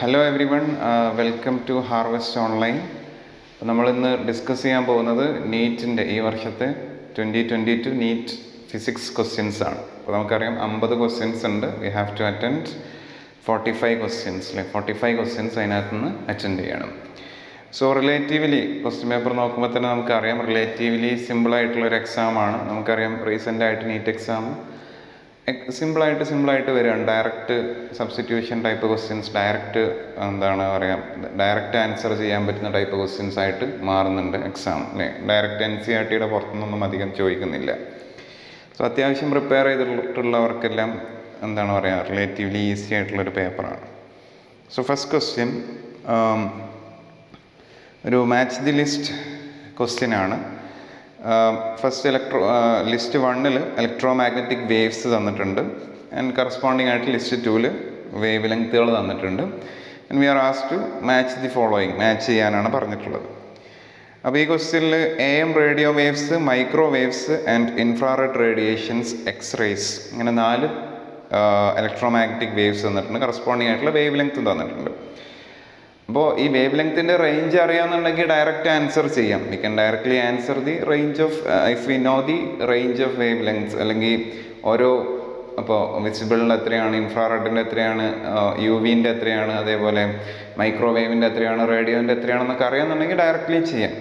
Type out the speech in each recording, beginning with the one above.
Hello everyone, welcome to harvest online. അപ്പോൾ നമ്മളിന്ന് discuss ചെയ്യാൻ പോകുന്നത് നീറ്റിൻ്റെ ഈ വർഷത്തെ 2022 നീറ്റ് ഫിസിക്സ് ക്വസ്റ്റ്യൻസ് ആണ്. അപ്പോൾ നമുക്കറിയാം 50 ക്വസ്റ്റ്യൻസ് ഉണ്ട്. We have to attend 45 questions, 45 questions അതിനകത്ത് നിന്ന് അറ്റൻഡ് ചെയ്യണം. സോ റിലേറ്റീവ്ലി ക്വസ്റ്റ്യൻ പേപ്പർ നോക്കുമ്പോൾ തന്നെ നമുക്കറിയാം റിലേറ്റീവ്ലി സിമ്പിളായിട്ടുള്ളൊരു എക്സാമാണ്. നമുക്കറിയാം റീസെൻ്റായിട്ട് നീറ്റ് എക്സാം സിമ്പിളായിട്ട് വരികയാണ്. Direct substitution type questions, direct answer ചെയ്യാൻ പറ്റുന്ന ടൈപ്പ് ക്വസ്റ്റ്യൻസ് ആയിട്ട് മാറുന്നുണ്ട് എക്സാം അല്ലേ. ഡയറക്റ്റ് NCERTയുടെ പുറത്തുനിന്നൊന്നും അധികം ചോദിക്കുന്നില്ല. സോ അത്യാവശ്യം പ്രിപ്പയർ ചെയ്തിട്ടുള്ളവർക്കെല്ലാം റിലേറ്റീവ്ലി ഈസി ആയിട്ടുള്ളൊരു പേപ്പറാണ്. സോ ഫസ്റ്റ് ക്വസ്റ്റ്യൻ ഒരു മാച്ച് ദി ലിസ്റ്റ് ക്വസ്റ്റ്യൻ ആണ്. First list 1 electromagnetic waves തന്നിട്ടുണ്ട്. ആൻഡ് കറസ്പോണ്ടിങ് ആയിട്ട് ലിസ്റ്റ് 2 വേവ് ലെങ്ത്തുകൾ തന്നിട്ടുണ്ട്. And we are asked to match the following, match ചെയ്യാനാണ് പറഞ്ഞിട്ടുള്ളത്. അപ്പോൾ ഈ ക്വസ്റ്റ്യനിൽ AM radio waves, microwaves and infrared radiations, X rays, ഇങ്ങനെ 4 ഇലക്ട്രോ മാഗ്നറ്റിക് വേവ്സ് തന്നിട്ടുണ്ട്. കറസ്പോണ്ടിങ് ആയിട്ടുള്ള വേവ് ലെങ്ത്തും തന്നിട്ടുണ്ട്. അപ്പോൾ ഈ വേവ് ലെങ്ത്തിൻ്റെ റേഞ്ച് അറിയാമെന്നുണ്ടെങ്കിൽ ഡയറക്റ്റ് ആൻസർ ചെയ്യാം. We can directly answer the range of if we know the range of wave lengths, അല്ലെങ്കിൽ ഓരോ അപ്പോൾ വിസിബിളിൻ്റെ എത്രയാണ്, ഇൻഫ്രാറെഡിൻ്റെ എത്രയാണ്, UVൻ്റെ എത്രയാണ്, അതേപോലെ മൈക്രോവേവിൻ്റെ എത്രയാണ്, റേഡിയോൻ്റെ എത്രയാണെന്നൊക്കെ അറിയാമെന്നുണ്ടെങ്കിൽ ഡയറക്റ്റ്ലി ചെയ്യാം.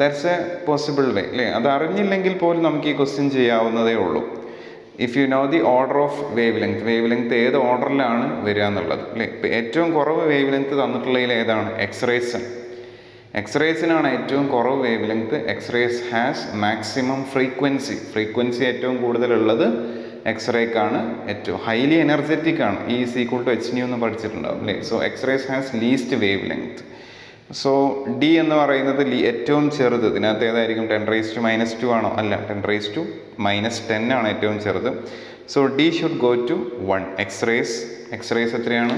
ദാറ്റ്സ് എ പോസിബിൾ വേ അല്ലേ. അത് അറിഞ്ഞില്ലെങ്കിൽ പോലും നമുക്ക് ഈ ക്വസ്റ്റ്യൻ ചെയ്യാവുന്നതേ ഉള്ളൂ. If you know the order of wave length ഏത് ഓർഡറിലാണ് വരിക എന്നുള്ളത് അല്ലേ. ഇപ്പോൾ ഏറ്റവും കുറവ് വേവ് ലെങ്ത് തന്നിട്ടുള്ളതിൽ ഏതാണ്? എക്സ്റേസിനാണ് ഏറ്റവും കുറവ് wave length. X-rays has maximum frequency ഏറ്റവും കൂടുതലുള്ളത് എക്സ്റേക്കാണ്. ഏറ്റവും ഹൈലി എനർജറ്റിക് ആണ്. E=hν എന്ന് പഠിച്ചിട്ടുണ്ടാവും അല്ലേ. So X-rays has least wave length. So D എന്ന് പറയുന്നത് ഏറ്റവും ചെറുത്. ഇതിനകത്ത് ഏതായിരിക്കും? 10⁻⁻² ആണോ? അല്ല, 10⁻⁻10 ആണ് ഏറ്റവും ചെറുത്. So D should go to 1. X rays എത്രയാണ്?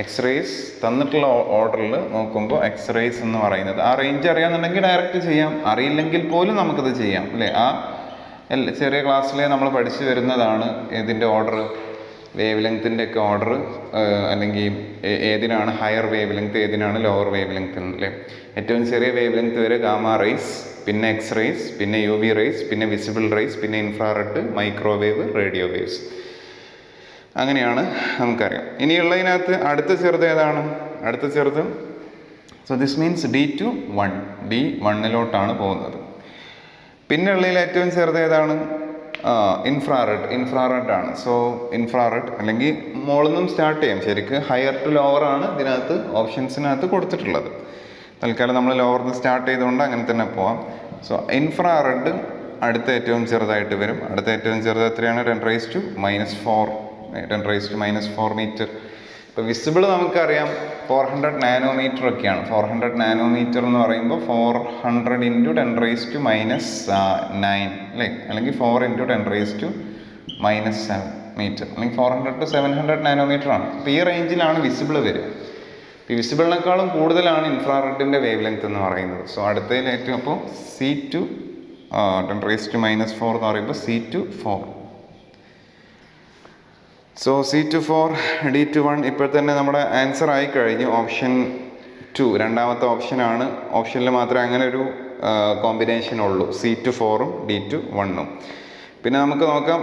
എക്സ്റേസ് തന്നിട്ടുള്ള ഓർഡറിൽ നോക്കുമ്പോൾ എക്സ്റേസ് എന്ന് പറയുന്നത് ആ റേഞ്ച് അറിയാമെന്നുണ്ടെങ്കിൽ ഡയറക്റ്റ് ചെയ്യാം. അറിയില്ലെങ്കിൽ പോലും നമുക്കത് ചെയ്യാം അല്ലേ. ചെറിയ ക്ലാസ്സിലെ നമ്മൾ പഠിച്ചു വരുന്നതാണ് ഇതിൻ്റെ ഓർഡർ, വേവ് ലെങ്ത്തിൻ്റെ ഒക്കെ ഓർഡർ, അല്ലെങ്കിൽ ഏതിനാണ് ഹയർ വേവ് ലെങ്ത്, ഏതിനാണ് ലോവർ വേവ് ലെങ്ത് അല്ലേ. ഏറ്റവും ചെറിയ വേവ് ലെങ്ത് വരെ ഗാമ റേസ്, പിന്നെ എക്സ്റേസ്, പിന്നെ UV റേസ്, പിന്നെ വിസിബിൾ റേസ്, പിന്നെ ഇൻഫ്രാറെഡ്, മൈക്രോവേവ്, റേഡിയോ വേവ്സ്. അങ്ങനെയാണ് നമുക്കറിയാം. ഇനിയുള്ളതിനകത്ത് അടുത്ത ചെറുത് ഏതാണ്? അടുത്ത ചെറുത് so this means D to 1. D 1 പോകുന്നത്. പിന്നെ ഉള്ളതിൽ ഏറ്റവും ചെറുത് ഏതാണ്? ഇൻഫ്രാറെഡ് ആണ്. സോ ഇൻഫ്രാറെഡ്, അല്ലെങ്കിൽ മുകളിൽ നിന്നും സ്റ്റാർട്ട് ചെയ്യാം. ശരിക്കും ഹയർ ടു ലോവർ ആണ് ഇതിനകത്ത് ഓപ്ഷൻസിനകത്ത് കൊടുത്തിട്ടുള്ളത്. തൽക്കാലം നമ്മൾ ലോവറിൽ നിന്ന് സ്റ്റാർട്ട് ചെയ്തുകൊണ്ട് അങ്ങനെ തന്നെ പോവാം. സോ ഇൻഫ്രാറെഡ് അടുത്ത ഏറ്റവും ചെറുതായിട്ട് വരും. അടുത്ത ഏറ്റവും ചെറുത് എത്രയാണ്? 10⁻⁻4 മീറ്റർ. ഇപ്പോൾ വിസിബിൾ നമുക്കറിയാം 400 നാനോമീറ്റർ ഒക്കെയാണ്. 400 നാനോമീറ്റർ എന്ന് പറയുമ്പോൾ 400 × 10⁻⁻9 അല്ലേ, അല്ലെങ്കിൽ 4 × 10⁻⁻7 മീറ്റർ, അല്ലെങ്കിൽ 400 to 700 നാനോമീറ്റർ ആണ്. അപ്പോൾ ഈ റേഞ്ചിലാണ് വിസിബിൾ വരിക. ഈ വിസിബിളിനേക്കാളും കൂടുതലാണ് ഇൻഫ്രാറെഡിൻ്റെ വേവ് ലെങ്ത് എന്ന് പറയുന്നത്. സോ അടുത്തതിൽ ഏറ്റവും അപ്പോൾ C2 10⁻⁻4 എന്ന് പറയുമ്പോൾ C2 4. So C2 4, D to 1 ഇപ്പോൾ തന്നെ നമ്മുടെ ആൻസർ ആയി കഴിഞ്ഞു. ഓപ്ഷൻ 2 രണ്ടാമത്തെ ഓപ്ഷനാണ്. ഓപ്ഷനിൽ മാത്രമേ അങ്ങനെ ഒരു കോമ്പിനേഷൻ ഉള്ളൂ, C2 4ഉം D to 1ഉം. പിന്നെ നമുക്ക് നോക്കാം.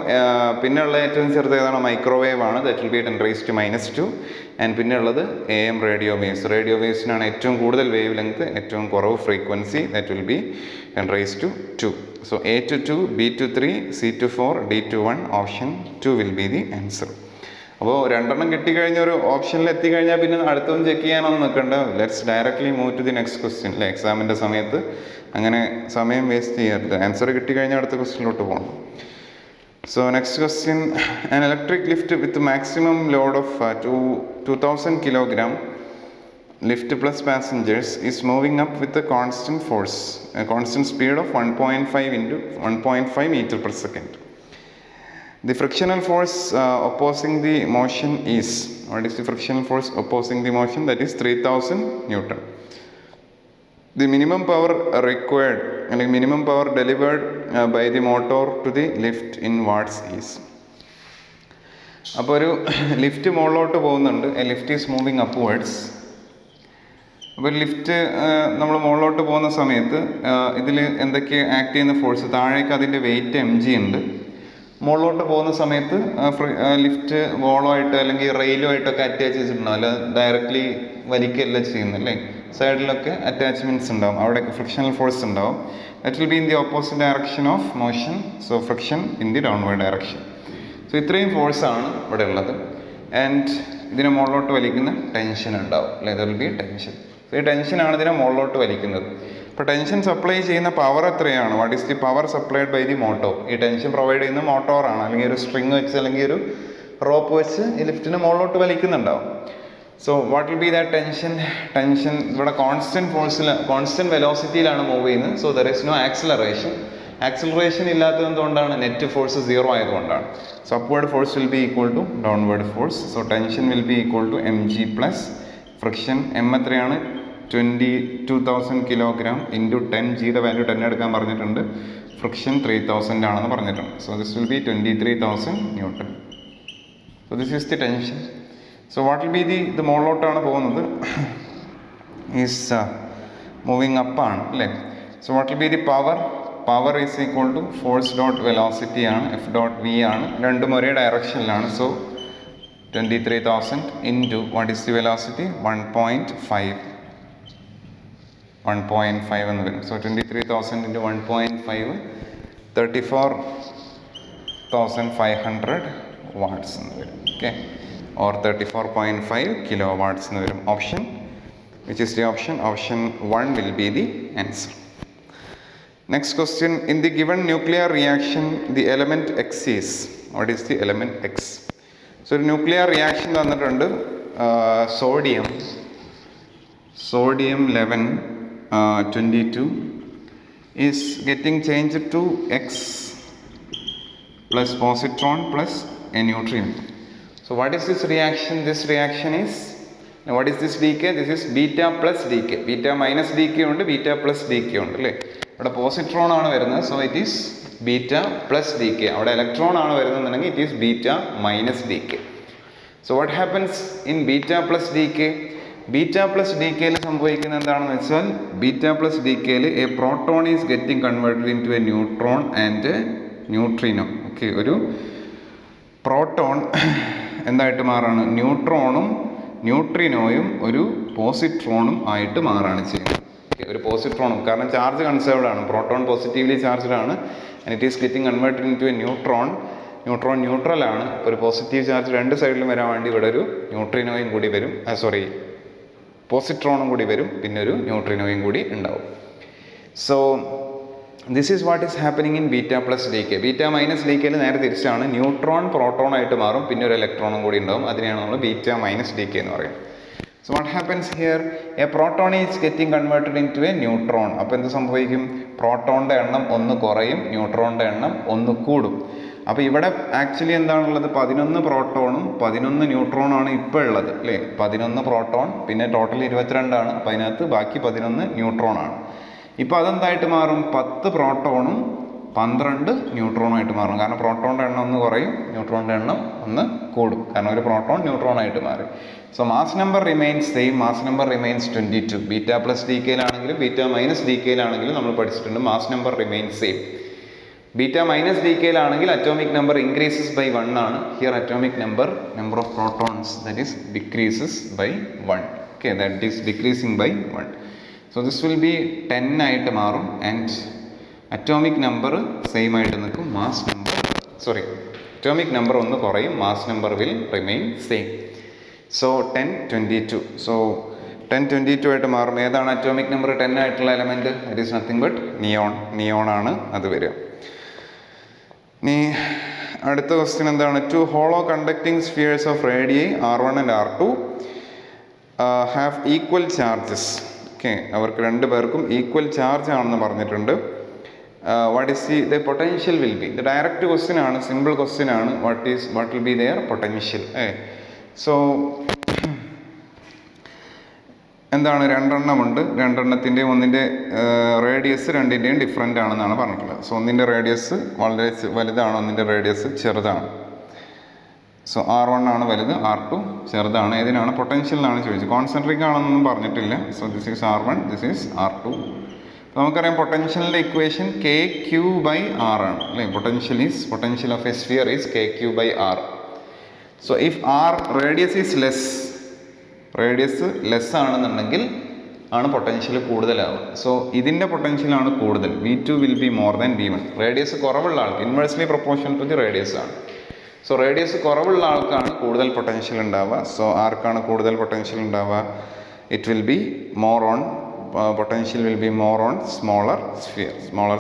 പിന്നെ ഉള്ള ഏറ്റവും ചെറുത് ഏതാണ്? മൈക്രോവേവ് ആണ്. That will B 10⁻⁻2. ആൻഡ് പിന്നെ ഉള്ളത് AM റേഡിയോ വേവ്സിനാണ് ഏറ്റവും കൂടുതൽ വേവ് ലെങ്ത്, ഏറ്റവും കുറവ് frequency. That will B 10⁻². So A to 2, B to 3, C to 4, D to 1, option 2 will be the answer. അപ്പോൾ 2 കിട്ടിക്കഴിഞ്ഞ ഒരു ഓപ്ഷനിൽ എത്തിക്കഴിഞ്ഞാൽ പിന്നെ അടുത്തൊന്നും ചെക്ക് ചെയ്യാനൊന്നും നിൽക്കണ്ട. Let's directly move to the next question അല്ലേ. എക്സാമിൻ്റെ സമയത്ത് അങ്ങനെ സമയം വേസ്റ്റ് ചെയ്യരുത്. ആൻസർ കിട്ടിക്കഴിഞ്ഞാൽ അടുത്ത ക്വസ്റ്റ്യനിലോട്ട് പോകണം. So next question, an electric lift with maximum load of 2000 kilogram lift plus passengers is moving up with a constant speed of 1.5 × 1.5 meter per second. The frictional force opposing the motion is, what is the frictional force opposing the motion? That is 3000 Newton. The minimum power required, like minimum power delivered by the motor to the lift in watts is. അപ്പോൾ ഒരു lift മുകളിലോട്ട് പോകുന്നുണ്ട്. A lift is moving upwards. അപ്പോൾ lift നമ്മൾ മുകളിലോട്ട് പോകുന്ന സമയത്ത് ഇതിൽ എന്തൊക്കെ ആക്ട് ചെയ്യുന്ന ഫോഴ്സ്, താഴേക്ക് അതിൻ്റെ വെയിറ്റ് mg ഉണ്ട്. മുകളിലോട്ട് പോകുന്ന സമയത്ത് ലിഫ്റ്റ് വോളുമായിട്ട് അല്ലെങ്കിൽ റെയിലുമായിട്ടൊക്കെ അറ്റാച്ച് ചെയ്തിട്ടുണ്ടാവും, അല്ല ഡയറക്റ്റ്ലി വലിക്കുകയല്ല ചെയ്യുന്നത് അല്ലേ. സൈഡിലൊക്കെ അറ്റാച്ച്മെൻറ്റ്സ് ഉണ്ടാവും, അവിടെയൊക്കെ ഫ്രിക്ഷണൽ ഫോഴ്സ് ഉണ്ടാവും. That will be in the opposite direction of motion. So friction in the downward direction. So ഇത്രയും ഫോഴ്സാണ് ഇവിടെ ഉള്ളത്. ആൻഡ് ഇതിനെ മുകളിലോട്ട് വലിക്കുന്ന ടെൻഷൻ ഉണ്ടാവും അല്ലേ, ദർ വിൽ ബി ടെൻഷൻ. ഈ ടെൻഷനാണ് ഇതിനെ മുകളിലോട്ട് വലിക്കുന്നത്. അപ്പോൾ ടെൻഷൻ സപ്ലൈ ചെയ്യുന്ന പവർ എത്രയാണ്? What is the power supplied by the motor? ഈ ടെൻഷൻ പ്രൊവൈഡ് ചെയ്യുന്ന മോട്ടോറാണ്, അല്ലെങ്കിൽ ഒരു സ്ട്രിങ് വെച്ച് അല്ലെങ്കിൽ ഒരു റോപ്പ് വെച്ച് ഈ ലിഫ്റ്റിനെ മുകളിലോട്ട് വലിക്കുന്നുണ്ടാവും. So what will be that tension? Tension ഇവിടെ കോൺസ്റ്റന്റ് ഫോഴ്സിൽ, കോൺസ്റ്റന്റ് വെലോസിറ്റിയിലാണ് മൂവ് ചെയ്യുന്നത്. So there is no acceleration. Acceleration ഇല്ലാത്തത് എന്തുകൊണ്ടാണ്? നെറ്റ് ഫോഴ്സ് 0 ആയതുകൊണ്ടാണ്. So upward force will be equal to downward force. So tension will be equal to mg plus friction. M എത്രയാണ്? 22,000 kilogram into 10. ജിയുടെ value 10 എടുക്കാൻ പറഞ്ഞിട്ടുണ്ട്. Friction 3000 ആണെന്ന് പറഞ്ഞിട്ടുണ്ട്. So this will be 23,000 newton. So this is the tension. So what will be ഇത് മുകളിലോട്ടാണ് പോകുന്നത്, is moving അപ്പാണ് അല്ലേ. So what will be the power? Power is equal to force dot velocity ആണ്, എഫ് ഡോട്ട് വി ആണ്. രണ്ടും ഒരേ ഡയറക്ഷനിലാണ്. So 23,000 into what is the velocity? 1.5 എന്ന് വരും. സോ 23,000 into 1.5 34,500 വാട്ട്സ് എന്ന് വരും. ഓക്കെ, ഓർ 34.5 കിലോ വാട്ട്സ് എന്ന് വരും. Option, which is the option? Option 1 will be the answer. Next question, in the given nuclear reaction the element X is, what is the element X? So ഒരു nuclear reaction തന്നിട്ടുണ്ട്. Sodium 1122 is getting change to X plus positron plus a neutrino. So what is this reaction? This reaction is, what is this decay? This is beta plus D K. Beta minus decay ഉണ്ട്, beta plus D K ഉണ്ട് അല്ലേ. ഇവിടെ positron ആണ് വരുന്നത്. So it is beta plus D K. അവിടെ electron ആണ് വരുന്നതെന്നുണ്ടെങ്കിൽ it is beta minus D K. So what happens in beta plus D K? Beta plus D കെയിൽ സംഭവിക്കുന്നത് എന്താണെന്ന് വെച്ചാൽ, ബീറ്റ പ്ലസ് ഡി കെയിൽ a proton is getting converted into a neutron and a neutrino. Okay, ഒരു proton എന്തായിട്ട് മാറാണ്? ന്യൂട്രോണും ന്യൂട്രിനോയും ഒരു പോസിട്രോണും ആയിട്ട് മാറാണ് ചെയ്യുന്നത്. ഒരു പോസിട്രോണും, കാരണം ചാർജ് കൺസേർവ്ഡ് ആണ്, പ്രോട്ടോൺ പോസിറ്റീവ്ലി ചാർജ്ഡ് ആണ്, and it is getting converted into a neutron. Neutron neutral ആണ്. ഒരു പോസിറ്റീവ് ചാർജ് രണ്ട് സൈഡിലും വരാൻ വേണ്ടി ഇവിടെ ഒരു ന്യൂട്രിനോയും കൂടി വരും, പോസിട്രോണും കൂടി വരും, പിന്നെ ഒരു ന്യൂട്രിനോയും കൂടി ഉണ്ടാവും. So this is what is happening in beta plus D K. Beta minus D കെയിൽ നേരെ തിരിച്ചാണ്, ന്യൂട്രോൺ പ്രോട്ടോൺ ആയിട്ട് മാറും, പിന്നെ ഒരു ഇലക്ട്രോണും കൂടി ഉണ്ടാവും. അതിനെയാണ് നമ്മൾ ബീറ്റ മൈനസ് ഡി കെ എന്ന് പറയുന്നത്. So what happens here? A proton is getting converted into a neutron. അപ്പോൾ എന്ത് സംഭവിക്കും? പ്രോട്ടോണിൻ്റെ എണ്ണം ഒന്ന് കുറയും, ന്യൂട്രോണിൻ്റെ എണ്ണം ഒന്ന് കൂടും. അപ്പോൾ ഇവിടെ ആക്ച്വലി എന്താണുള്ളത്? 11 പ്രോട്ടോണും 11 ന്യൂട്രോണാണ് ഇപ്പോൾ ഉള്ളത് അല്ലേ. 11 പ്രോട്ടോൺ, പിന്നെ ടോട്ടൽ 22 ആണ്. അപ്പോൾ അതിനകത്ത് ബാക്കി 11 ന്യൂട്രോണാണ്. ഇപ്പോൾ അതെന്തായിട്ട് മാറും? 10 പ്രോട്ടോണും 12 ന്യൂട്രോണായിട്ട് മാറും. കാരണം പ്രോട്ടോണിൻ്റെ എണ്ണം ഒന്ന് കുറയും, ന്യൂട്രോണിൻ്റെ എണ്ണം ഒന്ന് കൂടും. കാരണം ഒരു പ്രോട്ടോൺ ന്യൂട്രോണായിട്ട് മാറി. So mass number remains same. Mass number remains 22. Beta plus ഡി കെയിലാണെങ്കിലും ബീറ്റ മൈനസ് ഡി കെയിലാണെങ്കിലും നമ്മൾ പഠിച്ചിട്ടുണ്ട് mass number remains same. Beta minus ഡി കെയിലാണെങ്കിൽ അറ്റോമിക് നമ്പർ ഇൻക്രീസസ് ബൈ 1 ആണ്. Here atomic number of protons that is decreases by 1. Okay, that is decreasing by 1. So this will be 10 ആയിട്ട് മാറും. ആൻഡ് അറ്റോമിക് നമ്പർ സെയിം ആയിട്ട് നിൽക്കും. Atomic number ഒന്ന് കുറയും, mass number will remain same. So 10, 22. So 10, 22 ആയിട്ട് മാറും. ഏതാണ് atomic number 10 ആയിട്ടുള്ള element? It is nothing but neon ആണ് അത് വരിക. ഇനി അടുത്ത ക്വസ്റ്റ്യൻ എന്താണ്? 2 hollow conducting spheres of radii R1 and R2 have equal charges. Okay, അവർക്ക് രണ്ട് പേർക്കും ഈക്വൽ ചാർജ് ആണെന്ന് പറഞ്ഞിട്ടുണ്ട്. What is the potential will be? ഇത് ഡയറക്റ്റ് ക്വസ്റ്റ്യൻ ആണ്, സിമ്പിൾ ക്വസ്റ്റ്യൻ ആണ്. What will B there potential? So എന്താണ്? രണ്ടെണ്ണമുണ്ട്. രണ്ടെണ്ണത്തിൻ്റെയും ഒന്നിൻ്റെ റേഡിയസ് രണ്ടിൻ്റെയും ഡിഫറെൻ്റ് ആണെന്നാണ് പറഞ്ഞിട്ടുള്ളത്. സോ ഒന്നിൻ്റെ റേഡിയസ് വളരെ വലുതാണ്, ഒന്നിൻ്റെ റേഡിയസ് ചെറുതാണ്. സോ R1 ആണ് വലുത്, R2 ചെറുതാണ്. ഏതിനാണ്? പൊട്ടൻഷ്യലിനാണ് ചോദിച്ചത്. കോൺസെൻട്രിക് ആണെന്നൊന്നും പറഞ്ഞിട്ടില്ല. So this is R1, this is R2. നമുക്കറിയാം പൊട്ടൻഷ്യലിൻ്റെ ഇക്വേഷൻ KQ/R ആണ് അല്ലേ. Potential of a sphere is KQ/R. So if R radius is radius less ആണെന്നുണ്ടെങ്കിൽ ആണ് പൊട്ടൻഷ്യൽ കൂടുതലാവുക. സോ ഇതിൻ്റെ പൊട്ടൻഷ്യലാണ് കൂടുതൽ. V2 will be more than V1. Radius കുറവുള്ള ആൾക്ക് inversely proportional to the radius ആണ്. സോ റേഡിയസ് കുറവുള്ള ആൾക്കാണ് കൂടുതൽ പൊട്ടൻഷ്യൽ ഉണ്ടാവുക. സോ ആർക്കാണ് കൂടുതൽ പൊട്ടൻഷ്യൽ ഉണ്ടാവുക? It will be more on potential will be more on smaller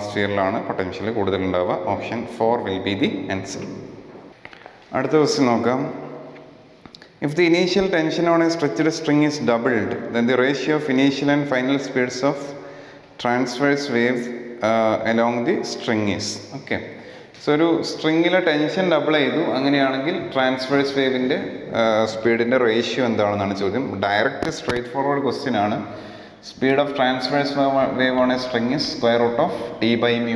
സ്ഫിയറിലാണ് പൊട്ടൻഷ്യൽ കൂടുതൽ ഉണ്ടാവുക. Option 4 will be the answer. അടുത്ത ക്വസ്റ്റ്യൻ നോക്കാം. If the initial tension on a stretched string is doubled, then the ratio of initial and final speeds of transverse wave along the string is. Okay. So ഒരു സ്ട്രിങ്ങിലെ tension double ചെയ്തു, അങ്ങനെയാണെങ്കിൽ transverse വേവിൻ്റെ സ്പീഡിൻ്റെ ratio എന്താണെന്നാണ് ചോദ്യം. Direct straightforward question ആണ്. Speed of transverse wave on a string is square root of T/μ.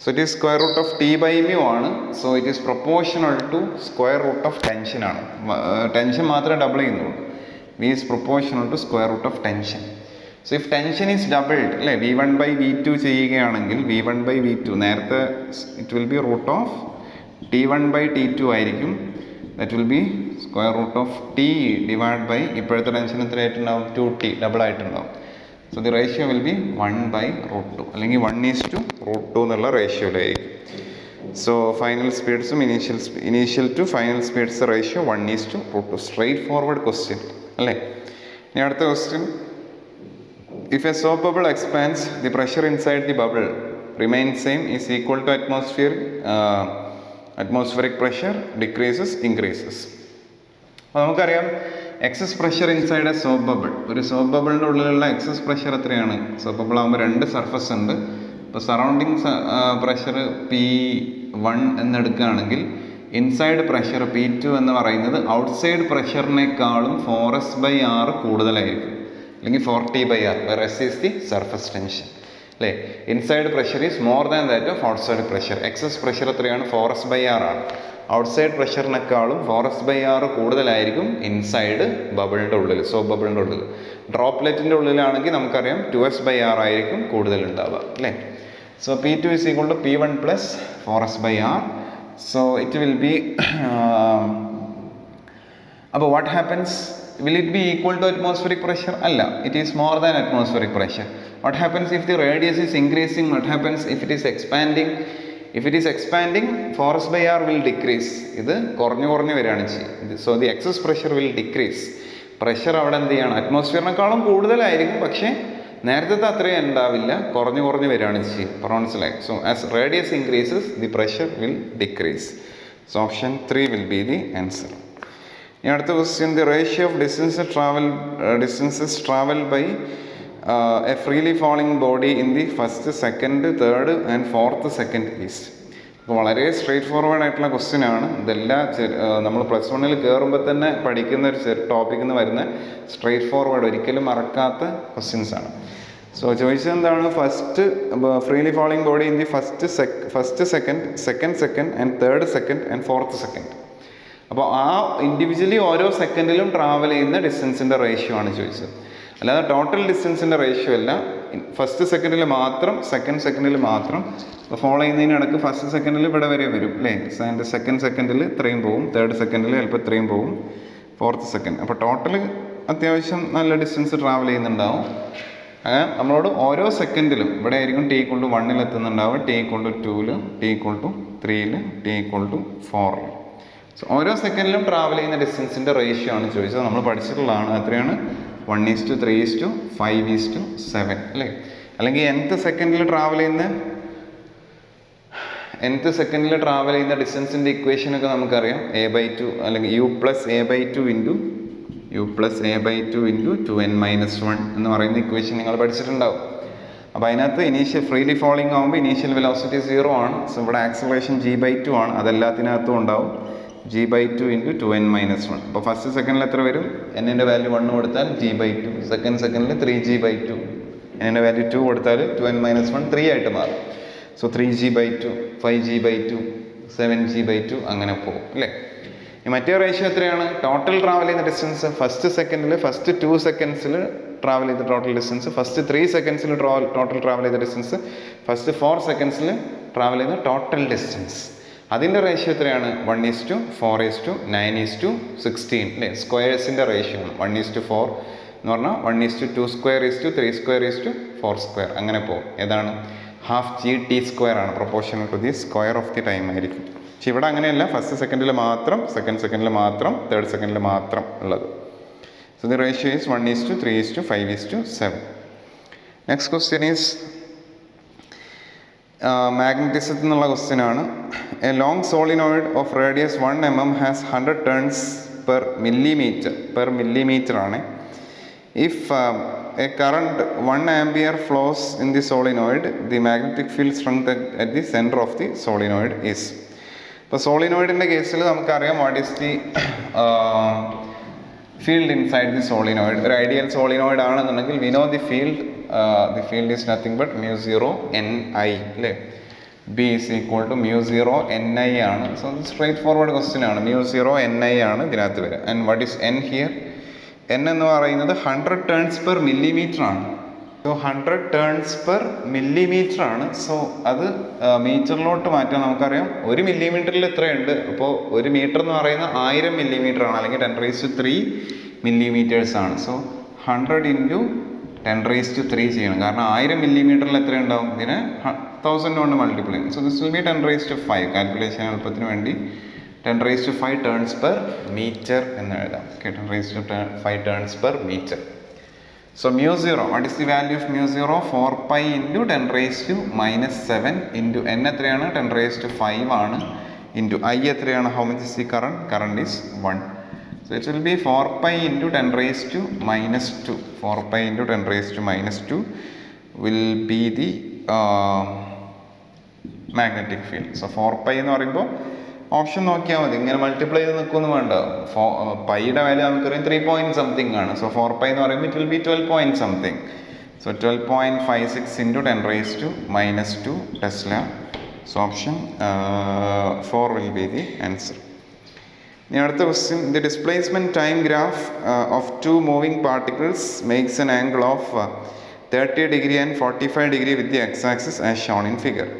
So it is square root of T/μ ആണ്. So it is proportional to square root of tension ആണ്. Tension മാത്രമേ double ചെയ്യുന്നുള്ളൂ. V is proportional to square root of tension. So if tension is doubled അല്ലേ, V1/V2 ചെയ്യുകയാണെങ്കിൽ V1/V2 നേരത്തെ it will be root of T1/T2 ആയിരിക്കും. That will B square root of T divide by ഇപ്പോഴത്തെ tension എത്ര ആയിട്ടുണ്ടാവും? 2T double ആയിട്ടുണ്ടാവും. So the ratio will be 1/√2 അല്ലെങ്കിൽ 1:√2 എന്നുള്ള റേഷ്യോയിലായിരിക്കും. സോ ഫൈനൽ സ്പീഡ്സും initial to final speeds ratio 1:√2. Straightforward question അല്ലേ. ഇനി അടുത്ത question. If a soap bubble expands, the pressure inside the bubble remains same is equal to atmospheric pressure decreases, increases. അപ്പോൾ നമുക്കറിയാം excess pressure inside a soap bubble. ഒരു soap ബബിളിൻ്റെ ഉള്ളിലുള്ള excess pressure എത്രയാണ്? Soap bubble ആകുമ്പോൾ 2 surface ഉണ്ട്. ഇപ്പോൾ surrounding pressure P1 എന്നെടുക്കുകയാണെങ്കിൽ ഇൻസൈഡ് പ്രഷർ P2 എന്ന് പറയുന്നത് ഔട്ട്സൈഡ് പ്രഷറിനേക്കാളും 4s/r കൂടുതലായിരിക്കും, അല്ലെങ്കിൽ 4T/r, where S is the surface tension അല്ലേ. Inside pressure is more than that of outside pressure. Excess pressure എത്രയാണ്? 4s/r ആണ്. ഔട്ട്സൈഡ് പ്രഷറിനേക്കാളും 4s/r കൂടുതലായിരിക്കും ഇൻസൈഡ് ബബിളിൻ്റെ ഉള്ളിൽ, സോപ്പ് ബബിളിൻ്റെ ഉള്ളിൽ. ഡ്രോപ്ലെറ്റിൻ്റെ ഉള്ളിലാണെങ്കിൽ നമുക്കറിയാം 2s/r ആയിരിക്കും കൂടുതൽ ഉണ്ടാവുക അല്ലേ. So P2 is equal to P1 plus 4s/r. So it will be അപ്പോൾ what happens? Will it be equal to atmospheric pressure? അല്ല, it is more than atmospheric pressure. What happens if the radius is increasing? What happens if it is expanding? If it is expanding, 4s/r will decrease. ഇത് കുറഞ്ഞു വരികയാണ് ചെയ്യുക. So the excess pressure will decrease. Pressure അവിടെ എന്ത് ചെയ്യണം? അറ്റ്മോസ്ഫിയറിനേക്കാളും കൂടുതലായിരിക്കും, പക്ഷേ നേരത്തെ അത്രയും ഉണ്ടാവില്ല, കുറഞ്ഞു വരികയാണ് ചെയ്യുക. മനസ്സിലായി? So as radius increases the pressure will decrease. So option 3 will be the answer. ഇനി അടുത്ത question. The ratio of distances travel by a freely falling body in the first, second, third and fourth second is. അപ്പോൾ വളരെ straight forward ആയിട്ടുള്ള question ആണ്. ഇതെല്ലാം നമ്മൾ +1 കയറുമ്പോൾ തന്നെ പഠിക്കുന്ന ഒരു ടോപ്പിക്കിൽ നിന്ന് വരുന്ന സ്ട്രേറ്റ് ഫോർവേഡ്, ഒരിക്കലും മറക്കാത്ത ക്വസ്റ്റ്യൻസ് ആണ്. സോ ചോദിച്ചത് എന്താണ്? First freely falling body in the first second and third second and fourth second. അപ്പോൾ ആ ഇൻഡിവിജ്വലി ഓരോ സെക്കൻഡിലും ട്രാവൽ ചെയ്യുന്ന ഡിസ്റ്റൻസിൻ്റെ റേഷ്യോ ആണ് ചോദിച്ചത്. അല്ലാതെ ടോട്ടൽ ഡിസ്റ്റൻസിൻ്റെ റേഷ്യോ അല്ല. ഫസ്റ്റ് സെക്കൻഡിൽ മാത്രം, സെക്കൻഡ് സെക്കൻഡിൽ മാത്രം. അപ്പോൾ ഫോളോ ചെയ്യുന്നതിനിടയ്ക്ക് ഫസ്റ്റ് സെക്കൻഡിൽ ഇവിടെ വരെ വരും അല്ലേ. സെക്കൻഡ് സെക്കൻഡിൽ ഇത്രയും പോവും, തേർഡ് സെക്കൻഡിൽ ചിലപ്പോൾ ഇത്രയും പോവും, ഫോർത്ത് സെക്കൻഡ്. അപ്പോൾ ടോട്ടൽ അത്യാവശ്യം നല്ല ഡിസ്റ്റൻസ് ട്രാവൽ ചെയ്യുന്നുണ്ടാവും. നമ്മളോട് ഓരോ സെക്കൻഡിലും ഇവിടെ ആയിരിക്കും T=1 എത്തുന്നുണ്ടാവുക, T=2, T=3, T=4. So ഓരോ സെക്കൻഡിലും ട്രാവൽ ചെയ്യുന്ന ഡിസ്റ്റൻസിൻ്റെ റേഷ്യോ ആണ് ചോദിച്ചത്. നമ്മൾ പഠിച്ചിട്ടുള്ളതാണ്. എത്രയാണ്? 1:3:5:7 അല്ലേ. അല്ലെങ്കിൽ nth സെക്കൻഡിൽ ട്രാവൽ ചെയ്യുന്ന ഡിസ്റ്റൻസിൻ്റെ ഇക്വേഷനൊക്കെ നമുക്കറിയാം. A/2 അല്ലെങ്കിൽ U+A/2 ഇൻറ്റു 2n-1 എന്ന് പറയുന്ന ഇക്വേഷൻ നിങ്ങൾ പഠിച്ചിട്ടുണ്ടാവും. അപ്പോൾ അതിനകത്ത് ഫ്രീലി ഫോളിംഗ് ആകുമ്പോൾ ഇനീഷ്യൽ വെലോസിറ്റി 0 ആണ്. സോ ഇവിടെ ആക്സലറേഷൻ G/2 ആണ്. അതെല്ലാത്തിനകത്തും ഉണ്ടാവും. G/2 into 2n-1. അപ്പോൾ ഫസ്റ്റ് സെക്കൻഡിൽ എത്ര വരും? n-ൻ്റെ വാല്യൂ 1 കൊടുത്താൽ G/2. സെക്കൻഡ് സെക്കൻഡിൽ 3G/2. n-ൻ്റെ വാല്യൂ 2 കൊടുത്താൽ 2n-1 3 ആയിട്ട് മാറും. സോ 3G/2, 5G/2, 7G/2 അങ്ങനെ പോകും അല്ലേ. മറ്റേ റേഷ്യോ എത്രയാണ്? ടോട്ടൽ ട്രാവൽ ചെയ്യുന്ന ഡിസ്റ്റൻസ് ഫസ്റ്റ് സെക്കൻഡിൽ ഫസ്റ്റ് 2 സെക്കൻഡ്സിൽ ട്രാവൽ ചെയ്ത ടോട്ടൽ ഡിസ്റ്റൻസ്, ഫസ്റ്റ് 3 സെക്കൻഡ്സിൽ ടോട്ടൽ ട്രാവൽ ചെയ്ത ഡിസ്റ്റൻസ്, ഫസ്റ്റ് 4 സെക്കൻഡ്സിൽ ട്രാവൽ ചെയ്ത ടോട്ടൽ ഡിസ്റ്റൻസ്. അതിൻ്റെ റേഷ്യോ എത്രയാണ്? 1:4:9:16 അല്ലേ? സ്ക്വയേഴ്സിൻ്റെ റേഷ്യോ ആണ് 1:4 എന്ന് പറഞ്ഞാൽ 1:2^2:3^4 അങ്ങനെ പോകും. ഏതാണ്? ഹാഫ് GT² ആണ്, proportional to the square of the time ആയിരിക്കും. പക്ഷെ ഇവിടെ അങ്ങനെയല്ല, ഫസ്റ്റ് സെക്കൻഡിൽ മാത്രം, സെക്കൻഡ് സെക്കൻഡിൽ മാത്രം, തേർഡ് സെക്കൻഡിൽ മാത്രം ഉള്ളത്. So the ratio is 1:3:5:7. Next question is മാഗ്നറ്റിസത്തിൽ നിന്നുള്ള ക്വസ്റ്റ്യൻ ആണ്. A long solenoid of radius 1 mm has 100 turns per millimetre ആണ്. If a current 1 ampere flows in the solenoid, the magnetic field strength at the center of the solenoid is. ഇപ്പോൾ സോളിനോയിഡിൻ്റെ കേസിൽ നമുക്കറിയാം what is the field inside the solenoid. ഒരു ideal solenoid ആണെന്നുണ്ടെങ്കിൽ we know the field is nothing but μ0NI അല്ലേ? B is equal to μ0NI ആണ്. So straightforward question ആണ്. μ0NI ആണ് ഇതിനകത്ത് വരിക. And what is N here? N എന്ന് പറയുന്നത് 100 ടേൺസ് പെർ മില്ലിമീറ്റർ ആണ്. സോ 100 ടേൺസ് പെർ മില്ലിമീറ്റർ ആണ്. സോ അത് മീറ്ററിലോട്ട് മാറ്റാൻ നമുക്കറിയാം 1 മില്ലിമീറ്ററിൽ എത്രയുണ്ട്? അപ്പോൾ 1 മീറ്റർ എന്ന് പറയുന്നത് 1000 മില്ലിമീറ്റർ ആണ്, അല്ലെങ്കിൽ 10⁻³ മില്ലിമീറ്റേഴ്സ് ആണ്. സോ 100 × 10⁻³ ചെയ്യണം, കാരണം 1000 മില്ലിമീറ്ററിൽ എത്ര ഉണ്ടാവും? ഇതിനെ 1000 കൊണ്ട് മൾട്ടിപ്ലൈ ചെയ്യും. So this will be 10⁻5. Calculation എളുപ്പത്തിന് വേണ്ടി 10⁻5 ടേൺസ് പെർ മീറ്റർ എന്ന് എഴുതാം. 10⁻5 turns per metre. So μ0, what is the value of μ0? 4π × 10⁻⁻7 × n എത്രയാണ്? 10⁻5 ആണ്. I എത്രയാണ്? How much is the current is 1. So it will be 4π × 10⁻². 4π × 10⁻² will be the magnetic field. So 4π എന്ന് പറയുമ്പോൾ option നോക്കിയാൽ മതി, ഇങ്ങനെ മൾട്ടിപ്ലൈ ചെയ്ത് നിൽക്കൊന്നും വേണ്ട. പൈയുടെ വാല്യൂ നമുക്കറിയാം 3 point something ആണ്. സോ 4π എന്ന് പറയുമ്പോൾ it will B 12 point something. So 12.56 × 10⁻² Tesla. So option 4 will be the answer. ഇനി അടുത്ത question. The displacement time graph of 2 moving particles makes N angle of 30° and 45° with the x-axis as shown in figure.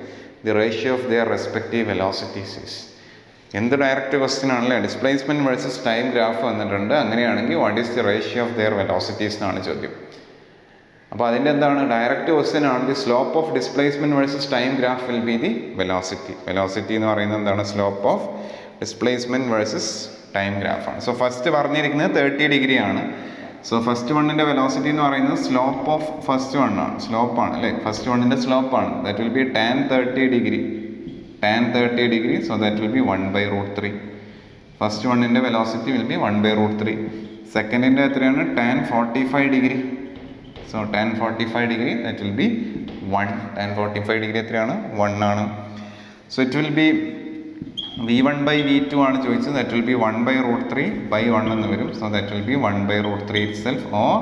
The ratio of their respective velocities is. എന്ത് direct question ആണല്ലേ? Displacement versus time graph വന്നിട്ടുണ്ട്. അങ്ങനെയാണെങ്കിൽ what is the ratio of their velocities എന്നാണ് ചോദ്യം. അപ്പോൾ അതിൻ്റെ എന്താണ്? Direct question ആണ്. The slope of displacement versus time graph will be the velocity. Velocity എന്ന് പറയുന്നത് എന്താണ്? Slope of displacement versus time graph ആണ്. സോ ഫസ്റ്റ് പറഞ്ഞിരിക്കുന്നത് 30° ആണ്. സോ ഫസ്റ്റ് വണ്ണിൻ്റെ വെലോസിറ്റി എന്ന് പറയുന്നത് സ്ലോപ്പ് ഓഫ് ഫസ്റ്റ് വൺ ആണ്, സ്ലോപ്പാണ് അല്ലേ? ഫസ്റ്റ് വണ്ണിൻ്റെ സ്ലോപ്പാണ്. That will be tan 30°. So that will be 1/√3. First വണ്ണിൻ്റെ വെലോസിറ്റി വിൽ ബി 1/√3. സെക്കൻഡിൻ്റെ എത്രയാണ്? tan 45°. So tan 45°, that will be 1. tan 45° എത്രയാണ്? 1 ആണ്. So it will B v1/v2 ആണ് ചോദിച്ചത്. ദാറ്റ് വിൽ ബി 1/√3/1 എന്ന് വരും. So that will be 1/√3 itself or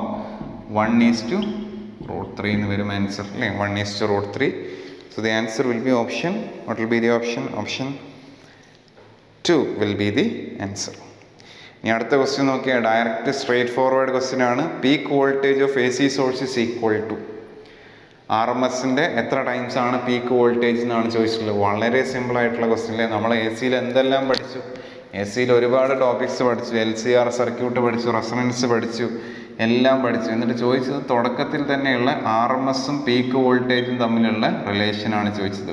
1:√3 എന്ന് വരും ആൻസർ അല്ലേ? 1:√3. So the answer will be option. What will be the option? Option 2 will be the answer. ഇനി അടുത്ത question നോക്കിയാൽ ഡയറക്റ്റ് സ്ട്രേറ്റ് ഫോർവേഡ് ക്വസ്റ്റ്യൻ ആണ്. Peak voltage of AC source is equal to RMSൻ്റെ എത്ര times ആണ് peak voltage എന്നാണ് ചോദിച്ചിട്ടുള്ളത്. വളരെ സിമ്പിൾ ആയിട്ടുള്ള ക്വസ്റ്റ്യൻ അല്ലേ? നമ്മൾ AC എന്തെല്ലാം പഠിച്ചു? AC ഒരുപാട് ടോപ്പിക്സ് പഠിച്ചു. LCR സർക്യൂട്ട് പഠിച്ചു, റെസൊണൻസ് പഠിച്ചു, എല്ലാം പഠിച്ചു. എന്നിട്ട് ചോദിച്ചത് തുടക്കത്തിൽ തന്നെയുള്ള RMSഉം പീക്ക് വോൾട്ടേജും തമ്മിലുള്ള റിലേഷനാണ് ചോദിച്ചത്.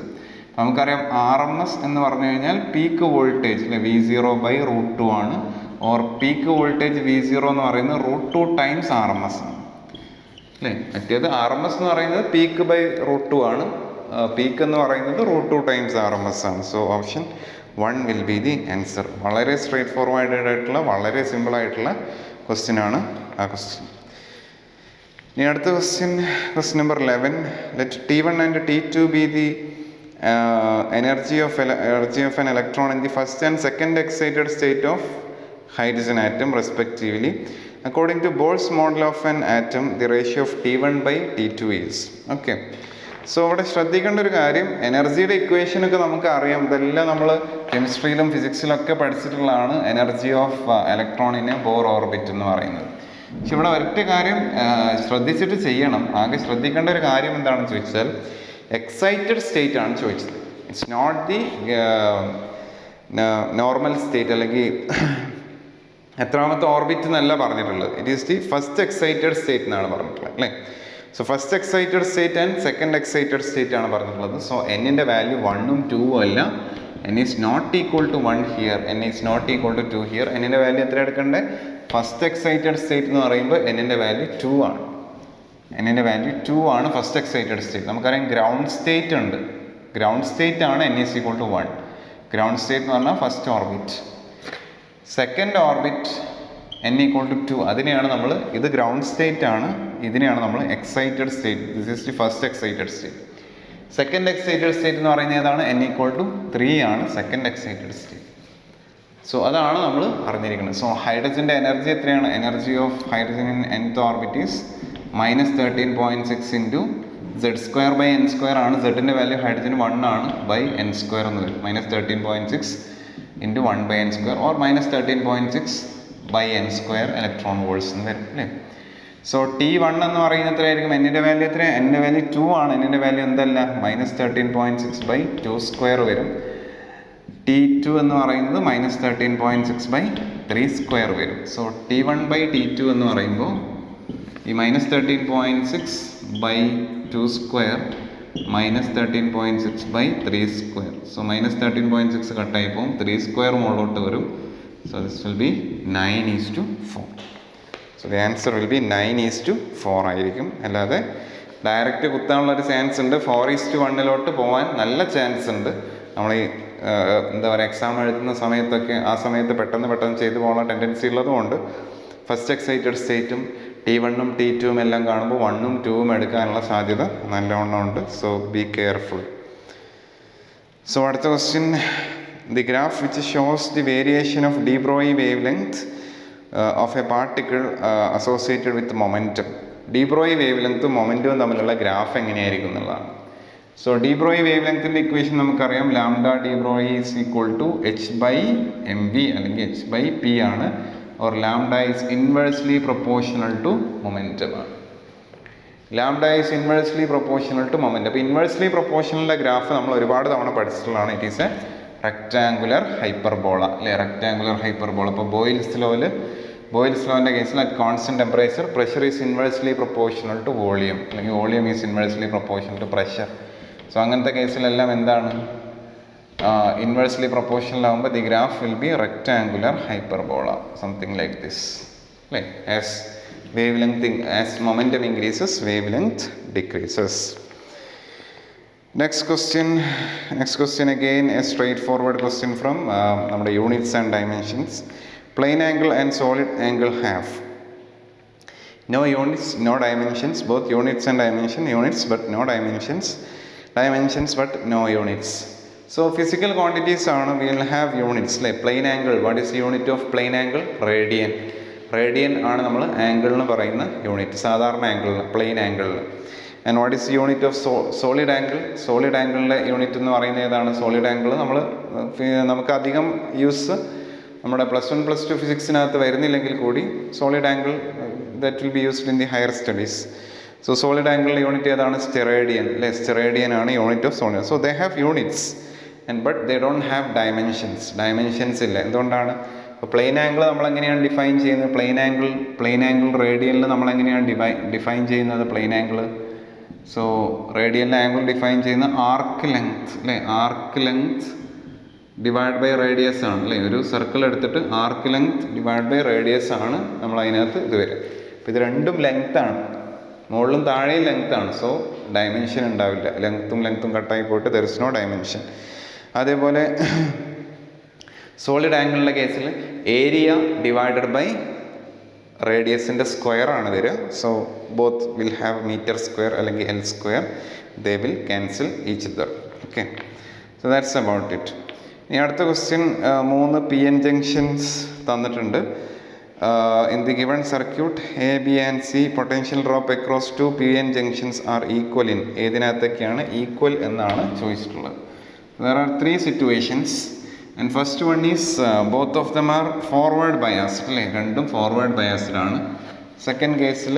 നമുക്കറിയാം RMS എന്ന് പറഞ്ഞു കഴിഞ്ഞാൽ പീക്ക് വോൾട്ടേജ് അല്ലെ? V0/√2 ആണ്. ഓർ പീക്ക് വോൾട്ടേജ് V0 എന്ന് പറയുന്നത് √2 ടൈംസ് RMS ആണ് അല്ലേ? മറ്റേത് RMS എന്ന് പറയുന്നത് പീക്ക്/√2 ആണ്. പീക്ക് എന്ന് പറയുന്നത് √2 ടൈംസ് RMS ആണ്. So option 1 will be the answer. വളരെ സ്ട്രേറ്റ് ഫോർവേഡ് ആയിട്ടുള്ള വളരെ സിമ്പിൾ ആയിട്ടുള്ള ക്വസ്റ്റ്യൻ ആണ് ആ ക്വസ്റ്റ്യൻ. ഇനി അടുത്ത question number 11. Let T1 and T2 be the energy of an electron in the first and second excited state of hydrogen atom respectively. According to Bohr's model of an atom, the ratio of T1/T2 is. Okay. So ഇവിടെ ശ്രദ്ധിക്കേണ്ട ഒരു കാര്യം, എനർജിയുടെ ഇക്വേഷനൊക്കെ നമുക്ക് അറിയാം, ഇതെല്ലാം നമ്മൾ കെമിസ്ട്രിയിലും ഫിസിക്സിലൊക്കെ പഠിച്ചിട്ടുള്ളതാണ്. Energy of ഇലക്ട്രോണിന് bore orbit എന്ന് പറയുന്നത്. പക്ഷെ ഇവിടെ ഒരൊറ്റ കാര്യം ശ്രദ്ധിച്ചിട്ട് ചെയ്യണം. ആകെ ശ്രദ്ധിക്കേണ്ട ഒരു കാര്യം എന്താണെന്ന് ചോദിച്ചാൽ, എക്സൈറ്റഡ് സ്റ്റേറ്റ് ആണ് ചോദിച്ചത്. It's not the normal state, അല്ലെങ്കിൽ എത്രാമത്തെ ഓർബിറ്റ് എന്നല്ല പറഞ്ഞിട്ടുള്ളത്. It is the first excited state എന്നാണ് പറഞ്ഞിട്ടുള്ളത്, അല്ലേ? So first excited state and second excited state ആണ് പറഞ്ഞിട്ടുള്ളത്. സോ എന്നിൻ്റെ വാല്യൂ 1ഉം 2ഉം അല്ല. n is not equal to 1 here, n is not equal to 2 here. എന്നിൻ്റെ വാല്യൂ എത്ര എടുക്കണ്ടേ? ഫസ്റ്റ് എക്സൈറ്റഡ് സ്റ്റേറ്റ് എന്ന് പറയുമ്പോൾ എന്നിൻ്റെ വാല്യൂ 2 ആണ്. എന്നിൻ്റെ വാല്യൂ 2 ആണ് ഫസ്റ്റ് എക്സൈറ്റഡ് സ്റ്റേറ്റ്. നമുക്കറിയാം ഗ്രൗണ്ട് സ്റ്റേറ്റ് ഉണ്ട്. ഗ്രൗണ്ട് സ്റ്റേറ്റ് ആണ് n is equal to 1. Ground state എന്ന് പറഞ്ഞാൽ first orbit. Second orbit n equal to 2, അതിനെയാണ് നമ്മൾ, ഇത് ഗ്രൗണ്ട് സ്റ്റേറ്റ് ആണ്, ഇതിനെയാണ് നമ്മൾ excited state. This is the first excited state. Second excited state എന്ന് പറയുന്നത് ഏതാണ്? n ഈക്വൽ ടു 3 ആണ് സെക്കൻഡ് എക്സൈറ്റഡ് സ്റ്റേറ്റ്. സോ അതാണ് നമ്മൾ അറിഞ്ഞിരിക്കുന്നത്. സോ ഹൈഡ്രജൻ്റെ എനർജി എത്രയാണ്? Energy of hydrogen in nth orbit is -13.6 into z²/n² ആണ്. സെഡിൻ്റെ വാല്യൂ ഹൈഡ്രജന് 1 ആണ്, ബൈ n² എന്ന് വരും. -13.6 into 1/n² or -13.6 by n² electron volts എന്ന് വരും, അല്ലേ? സോ T1 എന്ന് പറയുന്നത് എത്രയായിരിക്കും? എന്നിൻ്റെ വാല്യൂ എത്ര? എൻ്റെ വാല്യൂ 2 ആണ്. എന്നിൻ്റെ വാല്യൂ എന്തല്ല? -13.6 by 2² വരും. T2 എന്ന് പറയുന്നത് -13.6 by 3² വരും. സോ T1 by T2 എന്ന് പറയുമ്പോൾ ഈ -13.6 by 2² -13.6 by 3². സോ -13.6 കട്ടായി പോകും, 3² മുകളിലോട്ട് വരും. So this will be 9:4. So the answer will be 9:4 ആയിരിക്കും. അല്ലാതെ ഡയറക്റ്റ് കുത്താനുള്ള ഒരു ചാൻസ് ഉണ്ട്. 4:1 പോകാൻ നല്ല ചാൻസ് ഉണ്ട്. നമ്മൾ ഈ എന്താ പറയുക, എക്സാം എഴുതുന്ന സമയത്തൊക്കെ ആ സമയത്ത് പെട്ടെന്ന് ചെയ്തു പോകാനുള്ള ടെൻഡൻസി ഉള്ളതുകൊണ്ട് ഫസ്റ്റ് എക്സൈറ്റഡ് സ്റ്റേറ്റും T1ഉം T2ഉം എല്ലാം കാണുമ്പോൾ 1ഉം 2ഉം എടുക്കാനുള്ള സാധ്യത നല്ലവണ്ണം ഉണ്ട്. So be careful. സോ അടുത്ത question, the graph which shows the variation of de Broglie wavelength of a particle associated with momentum. de Broglie wavelength മൊമെൻറ്റവും തമ്മിലുള്ള ഗ്രാഫ് എങ്ങനെയായിരിക്കും എന്നുള്ളതാണ്. സോ de Broglie wavelengthൻ്റെ ഇക്വേഷൻ നമുക്കറിയാം. Lambda de Broglie is equal to h/mv അല്ലെങ്കിൽ h/p ആണ്. Or lambda is inversely proportional to momentum ആണ്. Lambda is inversely proportional to momentum. അപ്പോൾ ഇൻവേഴ്സ്ലി പ്രൊപ്പോർഷണലിൻ്റെ ഗ്രാഫ് നമ്മൾ ഒരുപാട് തവണ പഠിച്ചിട്ടുള്ളതാണ്. It is a rectangular hyperbola, അല്ലെ? Rectangular hyperbola. അപ്പോൾ ബോയിൽസ് ലോൻ്റെ കേസിൽ at constant temperature pressure is inversely proportional to volume, അല്ലെങ്കിൽ volume is inversely proportional to pressure. So അങ്ങനത്തെ കേസിലെല്ലാം എന്താണ്? ഇൻവേഴ്സ്ലി പ്രൊപ്പോർഷണൽ ആകുമ്പോൾ the graph will be rectangular hyperbola, something like this, അല്ലേ? As momentum increases wavelength decreases. Next question again a straightforward question from നമ്മുടെ units and dimensions. Plane angle and solid angle have no units, no dimensions. Both units and units but no dimensions but no units. So physical quantities ആണ്, we will have units. Like plane angle, what is the unit of plane angle? Radian ആണ് നമ്മൾ angle എന്ന് പറയുന്ന unit, സാധാരണ ആംഗിളിൽ, plain ആംഗിളിൽ. And what is unit of solid angle? Solid ആംഗിളിൻ്റെ unit എന്ന് പറയുന്നത് ഏതാണ്? സോളിഡ് ആംഗിൾ നമുക്ക് അധികം യൂസ് നമ്മുടെ +1 +2 ഫിസിക്സിനകത്ത് വരുന്നില്ലെങ്കിൽ കൂടി solid angle that will be used in the higher studies. So solid ആംഗിളിൻ്റെ യൂണിറ്റ് ഏതാണ്? സ്റ്റെറേഡിയൻ, അല്ലേ? സ്റ്റെറേഡിയൻ ആണ് unit of solid. So they have units and but they don't have dimensions ഇല്ല. എന്തുകൊണ്ടാണ്? അപ്പോൾ പ്ലെയിൻ ആംഗിൾ നമ്മളെങ്ങനെയാണ് ഡിഫൈൻ ചെയ്യുന്നത്? Plain angle റേഡിയനിൽ നമ്മളെങ്ങനെയാണ് ഡിഫൈൻ ചെയ്യുന്നത്? പ്ലെയിൻ ആംഗിൾ, സോ റേഡിയലിൻ്റെ ആംഗിൾ ഡിഫൈൻ ചെയ്യുന്ന ആർക്ക് ലെങ്ത്, അല്ലേ? Arc length divide by radius ആണ്, അല്ലേ? ഒരു സർക്കിൾ എടുത്തിട്ട് ആർക്ക് ലെങ്ത് ഡിവൈഡ് ബൈ റേഡിയസ് ആണ് നമ്മൾ അതിനകത്ത് ഇത് വരും. അപ്പോൾ ഇത് രണ്ടും ലെങ്ത്താണ്, മുകളിലും താഴെയും ലെങ്ത്താണ്. സോ ഡയമെൻഷൻ ഉണ്ടാവില്ല. ലെങ്ത്തും കട്ടായി പോയിട്ട് ദർ ഇസ് നോ ഡയമെൻഷൻ. അതേപോലെ സോളിഡ് ആംഗിളിൻ്റെ കേസിൽ ഏരിയ ഡിവൈഡഡ് ബൈ റേഡിയസിൻ്റെ സ്ക്വയർ ആണ് വരിക. So both will have m² അല്ലെങ്കിൽ l². They will cancel each other. Okay, so that's about it. ഇനി അടുത്ത ക്വസ്റ്റ്യൻ, 3 PN ജംഗ്ഷൻസ് തന്നിട്ടുണ്ട്. In the given circuit, A, B and C potential drop across two PN junctions are equal in ഏതിനകത്തൊക്കെയാണ് equal എന്നാണ് ചോദിച്ചിട്ടുള്ളത്. There are three situations and first one is both of them are forward biased അല്ലേ, രണ്ടും forward biased ആണ്. Second കേസിൽ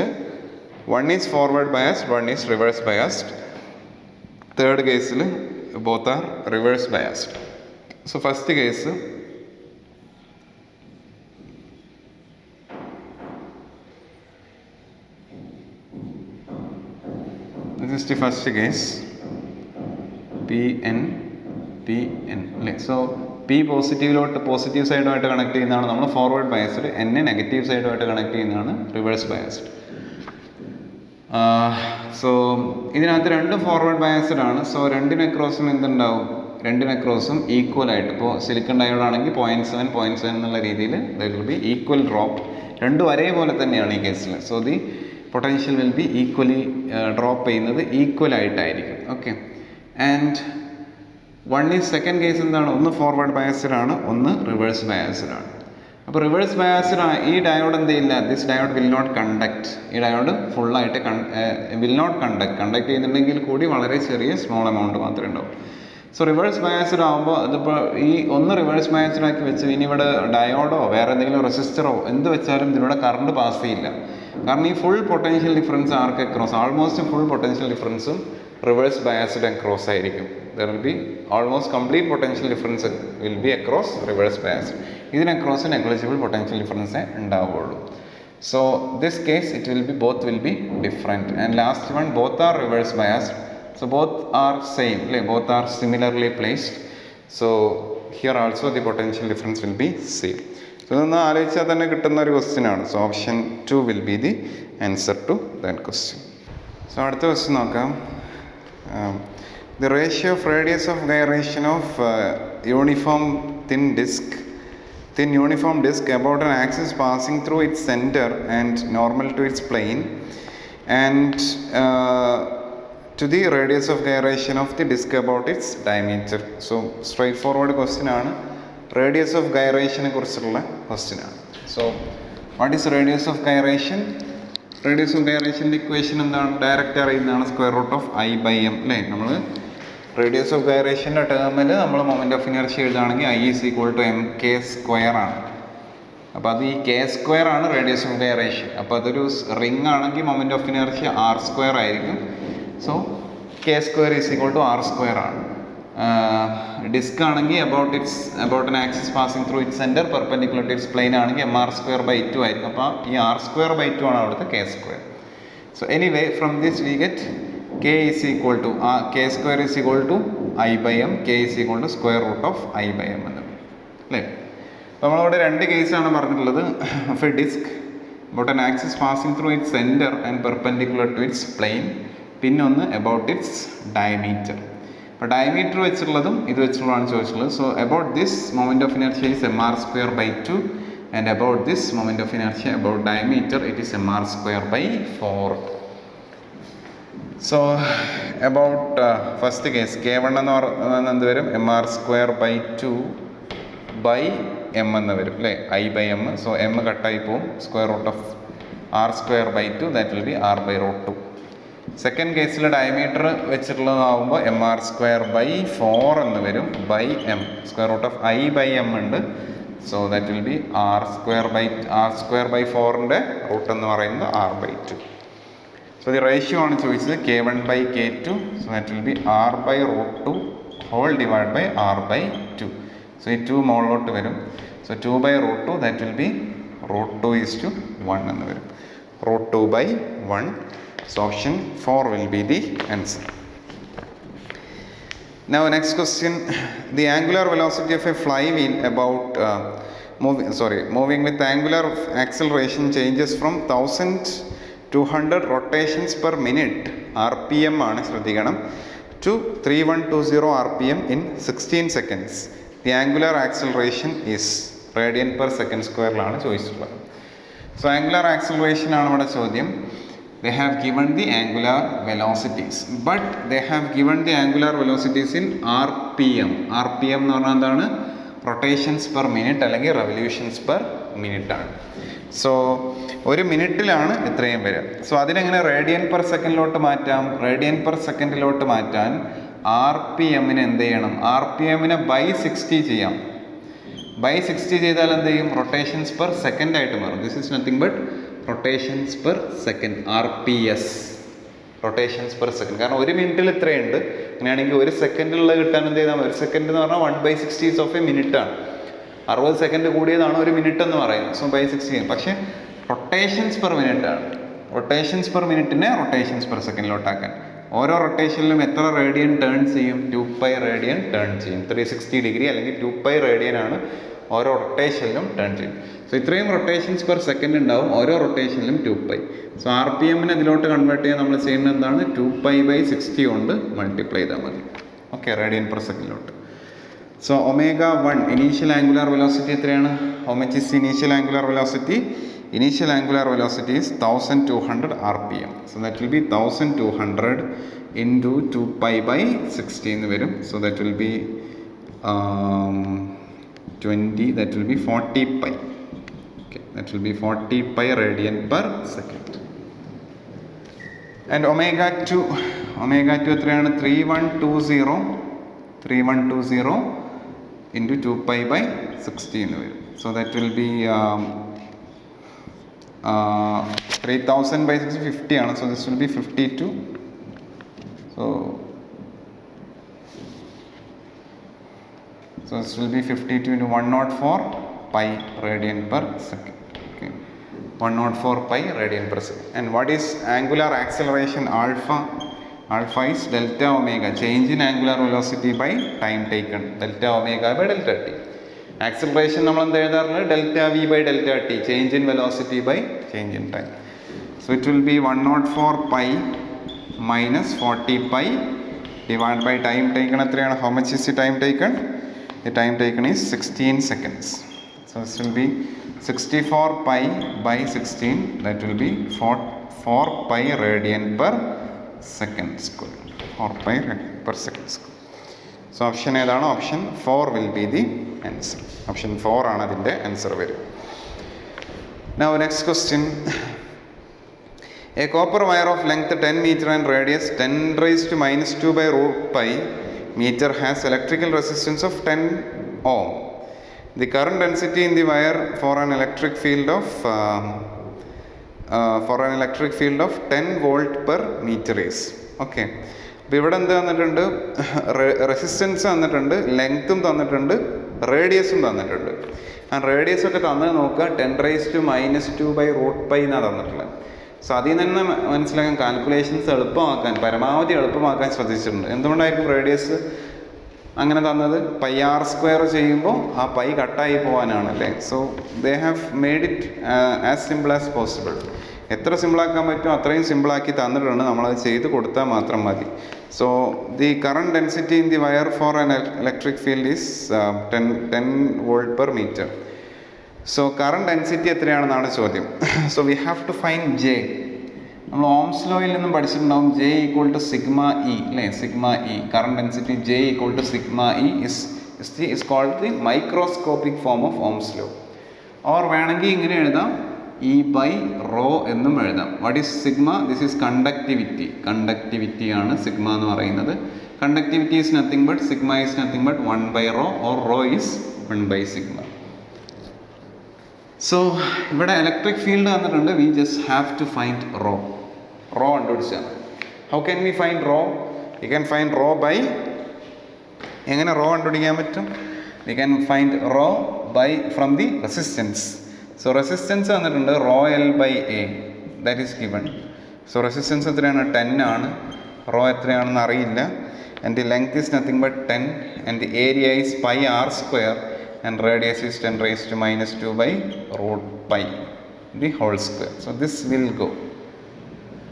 one is forward biased, one is reverse biased. Third കേസിൽ both are reverse biased. So first case, this is the first case, PN. So P പോസിറ്റീവിലോട്ട് positive സൈഡുമായിട്ട് connect ചെയ്യുന്നതാണ് നമ്മൾ forward biased, N negative സൈഡുമായിട്ട് connect ചെയ്യുന്നതാണ് reverse biased. So ഇതിനകത്ത് രണ്ടും forward biased ആണ്. സോ രണ്ടിന് അക്രോസും എന്തുണ്ടാവും, രണ്ടിന് അക്രോസും ഈക്വൽ ആയിട്ട്, ഇപ്പോൾ സിലിക്കൺ ഡയോഡ് ആണെങ്കിൽ 0.7 എന്നുള്ള രീതിയിൽ there will be equal drop. രണ്ടും ഒരേപോലെ തന്നെയാണ് ഈ കേസിൽ. So the potential will B equally drop ചെയ്യുന്നത് ഈക്വൽ ആയിട്ടായിരിക്കും. Okay, and one is second case എന്താണ്, ഒന്ന് ഫോർവേഡ് ബയസ്ഡ് ആണ്, ഒന്ന് റിവേഴ്സ് ബയസ്ഡ് ആണ്. അപ്പോൾ റിവേഴ്സ് ബയസ്ഡ് ഈ ഡയോഡ് എന്ത് ചെയ്യില്ല, this diode will not conduct. ഈ ഡയോഡ് ഫുള്ളായിട്ട് വിൽ നോട്ട് കണ്ടക്ട് ചെയ്യുന്നുണ്ടെങ്കിൽ കൂടി വളരെ ചെറിയ സ്മോൾ എമൗണ്ട് മാത്രമേ ഉണ്ടാവും. സോ റിവേഴ്സ് ബയസ്ഡ് ആകുമ്പോൾ അതിപ്പോൾ ഈ ഒന്ന് റിവേഴ്സ് ബയസ്ഡ് ആക്കി വെച്ച് ഇനി ഇവിടെ ഡയോഡോ വേറെ എന്തെങ്കിലും റെസിസ്റ്ററോ എന്ത് വെച്ചാലും ഇതിലൂടെ കറണ്ട് പാസ് ചെയ്യില്ല. കാരണം ഈ ഫുൾ പൊട്ടൻഷ്യൽ ഡിഫറൻസ് ആർക്ക് അക്രോസ്, ആൾമോസ്റ്റ് ഫുൾ പൊട്ടൻഷ്യൽ ഡിഫറൻസും റിവേഴ്സ് ബയസ്ഡ് അക്രോസ് ആയിരിക്കും. There will be almost complete potential difference will be across reverse bias. ഇതിന് across negligible potential difference ഉണ്ടാവുള്ളൂ. So this case it will be both will be different, and last one both are reverse biased. So both are same, both are similarly placed. So here also the potential difference will be same. So ഇതൊന്ന് ആലോചിച്ചാൽ തന്നെ കിട്ടുന്ന ഒരു question ആണ്. So option 2 will be the answer to that question. So അടുത്ത question നോക്കാം. The ratio of radius of gyration of uniform thin uniform disk about an axis passing through its center and normal to its plane, and to the radius of gyration of the disk about its diameter. So straightforward question ആണ്. Radius of gyration കുറിച്ചുള്ള question ആണ്. So what is radius of gyration? Radius of gyration equation എന്താണ്, direct അറിയുന്നതാണ്, square root of I by M അല്ലേ. നമ്മൾ radius of ഗൈറേഷൻ്റെ ടേമിൽ നമ്മൾ മൊമെൻ്റ് ഓഫ് ഇനർഷ്യ എഴുതുകയാണെങ്കിൽ I is equal to MK square ആണ്. അപ്പോൾ അത് ഈ K സ്ക്വയർ ആണ് റേഡിയസ് ഓഫ് ഗൈറേഷൻ. അപ്പോൾ അതൊരു റിംഗ് ആണെങ്കിൽ moment of inertia R square ആയിരിക്കും. So K square is equal to R square ആണ്. ഡിസ്ക് ആണെങ്കിൽ about an axis passing through it centre perpendicular to its plane ആണെങ്കിൽ MR square by 2 ആയിരിക്കും. അപ്പോൾ ഈ R സ്ക്വയർ ബൈ 2 ആണ് അവിടുത്തെ K square. So anyway from this we get K is equal to K square is equal to I by M. K is equal to square root of I by M എന്ന് അല്ലേ. അപ്പോൾ നമ്മളവിടെ രണ്ട് കേസാണ് പറഞ്ഞിട്ടുള്ളത്. Of a disc about an axis passing through its centre and perpendicular to its plane, പിന്നെ ഒന്ന് about its diameter. അപ്പോൾ ഡയമീറ്റർ വെച്ചുള്ളതും ഇത് വെച്ചുള്ളതാണ് ചോദിച്ചിട്ടുള്ളത്. So about this moment of inertia is MR square by 2 and about this moment of inertia about diameter it is MR square by 4. So about first case K1 എന്ന് പറയുന്നത് എന്ത് വരും, MR square by 2 by M എന്ന് വരും അല്ലേ, I by M. So M കട്ടായി പോവും, square root of R square by 2 that will be R by root 2. Second കേസിൽ ഡയമീറ്റർ വെച്ചിട്ടുള്ളതാകുമ്പോൾ MR സ്ക്വയർ ബൈ 4 എന്ന് വരും by M, square root of I by M ഉണ്ട്. So that will be R square by 4ൻ്റെ root എന്ന് പറയുന്നത് R by 2. So the ratio ആണ് ചോദിച്ചത് K1 by K2. So that will be R by root 2 whole divided by R by 2. So ഈ 2 മുകളിലോട്ട് വരും. So 2 by root 2 that will be root 2 is to 1 എന്ന് വരും. Root 2 by 1. So option 4 will be the answer. Now next question. The angular velocity of a flywheel about moving with angular acceleration changes from 1200 rotations per minute RPM ആണ് ശ്രദ്ധിക്കണം to 3120 RPM in 16 seconds. The angular acceleration is radian per second square ലാണ് ചോദിച്ചിട്ടുള്ളത്. So angular acceleration ആണ് ഇവിടെ ചോദ്യം. They have given the angular velocities, but they have given the angular velocities in RPM. RPM എന്ന് പറഞ്ഞാൽ എന്താണ്, rotations per minute അല്ലെങ്കിൽ revolutions per minute ആണ്. സോ ഒരു മിനിറ്റിലാണ് ഇത്രയും വരിക. സോ അതിനെങ്ങനെ റേഡിയൻ പെർ സെക്കൻഡിലോട്ട് മാറ്റാം? റേഡിയൻ പെർ സെക്കൻഡിലോട്ട് മാറ്റാൻ ആർ പി എമ്മിന് എന്ത് ചെയ്യണം? ആർ പി എമ്മിനെ ബൈ 60 ചെയ്യാം. ബൈ 60 ചെയ്താൽ എന്ത് ചെയ്യും? റൊട്ടേഷൻസ് പെർ സെക്കൻഡ് ആയിട്ട് മാറും. This is nothing but rotations per second, R P S, rotations per second. കാരണം ഒരു മിനിറ്റിൽ ഇത്രയുണ്ട്. അങ്ങനെയാണെങ്കിൽ ഒരു സെക്കൻഡിലുള്ള കിട്ടാൻ എന്ത് ചെയ്താൽ? ഒരു സെക്കൻഡ് എന്ന് പറഞ്ഞാൽ 1/60 ഓഫ് എ മിനിറ്റ് ആണ്. 60 സെക്കൻഡ് കൂടിയതാണ് ഒരു മിനിറ്റ് എന്ന് പറയുന്നത്. So by 60. പക്ഷേ റൊട്ടേഷൻസ് പെർ മിനിറ്റ് ആണ്. റൊട്ടേഷൻസ് പെർ മിനിറ്റിനെ റൊട്ടേഷൻസ് പെർ സെക്കൻഡിലോട്ടാക്കാൻ ഓരോ റൊട്ടേഷനിലും എത്ര റേഡിയൻ ടേൺ ചെയ്യും? 2π റേഡിയൻ ടേൺ ചെയ്യും. 360 ഡിഗ്രി അല്ലെങ്കിൽ 2π റേഡിയൻ ആണ് ഓരോ റൊട്ടേഷനിലും ടേൺ ചെയ്യും. സോ ഇത്രയും റൊട്ടേഷൻസ് പെർ സെക്കൻഡ് ഉണ്ടാവും ഓരോ റൊട്ടേഷനിലും 2π. സോ ആർ പി എമ്മിനെ ഇതിലോട്ട് കൺവേർട്ട് ചെയ്യാൻ നമ്മൾ ചെയ്യുന്നത് എന്താണ്? 2π/60 കൊണ്ട് മൾട്ടിപ്ലൈ ചെയ്താൽ മതി. ഓക്കെ, റേഡിയൻ പെർ സെക്കൻഡിലോട്ട്. സോ ω1 ഇനീഷ്യൽ ആംഗുലാർ വെലോസിറ്റി എത്രയാണ്? How much is initial angular velocity? Initial angular velocity is 1200 rpm. So that will be 1200 into 2π/60 എന്ന് വരും. So that will be 20, that will be 40π. Okay, that will be 40π radian per second. And ω2 എത്രയാണ്? 3120 into 2π/60 എന്ന് വരും. So that will be 3000/60 50 ആണ്. So this will be 52. So this will be 52 into 104 pi radian per second. Okay, 104 pi radian per second. And what is angular acceleration alpha? Alpha is delta omega, change in angular velocity by time taken, delta omega by delta t. Acceleration നമ്മൾ എന്താ എഴുതാറുള്ളത്? Delta V by delta T, change in velocity by change in time. So it will be 104 pi minus 40 pi divide by time taken എത്രയാണ്? How much is the time taken? The time taken is 16 seconds. So this will be 64 pi by 16, that will be 4 pi radian per second square. 4 pi radian per second square. So option ഏതാണ്? Option 4 will be the answer. Option 4 ആണ് അതിൻ്റെ answer വരും. Now next question. A copper wire of length 10 meter and radius 10⁻²/√π meter has electrical resistance of 10 ohm. The current density in the wire for an electric field of 10 volt per meter is. Okay. അപ്പോൾ ഇവിടെ എന്ത് തന്നിട്ടുണ്ട്? Resistance തന്നിട്ടുണ്ട്, ലെങ്ത്തും തന്നിട്ടുണ്ട്, റേഡിയസും തന്നിട്ടുണ്ട്. ആ radius ഒക്കെ തന്നത് നോക്കുക, 10⁻² എന്നാണ് തന്നിട്ടുള്ളത്. സോ അതിൽ നിന്ന് തന്നെ മനസ്സിലാക്കാൻ കാൽക്കുലേഷൻസ് എളുപ്പമാക്കാൻ, പരമാവധി എളുപ്പമാക്കാൻ ശ്രദ്ധിച്ചിട്ടുണ്ട്. എന്തുകൊണ്ടായിരിക്കും റേഡിയസ് അങ്ങനെ തന്നത്? πr² ചെയ്യുമ്പോൾ ആ പൈ കട്ടായി പോകാനാണല്ലേ. So they have made it as simple as possible. എത്ര സിമ്പിളാക്കാൻ പറ്റുമോ അത്രയും സിമ്പിളാക്കി തന്നിട്ടുണ്ട്. നമ്മളത് ചെയ്ത് കൊടുത്താൽ മാത്രം മതി. So the current density in the wire for an electric field is 10 volt per meter. So current density എത്രയാണെന്നാണ് ചോദ്യം. So we have to find J. നമ്മൾ ഓംസ് ലോയിൽ നിന്നും പഠിച്ചിട്ടുണ്ടാവും J = സിഗ്മ ഇ അല്ലേ? Sigma E current density J = sigma ഇ is called the microscopic form of Ohm's law. Or വേണമെങ്കിൽ ഇങ്ങനെ എഴുതാം, E/ρ എന്നും എഴുതാം. What is sigma? This is conductivity. കണ്ടക്ടിവിറ്റിയാണ് sigma എന്ന് പറയുന്നത്. Conductivity is nothing but sigma is nothing but 1/ρ or rho is 1/സിഗ്മ. So ഇവിടെ ഇലക്ട്രിക് ഫീൽഡ് തന്നിട്ടുണ്ട്. We just have to find rho. Rho കണ്ടുപിടിച്ചാൽ how can we find rho? We can find rho by, എങ്ങനെ rho കണ്ടുപിടിക്കാൻ പറ്റും? We can find rho by from the resistance. So resistance തന്നിട്ടുണ്ട് ρl/a, that is given. So resistance എത്രയാണ്? 10 ആണ്. Rho എത്രയാണെന്ന് അറിയില്ല. And the length is nothing but 10 and the area is πr² and radius is 10⁻²/√π the whole square. So this will go.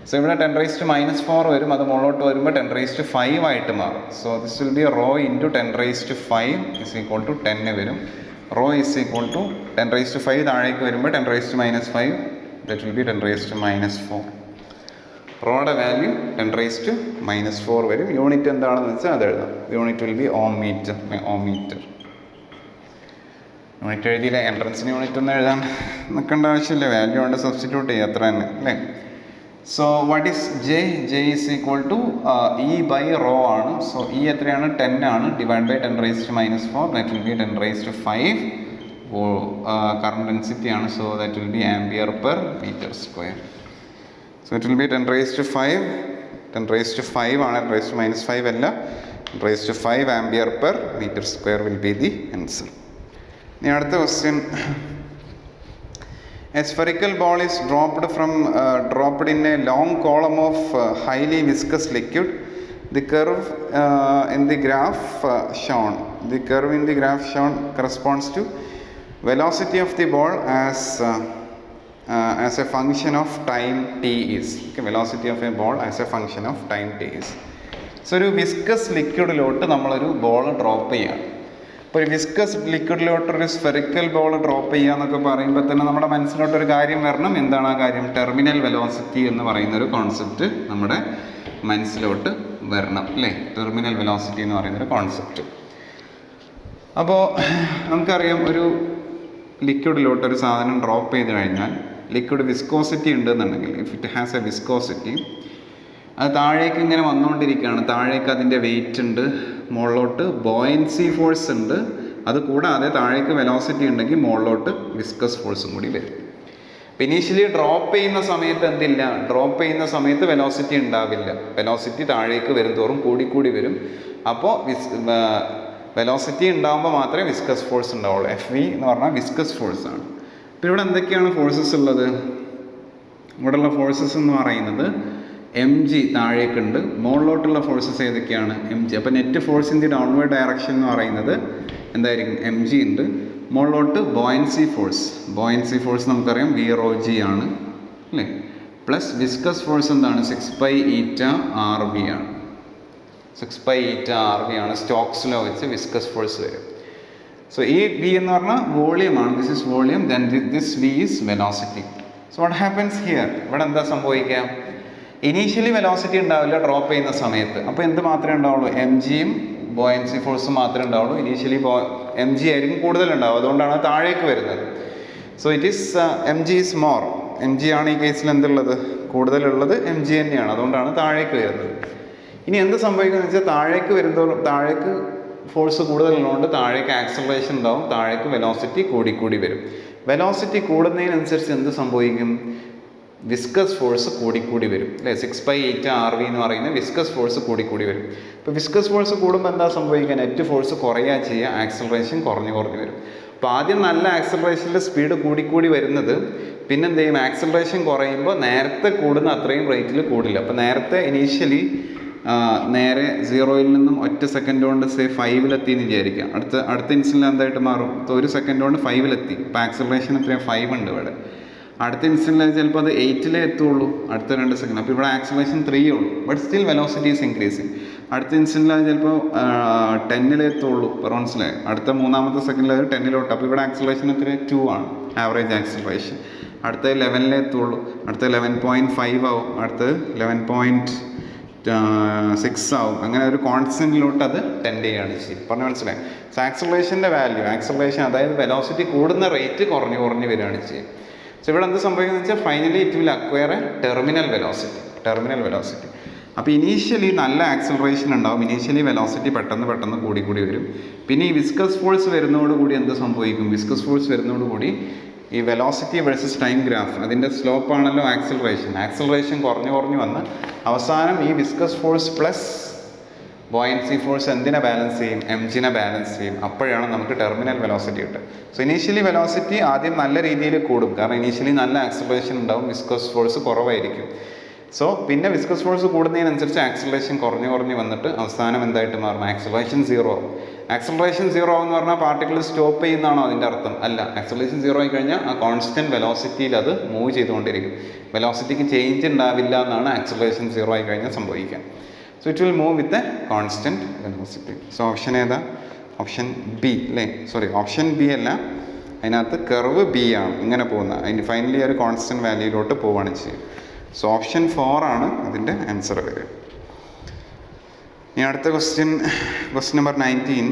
So ഇവിടെ 10⁻⁻4 വരും. അത് മുകളിലോട്ട് വരുമ്പോൾ 10⁵ ആയിട്ട് മാറും. So this will be ρ into 10⁵ is equal to 10 വരും. ρ is equal to 10⁵ താഴേക്ക് വരുമ്പോൾ 10⁻⁵, that will be 10⁻⁴. റോയുടെ വാല്യൂ 10⁻⁻4 വരും. യൂണിറ്റ് എന്താണെന്ന് വെച്ചാൽ അത് എഴുതാം. Unit will be ohm meter. Unit എഴുതിയില്ല, എൻട്രൻസിന് യൂണിറ്റ് ഒന്നും എഴുതാൻ നിൽക്കേണ്ട ആവശ്യമില്ല, വാല്യൂ കൊണ്ട് സബ്സ്റ്റിറ്റ്യൂട്ട് ചെയ്യുക അത്ര തന്നെ അല്ലേ. So what is J? J is equal to E by rho ആണ്. സോ ഇ എത്രയാണ്? 10 ആണ്. Divide by 10⁻⁻⁴ that will be 10⁵ current density ആണ്. So that will be ampere per metre square. So it will be 10⁵ 10⁵ ആണ്, 10⁻⁵ അല്ല, 10⁵ ampere per metre square will be the answer. ഇനി അടുത്ത question. A spherical ball is dropped in a long column of highly viscous liquid. The curve in the graph shown corresponds to velocity of the ball as a function of time t is. Okay, velocity of a ball as a function of time t is. So ഒരു viscous ലിക്വിഡിലോട്ട് നമ്മളൊരു ball drop ചെയ്യുകയാണ്. ഇപ്പോൾ ഒരു viscous ലിക്വിഡിലോട്ടൊരു spherical ball drop ചെയ്യുക എന്നൊക്കെ പറയുമ്പോൾ തന്നെ നമ്മുടെ മനസ്സിലോട്ടൊരു കാര്യം വരണം. എന്താണ് ആ കാര്യം? ടെർമിനൽ വെലോസിറ്റി എന്ന് പറയുന്നൊരു കോൺസെപ്റ്റ് നമ്മുടെ മനസ്സിലോട്ട് വരണം അല്ലേ. ടെർമിനൽ വെലോസിറ്റി എന്ന് പറയുന്നൊരു കോൺസെപ്റ്റ്. അപ്പോൾ നമുക്കറിയാം, ഒരു ലിക്വിഡിലോട്ടൊരു സാധനം ഡ്രോപ്പ് ചെയ്ത് കഴിഞ്ഞാൽ ലിക്വിഡ് വിസ്കോസിറ്റി ഉണ്ടെന്നുണ്ടെങ്കിൽ, if it has A viscosity, അത് താഴേക്ക് ഇങ്ങനെ വന്നുകൊണ്ടിരിക്കുകയാണ്. താഴേക്ക് അതിൻ്റെ വെയിറ്റ് ഉണ്ട്, മുകളിലോട്ട് ബോയൻസി ഫോഴ്സ് ഉണ്ട്, അത് കൂടാതെ താഴേക്ക് വെലോസിറ്റി ഉണ്ടെങ്കിൽ മുകളിലോട്ട് വിസ്കസ് ഫോഴ്സും കൂടി വരും. ഇനീഷ്യലി ഡ്രോപ്പ് ചെയ്യുന്ന സമയത്ത് എന്തില്ല? ഡ്രോപ്പ് ചെയ്യുന്ന സമയത്ത് വെലോസിറ്റി ഉണ്ടാവില്ല. വെലോസിറ്റി താഴേക്ക് വരും തോറും കൂടിക്കൂടി വരും. അപ്പോൾ വെലോസിറ്റി ഉണ്ടാകുമ്പോൾ മാത്രമേ വിസ്കസ് ഫോഴ്സ് ഉണ്ടാവുള്ളൂ. FV എന്ന് പറഞ്ഞാൽ വിസ്കസ് ഫോഴ്സ് ആണ്. അപ്പോൾ ഇവിടെ എന്തൊക്കെയാണ് ഫോഴ്സസ് ഉള്ളത്? ഇവിടെയുള്ള ഫോഴ്സസ് എന്ന് പറയുന്നത് mg താഴേക്കുണ്ട്, മുകളിലോട്ടുള്ള ഫോഴ്സസ് ഏതൊക്കെയാണ്? mg. അപ്പോൾ net force in the downward direction എന്ന് പറയുന്നത് എന്തായിരിക്കും? mg ഉണ്ട്. മുകളിലോട്ട് ബോയൻസി ഫോഴ്സ് നമുക്കറിയാം VρG ആണ് അല്ലേ. പ്ലസ് വിസ്കസ് ഫോഴ്സ് എന്താണ്? 6π∗RV ആണ്. 6π∗RV ആണ്. സ്റ്റോക്സ് ലോ വെച്ച് വിസ്കസ് ഫോഴ്സ് വരും. സോ ഈ V എന്ന് പറഞ്ഞാൽ വോളിയമാണ്. This is volume, then this V is velocity. So what happens here? ഇവിടെ എന്താ സംഭവിക്കുക? ഇനീഷ്യലി വെലോസിറ്റി ഉണ്ടാവില്ല ഡ്രോപ്പ് ചെയ്യുന്ന സമയത്ത്. അപ്പോൾ എന്ത് മാത്രമേ ഉണ്ടാവുള്ളൂ? mgയും ബോയൻസി ഫോഴ്സും മാത്രമേ ഉണ്ടാവുള്ളൂ. ഇനീഷ്യലി mg ആയിരിക്കും കൂടുതലുണ്ടാവും, അതുകൊണ്ടാണ് താഴേക്ക് വരുന്നത്. So it is mg is more. mg ആണ് ഈ കേസിൽ എന്തുള്ളത്? കൂടുതലുള്ളത് mg തന്നെയാണ്, അതുകൊണ്ടാണ് താഴേക്ക് വരുന്നത്. ഇനി എന്ത് സംഭവിക്കുന്നത് വെച്ചാൽ, താഴേക്ക് വരുന്നതോറും താഴേക്ക് ഫോഴ്സ് കൂടുതലുള്ളതുകൊണ്ട് താഴേക്ക് ആക്സലറേഷൻ ഉണ്ടാവും, താഴേക്ക് വെലോസിറ്റി കൂടിക്കൂടി വരും. വെലോസിറ്റി കൂടുന്നതിനനുസരിച്ച് എന്ത് സംഭവിക്കും? വിസ്കസ് ഫോഴ്സ് കൂടിക്കൂടി വരും അല്ലേ. 6π∗RV എന്ന് പറയുന്ന വിസ്കസ് ഫോഴ്സ് കൂടിക്കൂടി വരും. ഇപ്പോൾ വിസ്കസ് ഫോഴ്സ് കൂടുമ്പോൾ എന്താ സംഭവിക്കുക? നെറ്റ് ഫോഴ്സ് കുറയുക ചെയ്യുക, ആക്സലറേഷൻ കുറഞ്ഞു വരും. അപ്പോൾ ആദ്യം നല്ല ആക്സലറേഷനിൽ സ്പീഡ് കൂടിക്കൂടി വരുന്നത്, പിന്നെ എന്ത് ചെയ്യും? ആക്സലറേഷൻ കുറയുമ്പോൾ നേരത്തെ കൂടുന്ന അത്രയും റേറ്റിൽ കൂടില്ല. അപ്പോൾ നേരത്തെ ഇനീഷ്യലി നേരെ 0-ൽ നിന്നും ഒറ്റ സെക്കൻഡ് കൊണ്ട് 5-ലെത്തി എന്ന് വിചാരിക്കാം. അടുത്ത ഇൻസ്റ്റൻറ്റിൽ എന്തായിട്ട് മാറും? 1 സെക്കൻഡ് കൊണ്ട് 5-ലെത്തി. ഇപ്പോൾ ആക്സലറേഷൻ എത്രയാണ്? 5 ഉണ്ട് ഇവിടെ. അടുത്ത ഇൻസ്റ്റൻറ്റിൽ ചിലപ്പോൾ അത് 8-ലേ എത്തുള്ളൂ, അടുത്ത 2 സെക്കൻഡ്. അപ്പോൾ ഇവിടെ ആക്സലറേഷൻ 3 ഉള്ളൂ, but still velocity is increasing. അടുത്ത ഇൻസ്റ്റൻറ്റിൽ അത് ചിലപ്പോൾ 10-ലേ എത്തുള്ളൂ, മനസ്സിലായി. അടുത്ത 3-ാമത്തെ സെക്കൻഡിൽ അത് 10-ലോട്ട്. അപ്പോൾ ഇവിടെ ആക്സലറേഷൻ എത്ര? 2 ആണ് ആവറേജ് ആക്സലറേഷൻ. അടുത്ത 11-ലേ എത്തുള്ളൂ, അടുത്ത 11.5 ആവും, അടുത്ത് 11.6 ആവും. അങ്ങനെ ഒരു കോൺസ്റ്റൻറ്റിലോട്ട് അത് ടെൻഡ് ചെയ്യുകയാണ് ചെയ്യും. പറഞ്ഞ് മനസ്സിലായി. സോ ആക്സലറേഷൻ്റെ വാല്യൂ, ആക്സലറേഷൻ അതായത് വെലോസിറ്റി കൂടുന്ന റേറ്റ് കുറഞ്ഞു വരികയാണ് ചെയ്യും. സോ ഇവിടെ എന്ത് സംഭവിക്കുന്നത് വെച്ചാൽ, finally it will acquire A terminal velocity. അപ്പോൾ ഇനീഷ്യലി നല്ല ആക്സലറേഷൻ ഉണ്ടാവും, ഇനീഷ്യലി വെലോസിറ്റി പെട്ടെന്ന് കൂടി വരും. പിന്നെ ഈ വിസ്കസ് ഫോഴ്സ് വരുന്നതോടുകൂടി എന്ത് സംഭവിക്കും? വിസ്കസ് ഫോഴ്സ് വരുന്നതോടുകൂടി ഈ വെലോസിറ്റി വേഴ്സസ് ടൈം ഗ്രാഫ്, അതിൻ്റെ സ്ലോപ്പാണല്ലോ ആക്സലറേഷൻ കുറഞ്ഞു വന്ന് അവസാനം ഈ viscous force plus buoyancy force എന്തിനെ ബാലൻസ് ചെയ്യും? mgനെ ബാലൻസ് ചെയ്യും. അപ്പോഴാണ് നമുക്ക് ടെർമിനൽ വെലോസിറ്റി കിട്ടുക. സോ ഇനീഷ്യലി വെലോസിറ്റി ആദ്യം നല്ല രീതിയിൽ കൂടും, കാരണം ഇനീഷ്യലി നല്ല ആക്സലറേഷൻ ഉണ്ടാവും, വിസ്കസ് ഫോഴ്സ് കുറവായിരിക്കും. സോ പിന്നെ വിസ്കസ് ഫോഴ്സ് കൂടുന്നതിനനുസരിച്ച് ആക്സലറേഷൻ കുറഞ്ഞു വന്നിട്ട് അവസാനം എന്തായിട്ട് മാറും? ആക്സലറേഷൻ 0 ആവും. ആക്സലറേഷൻ 0 എന്ന് പറഞ്ഞാൽ പാർട്ടിക്കിൾ സ്റ്റോപ്പ് ചെയ്യുന്നതാണോ അതിൻ്റെ അർത്ഥം? അല്ല. ആക്സലറേഷൻ 0 ആയി കഴിഞ്ഞാൽ ആ കോൺസ്റ്റൻറ്റ് വെലോസിറ്റിയിൽ അത് മൂവ് ചെയ്തുകൊണ്ടിരിക്കും. വെലോസിറ്റിക്ക് ചേഞ്ച് ഉണ്ടാവില്ല എന്നാണ് ആക്സലറേഷൻ 0 ആയി കഴിഞ്ഞാൽ സംഭവിക്കുക. So it will move with a constant velocity. So option ഏതാ? ഓപ്ഷൻ ബി അല്ലേ. ഓപ്ഷൻ ബി അല്ല, അതിനകത്ത് കർവ് ബി ആണ് ഇങ്ങനെ പോകുന്നത്. അതിന് ഫൈനലി ഒരു കോൺസ്റ്റൻറ്റ് വാല്യൂയിലോട്ട് പോവുകയാണ് ചെയ്യുക. സോ ഓപ്ഷൻ 4 ആണ് അതിൻ്റെ ആൻസർ വരിക. ഇനി അടുത്ത question number 19.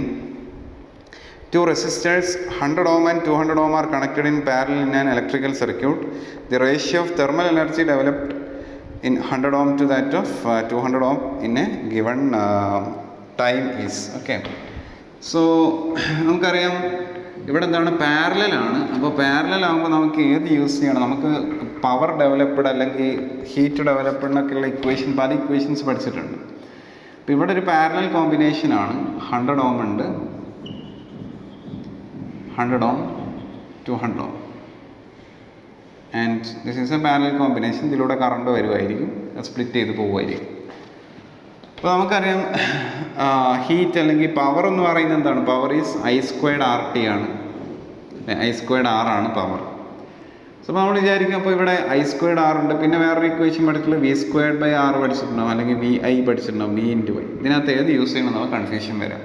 Two resistors 100 ohm and 200 ohm are connected in parallel in an electrical circuit. The ratio of thermal energy developed in 100 ohm to that of 200 ohm in a given time is. Okay. So നമുക്കറിയാം ഇവിടെ എന്താണ് പാരലലാണ്. അപ്പോൾ parallel ആകുമ്പോൾ നമുക്ക് ഏത് use ചെയ്യണം? നമുക്ക് power developed അല്ലെങ്കിൽ ഹീറ്റ് ഡെവലപ്ഡ് എന്നൊക്കെയുള്ള ഇക്വേഷൻ, പല ഇക്വേഷൻസ് പഠിച്ചിട്ടുണ്ട്. അപ്പോൾ ഇവിടെ ഒരു പാരലൽ കോമ്പിനേഷനാണ്. 100 ഓം ഉണ്ട്, 100 ohm, 200 ohm, and this is a parallel combination. ഇതിലൂടെ കറണ്ട് വരുമായിരിക്കും, സ്പ്ലിറ്റ് ചെയ്ത് പോകുമായിരിക്കും. അപ്പോൾ നമുക്കറിയാം ഹീറ്റ് അല്ലെങ്കിൽ പവർ എന്ന് പറയുന്നത് എന്താണ്? പവർ ഈസ് I²RT ആണ്. I²R ആണ് പവർ. സോ നമ്മൾ വിചാരിക്കും അപ്പോൾ ഇവിടെ I²R ഉണ്ട്, പിന്നെ വേറൊരു ഇക്വേഷൻ പഠിച്ചിട്ടുള്ള V²/R പഠിച്ചിട്ടുണ്ടാവും, അല്ലെങ്കിൽ VI പഠിച്ചിട്ടുണ്ടാവും, V × Y. ഇതിനകത്ത് ഏത് യൂസ് ചെയ്യണമെന്നുള്ള കൺഫ്യൂഷൻ വരാം.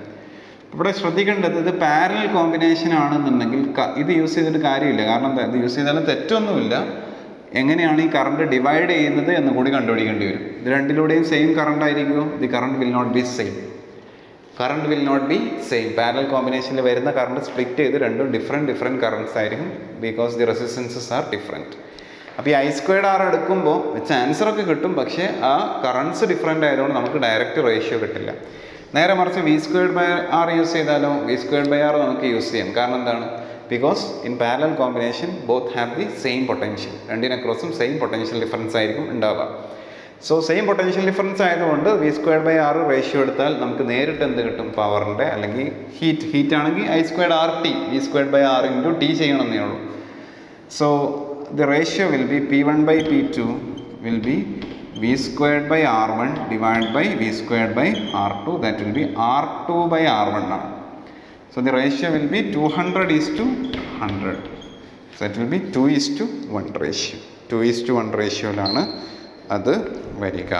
ഇവിടെ ശ്രദ്ധിക്കേണ്ടത് ഇത് പാരലൽ കോമ്പിനേഷൻ ആണെന്നുണ്ടെങ്കിൽ ഇത് യൂസ് ചെയ്തിട്ട് കാര്യമില്ല. കാരണം എന്താ, ഇത് യൂസ് ചെയ്താലും തെറ്റൊന്നുമില്ല. എങ്ങനെയാണ് ഈ കറണ്ട് ഡിവൈഡ് ചെയ്യുന്നത് എന്ന് കൂടി കണ്ടുപിടിക്കേണ്ടി വരും. ഇത് രണ്ടിലൂടെയും സെയിം കറണ്ട് ആയിരിക്കുമോ? The current will not be same. Current will not be same. Parallel കോമ്പിനേഷനിൽ വരുന്ന കറണ്ട് സ്പ്ലിറ്റ് ചെയ്ത് രണ്ടും ഡിഫറെൻറ്റ് കറണ്ട്സ് ആയിരിക്കും, because the resistances are different. അപ്പോൾ ഈ I²R എടുക്കുമ്പോൾ വെച്ച ആൻസറൊക്കെ കിട്ടും, പക്ഷേ ആ കറണ്ട്സ് ഡിഫറെൻ്റ് ആയതുകൊണ്ട് നമുക്ക് ഡയറക്റ്റ് റേഷ്യോ കിട്ടില്ല. നേരെ മറിച്ച് V²/R യൂസ് ചെയ്താലോ, V²/R നമുക്ക് യൂസ് ചെയ്യാം. കാരണം എന്താണ്? Because in parallel combination both have the same potential. രണ്ടിനെക്രോസും സെയിം പൊട്ടൻഷ്യൽ ഡിഫറൻസ് ആയിരിക്കും ഉണ്ടാവുക. സോ സെയിം പൊട്ടൻഷ്യൽ ഡിഫറൻസ് ആയതുകൊണ്ട് V²/R റേഷ്യോ എടുത്താൽ നമുക്ക് നേരിട്ട് എന്ത് കിട്ടും? പവറിൻ്റെ അല്ലെങ്കിൽ ഹീറ്റ് ആണെങ്കിൽ I²RT, V²/R × T ചെയ്യണമെന്നേ ഉള്ളൂ. So the ratio will B P1/P2 will be V²/R1 divided by V²/R2, that will be R2/R1 ആണ്. So the ratio will be 200:100. So that will be 2:1 ratio. 2:1 ratioയിലാണ് അത് വരിക.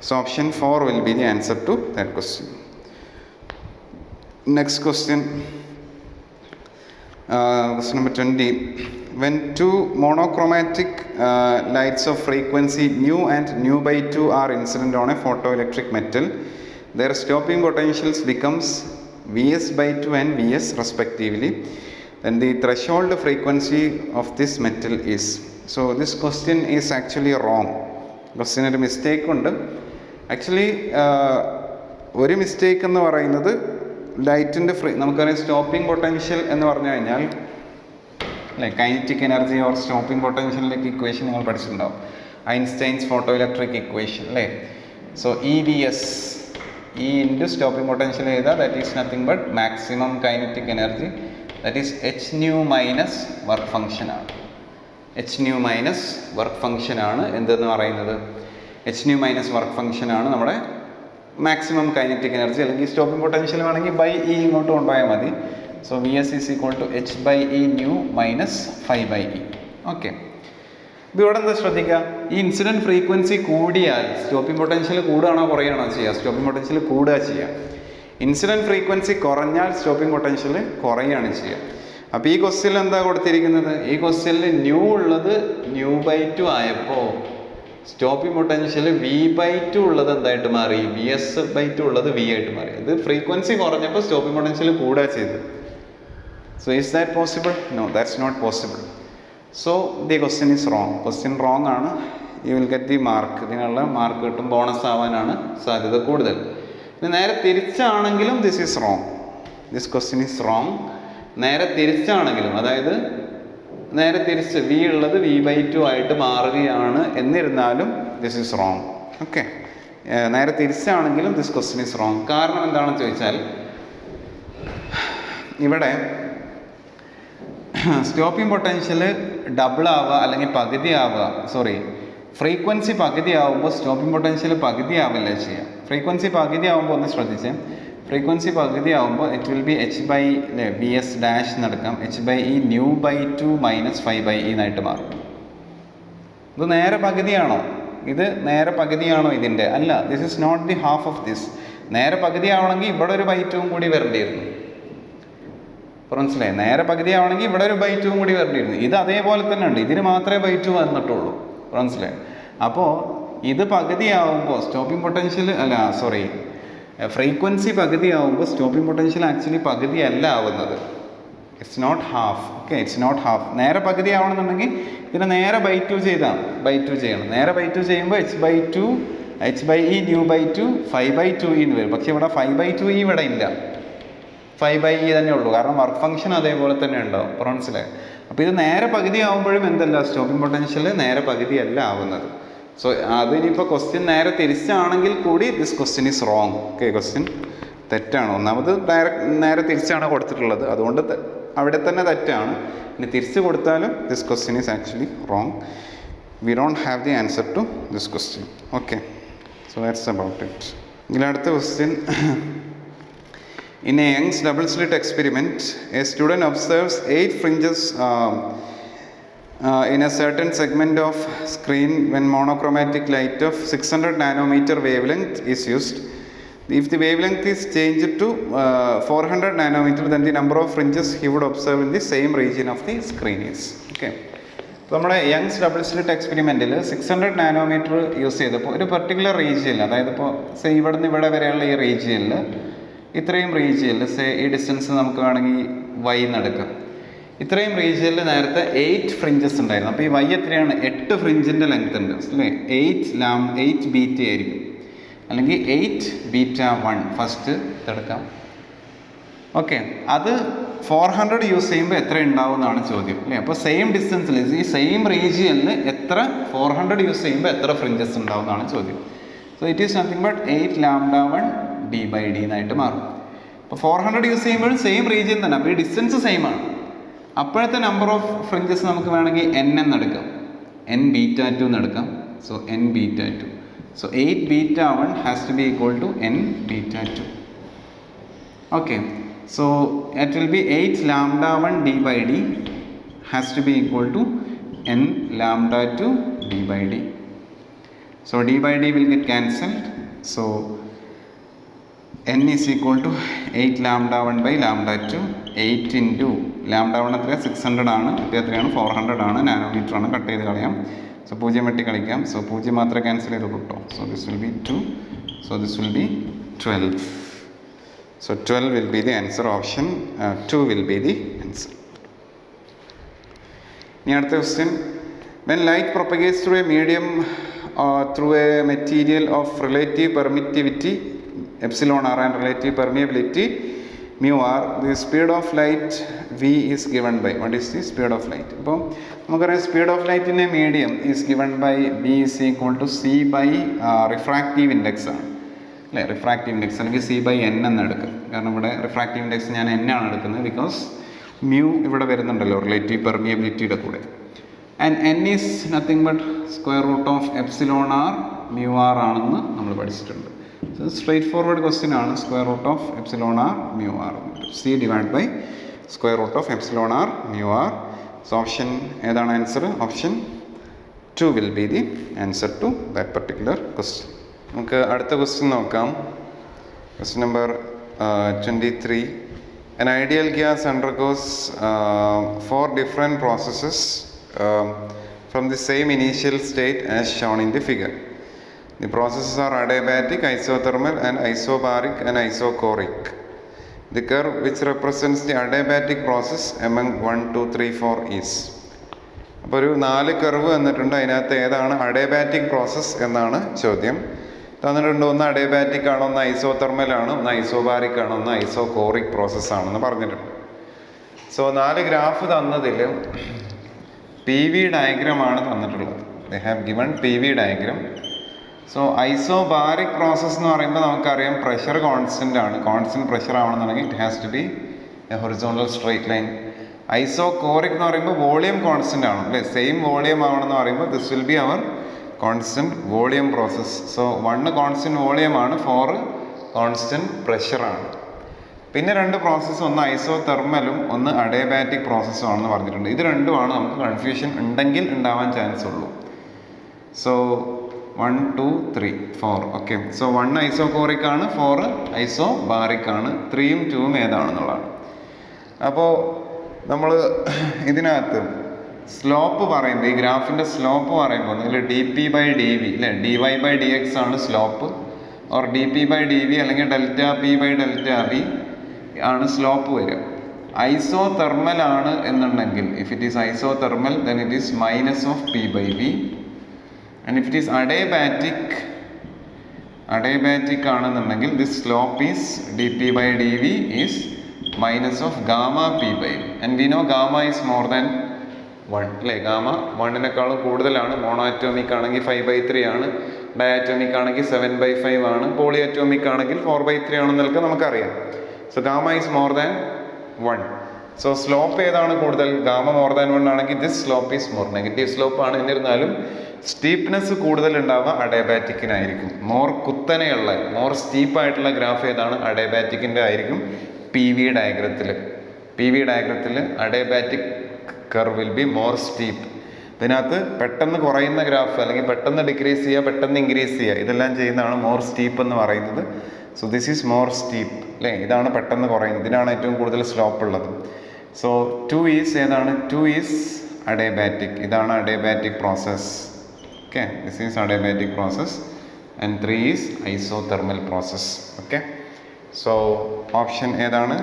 So option 4 will be the answer to that question. Next question. Question number 20. When two monochromatic lights of frequency nu and nu/2 are incident on a photoelectric metal, their stopping potentials becomes Vs/2 and Vs respectively. Then the threshold frequency of this metal is. So this question is actually wrong. Question ഒരു mistake ഉണ്ട്. Actually ഒരു mistake എന്ന് പറയുന്നത് ലൈറ്റിൻ്റെ നമുക്കറിയാം stopping potential എന്ന് പറഞ്ഞു കഴിഞ്ഞാൽ അല്ലേ, കൈനറ്റിക് എനർജി ഓർ സ്റ്റോപ്പിംഗ് പൊട്ടൻഷ്യലിലേക്ക് ഇക്വേഷൻ നിങ്ങൾ പഠിച്ചിട്ടുണ്ടാവും, ഐൻസ്റ്റൈൻസ് ഫോട്ടോ ഇലക്ട്രിക് ഇക്വേഷൻ അല്ലേ. So EVS, E into stopping potential ചെയ്താൽ that is nothing but maximum kinetic energy, that is hν minus work ഫംഗ്ഷനാണ്. hν മൈനസ് വർക്ക് ഫംഗ്ഷനാണ് എന്തെന്ന് പറയുന്നത്? hν മൈനസ് വർക്ക് ഫംഗ്ഷനാണ് നമ്മുടെ മാക്സിമം കൈനറ്റിക് എനർജി, അല്ലെങ്കിൽ stopping potential വേണമെങ്കിൽ /E ഇങ്ങോട്ട് കൊണ്ടുപോയാൽ മതി. So Vs is equal to h/E nu minus φ/E. Okay, ഇപ്പോൾ ഇവിടെ എന്താ ശ്രദ്ധിക്കുക, ഈ ഇൻസിഡൻറ്റ് ഫ്രീക്വൻസി കൂടിയാൽ സ്റ്റോപ്പിംഗ് പൊട്ടൻഷ്യൽ കൂടുകയാണോ കുറയുകയാണോ ചെയ്യുക? സ്റ്റോപ്പിംഗ് പൊട്ടൻഷ്യൽ കൂടുക ചെയ്യുക. ഇൻസിഡൻറ്റ് ഫ്രീക്വൻസി കുറഞ്ഞാൽ സ്റ്റോപ്പിംഗ് പൊട്ടൻഷ്യൽ കുറയുകയാണ് ചെയ്യുക. അപ്പോൾ ഈ ക്വസ്റ്റ്യനിൽ എന്താ കൊടുത്തിരിക്കുന്നത്? ഈ ക്വസ്റ്റ്യനിൽ ന്യൂ ഉള്ളത് nu/2 ആയപ്പോൾ സ്റ്റോപ്പിംഗ് പൊട്ടൻഷ്യൽ V/2 ഉള്ളത് എന്തായിട്ട് മാറി? Vs/2 ഉള്ളത് V ആയിട്ട് മാറി. ഇത് ഫ്രീക്വൻസി കുറഞ്ഞപ്പോൾ സ്റ്റോപ്പിംഗ് പൊട്ടൻഷ്യൽ കൂടുക ചെയ്ത്. So is that possible? No, that's not possible. So the question is wrong. Question wrong ആണ്. You will get the mark. ഇതിനുള്ള മാർക്ക് കിട്ടും, ബോണസ് ആവാനാണ് സാധ്യത കൂടുതൽ. ഇനി നേരെ തിരിച്ചാണെങ്കിലും this is wrong. This question is wrong. നേരെ തിരിച്ചാണെങ്കിലും, അതായത് നേരെ തിരിച്ച് V ഉള്ളത് V/2 ആയിട്ട് മാറുകയാണ് എന്നിരുന്നാലും ദിസ് ഈസ് റോങ്. ഓക്കെ, നേരെ തിരിച്ചാണെങ്കിലും ദിസ് ക്വസ്റ്റ്യൻ ഈസ് റോങ്. കാരണം എന്താണെന്ന് ചോദിച്ചാൽ ഇവിടെ സ്റ്റോപ്പിംഗ് പൊട്ടൻഷ്യൽ ഡബിൾ ആവുക അല്ലെങ്കിൽ പകുതി ആവുക, സോറി ഫ്രീക്വൻസി പകുതി ആവുമ്പോൾ സ്റ്റോപ്പിംഗ് പൊട്ടൻഷ്യൽ പകുതി ആവില്ല ചെയ്യുക. ഫ്രീക്വൻസി പകുതി ആവുമ്പോൾ ഒന്ന് ശ്രദ്ധിച്ച്, ഫ്രീക്വൻസി പകുതി ആവുമ്പോൾ ഇറ്റ് വിൽ ബി h/Vs' എന്നെടുക്കാം, h/E nu/2 മൈനസ് φ/E എന്നായിട്ട് മാറും. ഇത് നേരെ പകുതിയാണോ? ഇത് നേരെ പകുതിയാണോ ഇതിൻ്റെ? അല്ല, this is not the half of this. നേരെ പകുതി ആവണമെങ്കിൽ ഇവിടെ ഒരു /2 കൂടി വരേണ്ടിയിരുന്നു. മനസ്സിലായി? നേരെ പകുതി ആവണമെങ്കിൽ ഇവിടെ ഒരു /2 കൂടി വരേണ്ടിയിരുന്നു. ഇത് അതേപോലെ തന്നെ ഉണ്ട്, ഇതിന് മാത്രമേ /2 വന്നിട്ടുള്ളൂ. മനസ്സിലായി? അപ്പോൾ ഇത് പകുതി ആവുമ്പോൾ സ്റ്റോപ്പിംഗ് പൊട്ടൻഷ്യൽ ഫ്രീക്വൻസി പകുതിയാവുമ്പോൾ സ്റ്റോപ്പിംഗ് പൊട്ടൻഷ്യൽ ആക്ച്വലി പകുതിയല്ല ആവുന്നത്. It's not half. Okay, it's not half. നേരെ പകുതി ആവണമെന്നുണ്ടെങ്കിൽ ഇതിനെ നേരെ ബൈ 2 ചെയ്താൽ ചെയ്യണം. നേരെ ബൈ 2 ചെയ്യുമ്പോൾ h/e nu/2 5/2e എന്ന് വരും. പക്ഷെ ഇവിടെ 5/2e ഇവിടെ ഇല്ല, 5/e തന്നെ ഉള്ളൂ. കാരണം വർക്ക് ഫംഗ്ഷൻ അതേപോലെ തന്നെ ഉണ്ടാവും. മനസ്സിലായി? അപ്പോൾ ഇത് നേരെ പകുതി ആവുമ്പോഴും എന്തല്ല, സ്റ്റോപ്പിംഗ് പൊട്ടൻഷ്യൽ നേരെ പകുതിയല്ല ആവുന്നത്. സോ അതിനിപ്പോൾ ക്വസ്റ്റ്യൻ നേരെ തിരിച്ചാണെങ്കിൽ കൂടി this question is wrong. Okay, question തെറ്റാണ്. ഒന്നാമത് നേരെ തിരിച്ചാണ് കൊടുത്തിട്ടുള്ളത്, അതുകൊണ്ട് അവിടെ തന്നെ തെറ്റാണ്. ഇനി തിരിച്ച് കൊടുത്താലും this question is actually wrong. We don't have the answer to this question. Okay, so that's about it. ഇതിൽ അടുത്ത question. In a Young's double slit experiment, a student observes 8 fringes in a certain segment of screen when monochromatic light of 600 nanometer wavelength is used. If the wavelength is changed to 400 nanometer, then the number of fringes he would observe in the same region of the screen is. Okay. അപ്പോൾ നമ്മുടെ Young's double slit എക്സ്പെരിമെൻറ്റിൽ 600 nanometre use ചെയ്തപ്പോൾ ഒരു particular റീജിയനിൽ, അതായത് ഇപ്പോൾ ഇവിടെ നിന്ന് ഇവിടെ വരെയുള്ള ഈ റീജിയനിൽ, ഇത്രയും റീജിയനിൽ ഈ ഡിസ്റ്റൻസ് നമുക്ക് വേണമെങ്കിൽ y എന്നെടുക്കാം. ഇത്രയും റീജിയനിൽ നേരത്തെ 8 ഫ്രിഞ്ചസ് ഉണ്ടായിരുന്നു. അപ്പോൾ ഈ y എത്രയാണ്? 8 ഫ്രിഞ്ചിൻ്റെ ലെങ്ത് ഉണ്ട് അല്ലേ? 8 ബീറ്റ ആയിരിക്കും, അല്ലെങ്കിൽ 8β1 ഫസ്റ്റ് ഇതെടുക്കാം. ഓക്കെ, അത് 400 യൂസ് ചെയ്യുമ്പോൾ എത്ര ഉണ്ടാവും എന്നാണ് ചോദ്യം അല്ലേ? അപ്പോൾ സെയിം ഡിസ്റ്റൻസിൽ ഈ സെയിം റീജിയനിൽ എത്ര 400 യൂസ് ചെയ്യുമ്പോൾ എത്ര ഫ്രിഞ്ചസ് ഉണ്ടാവും എന്നാണ് ചോദ്യം. So it is nothing but 8λ1 d/d എന്നായിട്ട് മാറും. അപ്പോൾ 400 യൂസ് ചെയ്യുമ്പോഴും സെയിം റീജിയൻ തന്നെ, അപ്പോൾ ഈ ഡിസ്റ്റൻസ് സെയിം ആണ്. അപ്പോഴത്തെ നമ്പർ ഓഫ് ഫ്രിഞ്ചസ് നമുക്ക് വേണമെങ്കിൽ n എന്നെടുക്കാം, nβ2 എന്നെടുക്കാം. So nβ2. So 8β1 has to be equal to nβ2. Okay, so it will be 8λ1 d/d has to be equal to nλ2 d/d. So d/d will get cancelled. So n is equal to 8λ1 by λ2. 8 into λ1 എത്ര 600 ആണ്, ഇത് എത്രയാണ് 400 ആണ്, nanometre ആണ്. Cut ചെയ്ത് കളയാം. So 0 വെട്ടി കളിക്കാം. സോ 0 മാത്രമേ ക്യാൻസൽ ചെയ്ത് കിട്ടും. So this will be 2. So this will B 12. So 12 will be the answer. Option 2 will be the answer. Next question. When light propagates through a medium or through a material of relative permittivity epsilon r and relative permeability mu r, the speed of light v is given by, what is the speed of light? അപ്പോൾ നമുക്കറിയാം speed of light in a medium is given by v is equal to c by refractive index ആണ് അല്ലേ? Refractive index അല്ലെങ്കിൽ c/n എന്ന് എടുക്കും. കാരണം ഇവിടെ refractive index ഞാൻ n ആണ് എടുക്കുന്നത്, ബിക്കോസ് മ്യൂ ഇവിടെ വരുന്നുണ്ടല്ലോ റിലേറ്റീവ് പെർമിയബിലിറ്റിയുടെ കൂടെ. And n is nothing but square root of epsilon R mu R ആണെന്ന് നമ്മൾ പഠിച്ചിട്ടുണ്ട്. സോ സ്ട്രേറ്റ് ഫോർവേഡ് ക്വസ്റ്റ്യൻ ആണ്. Square root of epsilon R mu R c divide by square root of epsilon R mu R. So option ഏതാണ് answer? Option 2 will be the answer to that particular question. നമുക്ക് അടുത്ത question നോക്കാം. Question number 23. An ideal gas undergoes 4 different processes from the same initial state as shown in the figure. The processes are adiabatic, isothermal and isobaric and isochoric. The curve which represents the adiabatic process among 1, 2, 3, 4 is. അപ്പോൾ ഒരു 4 curve തന്നിട്ടുണ്ട്. അതിനകത്ത് ഏതാണ് adiabatic process എന്നാണ് ചോദ്യം. തന്നിട്ടുണ്ട്. ഒന്ന് adiabatic ആണ്, ഒന്ന് ഐസോതെർമൽ ആണ്, ഒന്ന് ഐസോബാരിക് ആണ്, ഒന്ന് ഐസോകോറിക് പ്രോസസ് ആണെന്ന് പറഞ്ഞിട്ടുണ്ട്. സോ 4 ഗ്രാഫ് തന്നതിൽ പി വി ഡയഗ്രാമാണ് തന്നിട്ടുള്ളത്. They have given P V diagram. So isobaric process എന്ന് പറയുമ്പോൾ നമുക്കറിയാം പ്രഷർ കോൺസ്റ്റൻ്റ് ആണ്. കോൺസ്റ്റൻറ്റ് പ്രഷർ ആവണമെന്നുണ്ടെങ്കിൽ it has to be a horizontal straight line. Isochoric എന്ന് പറയുമ്പോൾ വോളിയം കോൺസ്റ്റൻ്റ് ആണ് അല്ലേ? സെയിം വോളിയം ആവണമെന്ന് പറയുമ്പോൾ this will be our constant volume process. So 1 constant വോളിയമാണ്, 4 കോൺസ്റ്റൻറ്റ് പ്രഷറാണ്. പിന്നെ 2 പ്രോസസ്സ്, ഒന്ന് ഐസോതെർമലും ഒന്ന് അഡിയബാറ്റിക് പ്രോസസ്സും ആണെന്ന് പറഞ്ഞിട്ടുണ്ട്. ഇത് രണ്ടുമാണ് നമുക്ക് കൺഫ്യൂഷൻ ഉണ്ടെങ്കിൽ ഉണ്ടാവാൻ ചാൻസ് ഉള്ളൂ. സോ 1, 2, 3, 4. ഓക്കെ, സോ 1 ഐസോകോറിക് ആണ്, 4 ഐസോബാറിക് ആണ്. 3ഉം 2ഉം ഏതാണെന്നുള്ളതാണ്. അപ്പോൾ നമ്മൾ ഇതിനകത്ത് സ്ലോപ്പ് പറയുമ്പോൾ, ഈ ഗ്രാഫിൻ്റെ സ്ലോപ്പ് പറയുമ്പോൾ നിങ്ങൾ dp/dv അല്ലേ, dy/dx ആണ് slope. Or D P by D V അല്ലെങ്കിൽ delta P by delta V ആണ് സ്ലോപ്പ് വരിക. ഐസോതെർമൽ ആണ് എന്നുണ്ടെങ്കിൽ, if it is isothermal then it is minus of P by V. And if it is adiabatic ആണെന്നുണ്ടെങ്കിൽ this slope is D P by D V is minus of gamma P by V. And we know gamma is more than 1 അല്ലേ? Gamma 1-നേക്കാളും കൂടുതലാണ്. Mono atomic ആണെങ്കിൽ 5/3 ആണ്, diatomic ആണെങ്കിൽ 7/5 ആണ്, poly atomic ആണെങ്കിൽ 4/3 ആണെന്നൊക്കെ നമുക്കറിയാം. So gamma is more than 1. So slope ഏതാണ് കൂടുതൽ? ഗാമ മോർ ദാൻ 1 ആണെങ്കിൽ this slope is more. Negative slope ആണ്, എന്നിരുന്നാലും സ്റ്റീപ്നെസ് കൂടുതൽ ഉണ്ടാവുക അഡേബാറ്റിക്കിനായിരിക്കും. മോർ കുത്തനെയുള്ള, മോർ സ്റ്റീപ്പായിട്ടുള്ള ഗ്രാഫ് ഏതാണ്? അഡേബാറ്റിക്കിൻ്റെ ആയിരിക്കും. പി വി ഡയഗ്രത്തിൽ adiabatic curve will be more steep. ഇതിനകത്ത് പെട്ടെന്ന് കുറയുന്ന ഗ്രാഫ് അല്ലെങ്കിൽ പെട്ടെന്ന് ഡിക്രീസ് ചെയ്യുക, പെട്ടെന്ന് ഇൻക്രീസ് ചെയ്യുക, ഇതെല്ലാം ചെയ്യുന്നതാണ് മോർ സ്റ്റീപ്പ് എന്ന് പറയുന്നത്. So this is more steep അല്ലേ? ഇതാണ് പെട്ടെന്ന് കുറയുന്നത്, ഇതിനാണ് ഏറ്റവും കൂടുതൽ സ്ലോപ്പ് ഉള്ളത്. സോ 2 ഈസ് ഏതാണ്? 2 ഈസ് അഡേബാറ്റിക്. ഇതാണ് adiabatic process. Okay, this is adiabatic process. And 3 is isothermal process. Okay, so option ഏതാണ്?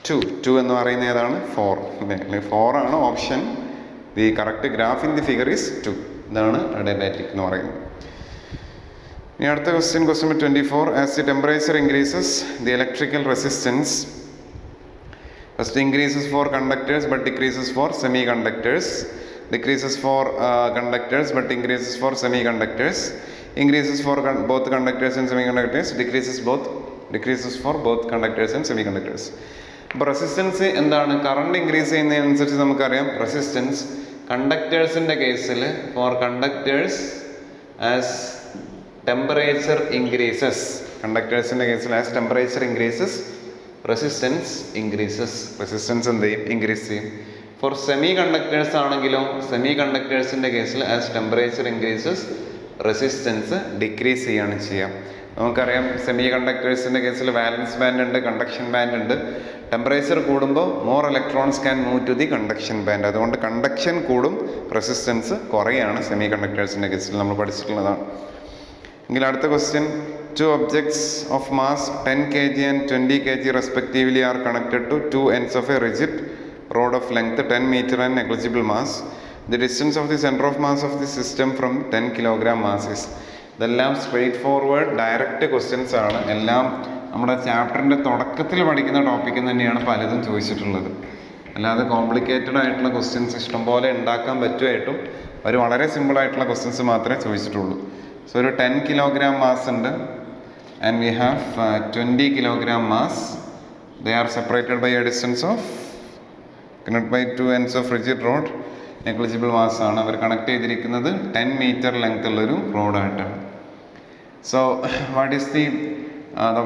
2 എന്ന് പറയുന്നത് ഏതാണ്? 4 അല്ലേ? 4 ആണ് option. The correct graph in the figure is 2. ഇതാണ് അഡേബാറ്റിക് എന്ന് പറയുന്നത്. ഇനി അടുത്ത question number 24. As the temperature increases the electrical resistance first increases for conductors but decreases for semiconductors, decreases for conductors but increases four semiconductors, increases for both conductors and semiconductors, decreases for both conductors and semiconductors. അപ്പോൾ resistance എന്താണ്? Current increase ചെയ്യുന്നതിനനുസരിച്ച് നമുക്കറിയാം resistance കണ്ടക്ടേഴ്സിൻ്റെ കേസിൽ for conductors as temperature increases, കണ്ടക്ടേഴ്സിൻ്റെ കേസിൽ as temperature increases resistance increases, resistance എന്ത് ചെയ്യും? ഇൻക്രീസ് ചെയ്യും. ഫോർ സെമി കണ്ടക്ടേഴ്സ് ആണെങ്കിലോ സെമി കണ്ടക്ടേഴ്സിൻ്റെ കേസിൽ as temperature increases resistance decrease ചെയ്യുകയാണ് ചെയ്യുക. നമുക്കറിയാം സെമി കണ്ടക്ടേഴ്സിൻ്റെ കേസിൽ വാലൻസ് ബാൻഡ് ഉണ്ട്, കണ്ടക്ഷൻ ബാൻഡ് ഉണ്ട്. ടെമ്പറേച്ചർ കൂടുമ്പോൾ more electrons can move to the conduction band. അതുകൊണ്ട് കണ്ടക്ഷൻ കൂടും, റെസിസ്റ്റൻസ് കുറയാണ് സെമി കണ്ടക്ടേഴ്സിൻ്റെ കേസിൽ, നമ്മൾ പഠിച്ചിട്ടുള്ളതാണ്. എങ്കിൽ അടുത്ത question. 2 objects of mass 10 kg and 20 kg respectively are connected to 2 ends of a rigid rod of length 10 meter and negligible mass. The distance of the center of mass of the system from 10 kilogram mass is. ഇതെല്ലാം straight forward direct questions ആണ്. എല്ലാം നമ്മുടെ ചാപ്റ്ററിൻ്റെ തുടക്കത്തിൽ പഠിക്കുന്ന topic തന്നെയാണ് പലതും ചോദിച്ചിട്ടുള്ളത്. അല്ലാതെ കോംപ്ലിക്കേറ്റഡ് ആയിട്ടുള്ള ക്വസ്റ്റ്യൻസ് ഇഷ്ടംപോലെ ഉണ്ടാക്കാൻ പറ്റുമായിട്ടും ഒരു വളരെ സിമ്പിളായിട്ടുള്ള ക്വസ്റ്റ്യൻസ് മാത്രമേ ചോദിച്ചിട്ടുള്ളൂ. സോ ഒരു 10 kilogram മാസ് ഉണ്ട് and we have 20 kilogram mass. They are separated by a distance of connect by 2 ends of rigid rod. Negligible mass ആണ്. അവർ കണക്ട് ചെയ്തിരിക്കുന്നത് 10 meter ലെങ്ത് ഉള്ളൊരു റോഡായിട്ടാണ്. സോ വാട്ട് ഈസ് ദി,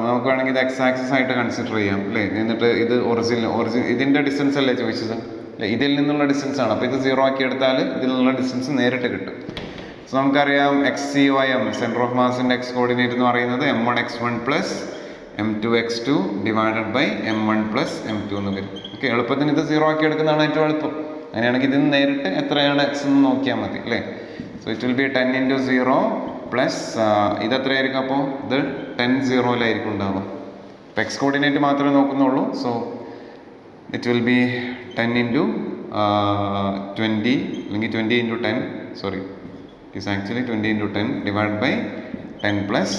നമുക്ക് വേണമെങ്കിൽ ഇത് എക്സ് ആക്സിസ് ആയിട്ട് കൺസിഡർ ചെയ്യാം അല്ലേ? എന്നിട്ട് ഇത് ഒറിജിനൽ ഇതിൻ്റെ ഡിസ്റ്റൻസ് അല്ലേ ചോദിച്ചത് അല്ലേ? ഇതിൽ നിന്നുള്ള ഡിസ്റ്റൻസ് ആണ്. അപ്പോൾ ഇത് 0 ആക്കി എടുത്താൽ ഇതിൽ നിന്നുള്ള ഡിസ്റ്റൻസ് നേരിട്ട് കിട്ടും. സോ നമുക്കറിയാം XCYM സെൻറ്റർ ഓഫ് മാസിൻ്റെ എക്സ് കോർഡിനേറ്റ് എന്ന് പറയുന്നത് m1x1 plus m2x2 divided by m1 plus m2 എന്ന് വരും. ഓക്കെ, എളുപ്പത്തിന് ഇത് 0 ആക്കി എടുക്കുന്നതാണ് ഏറ്റവും എളുപ്പം. അങ്ങനെയാണെങ്കിൽ ഇതിന് നേരിട്ട് എത്രയാണ് എക്സ് എന്ന് നോക്കിയാൽ മതി അല്ലേ? So it will be 10 into 0 plus ഇത് എത്രയായിരിക്കും? അപ്പോൾ ഇത് 10 0-ലായിരിക്കും ഉണ്ടാവുക. അപ്പോൾ എക്സ് കോർഡിനേറ്റ് മാത്രമേ നോക്കുന്നുള്ളൂ. So it will be 10 into 20 അല്ലെങ്കിൽ 20 into 10, sorry it's actually 20 into 10 divide by 10 plus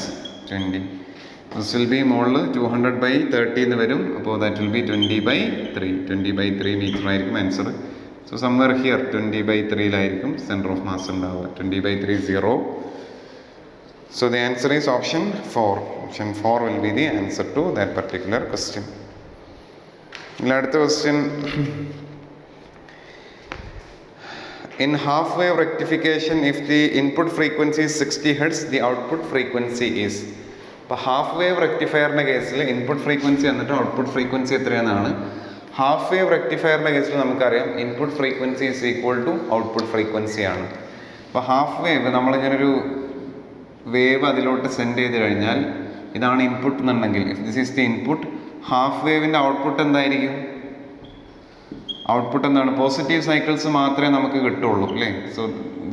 20. This will be മുകളിൽ 200/30 എന്ന് വരും. അപ്പോൾ ദാറ്റ് വിൽ ബി 20/3 മീറ്റർ ആയിരിക്കും ആൻസർ. സോ സംവെയർ ഹിയർ 20/3-ലായിരിക്കും സെൻറ്റർ ഓഫ് മാസ് ഉണ്ടാവുക. 20/3 0. So the answer is option 4. Option 4 will be the answer to that particular question. അടുത്ത question. In half wave rectification, if the input frequency is 60 Hz, the output frequency is. അപ്പോൾ half wave റെക്ടിഫയറിൻ്റെ കേസിൽ input frequency എന്നിട്ട് output frequency എത്രയാണെന്നാണ്. Half wave റെക്ടിഫയറിൻ്റെ കേസിൽ നമുക്കറിയാം input frequency is equal to output frequency ആണ്. അപ്പോൾ ഹാഫ് വേവ് നമ്മളിങ്ങനൊരു വേവ് അതിലോട്ട് സെൻഡ് ചെയ്ത് കഴിഞ്ഞാൽ ഇതാണ് ഇൻപുട്ട് എന്നുണ്ടെങ്കിൽ, if this is the input, half വേവിൻ്റെ ഔട്ട്പുട്ട് എന്തായിരിക്കും? ഔട്ട്പുട്ട് എന്താണ്? പോസിറ്റീവ് സൈക്കിൾസ് മാത്രമേ നമുക്ക് കിട്ടുള്ളൂ അല്ലേ? സോ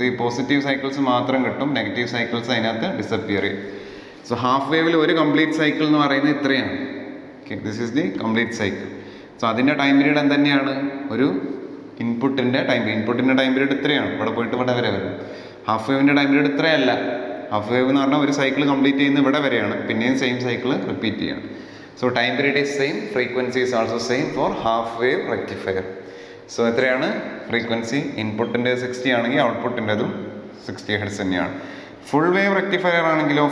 ദി പോസിറ്റീവ് സൈക്കിൾസ് മാത്രം കിട്ടും, നെഗറ്റീവ് സൈക്കിൾസ് അതിനകത്ത് ഡിസപ്പിയർ ചെയ്യും. സോ ഹാഫ് വേവിൽ ഒരു കംപ്ലീറ്റ് സൈക്കിൾ എന്ന് പറയുന്നത് ഇത്രയാണ്. Okay, this is the complete cycle. So അതിൻ്റെ ടൈം പീരീഡ് എന്തുതന്നെയാണ്? ഒരു ഇൻപുട്ടിൻ്റെ ടൈം പീരീഡ് ഇത്രയാണ്. ഇവിടെ പോയിട്ട് ഇവിടെ വരെ വരും. ഹാഫ് വേവിൻ്റെ ടൈം പീരീഡ് ഇത്രയല്ല. ഹാഫ് വേവ് എന്ന് പറഞ്ഞാൽ ഒരു സൈക്കിൾ കംപ്ലീറ്റ് ചെയ്യുന്ന ഇവിടെ വരെയാണ്, പിന്നെയും സെയിം സൈക്കിൾ റിപ്പീറ്റ് ചെയ്യണം. So time period is same, frequency is also same for half wave rectifier. So എത്രയാണ് ഫ്രീക്വൻസി? ഇൻപുട്ടിൻ്റെ 60 ആണെങ്കിൽ ഔട്ട്പുട്ടിൻ്റെതും 60 ഹെർട്സ് തന്നെയാണ്. ഫുൾ വേവ് റെക്ടിഫയർ ആണെങ്കിലോ,